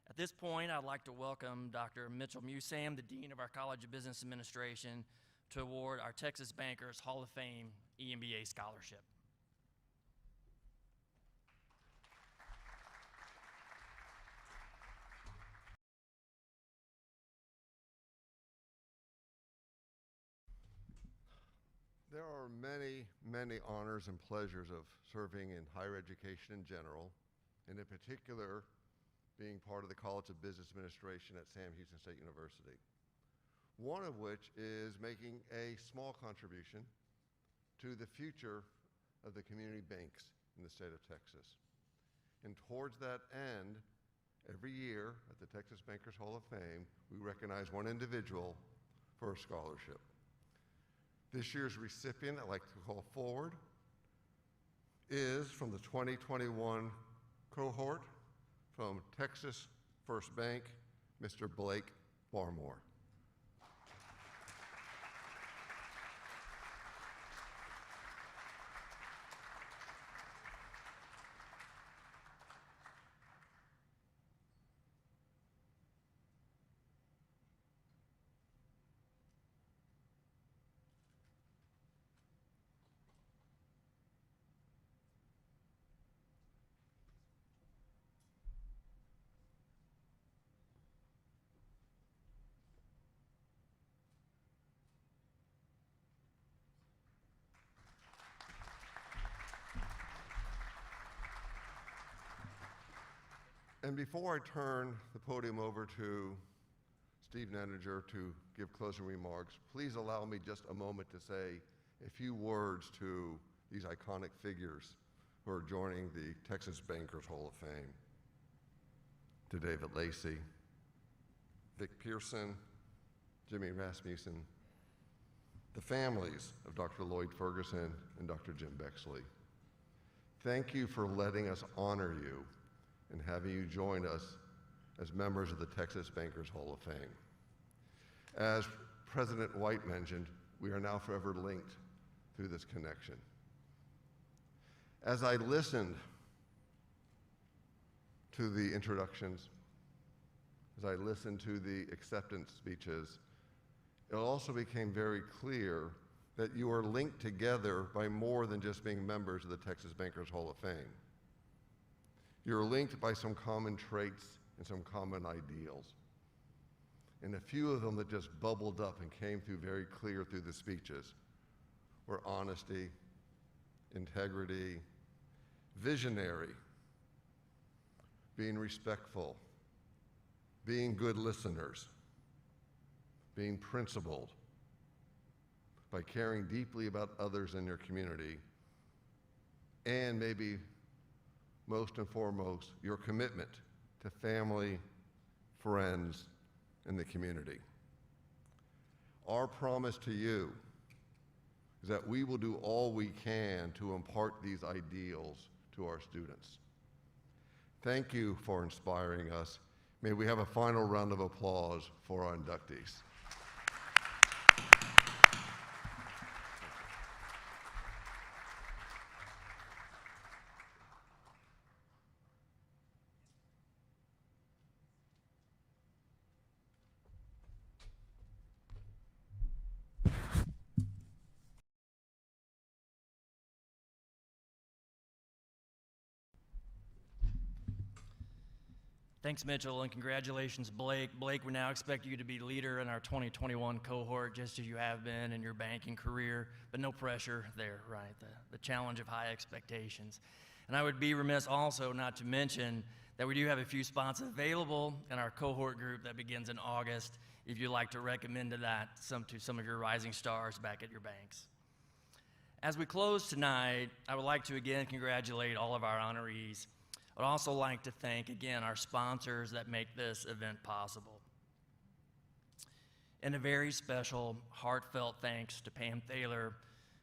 At this point, I'd like to welcome Dr. Mitchell Musam, the Dean of our College of Business Administration, to award our Texas Bankers Hall of Fame EMBA Scholarship. There are many, many honors and pleasures of serving in higher education in general, and in particular, being part of the College of Business Administration at Sam Houston State University. One of which is making a small contribution to the future of the community banks in the state of Texas. And towards that end, every year at the Texas Bankers Hall of Fame, we recognize one individual for a scholarship. This year's recipient I'd like to call forward is from the 2021 cohort from Texas First Bank, Mr. Blake Barmore. And before I turn the podium over to Steve Neninger to give closing remarks, please allow me just a moment to say a few words to these iconic figures who are joining the Texas Bankers Hall of Fame. To David Lacy, Vic Pearson, Jimmy Rasmussen, the families of Dr. Lloyd Ferguson and Dr. Jim Bexley. Thank you for letting us honor you and having you join us as members of the Texas Bankers Hall of Fame. As President White mentioned, we are now forever linked through this connection. As I listened to the introductions, as I listened to the acceptance speeches, it also became very clear that you are linked together by more than just being members of the Texas Bankers Hall of Fame. You're linked by some common traits and some common ideals. And a few of them that just bubbled up and came through very clear through the speeches were honesty, integrity, visionary, being respectful, being good listeners, being principled, by caring deeply about others in your community, and maybe most and foremost, your commitment to family, friends, and the community. our promise to you is that we will do all we can to impart these ideals to our students. Thank you for inspiring us. May we have a final round of applause for our inductees. Thanks, Mitchell, and congratulations, Blake. Blake, we now expect you to be leader in our 2021 cohort, just as you have been in your banking career, but no pressure there, right? The challenge of high expectations. And I would be remiss also not to mention that we do have a few spots available in our cohort group that begins in August, if you'd like to recommend to some of your rising stars back at your banks. As we close tonight, I would like to again congratulate all of our honorees. I'd also like to thank again our sponsors that make this event possible. And a very special, heartfelt thanks to Pam Thaler,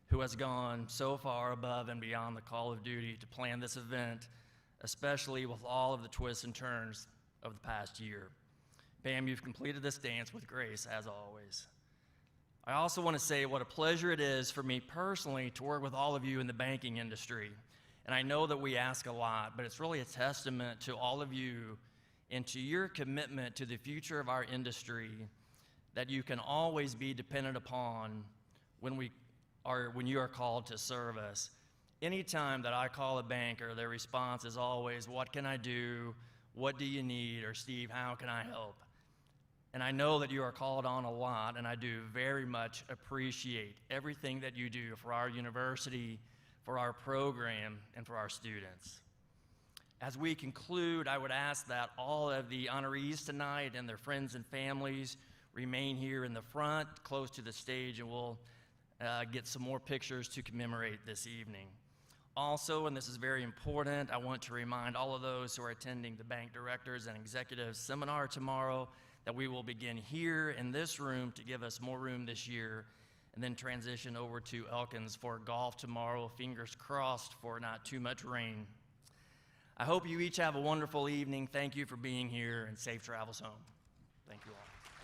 who has gone so far above and beyond the call of duty to plan this event, especially with all of the twists and turns of the past year. Pam, you've completed this dance with grace, as always. I also want to say what a pleasure it is for me personally to work with all of you in the banking industry. And I know that we ask a lot, but it's really a testament to all of you and to your commitment to the future of our industry that you can always be dependent upon when you are called to serve us. Anytime that I call a banker, their response is always, "What can I do? What do you need?" Or, "Steve, how can I help?" And I know that you are called on a lot, and I do very much appreciate everything that you do for our university, for our program, and for our students. As we conclude, I would ask that all of the honorees tonight and their friends and families remain here in the front, close to the stage, and we'll get some more pictures to commemorate this evening. Also, and this is very important, I want to remind all of those who are attending the Bank Directors and Executives Seminar tomorrow that we will begin here in this room to give us more room this year, and then transition over to Elkins for golf tomorrow, fingers crossed for not too much rain. I hope you each have a wonderful evening. Thank you for being here, and safe travels home. Thank you all.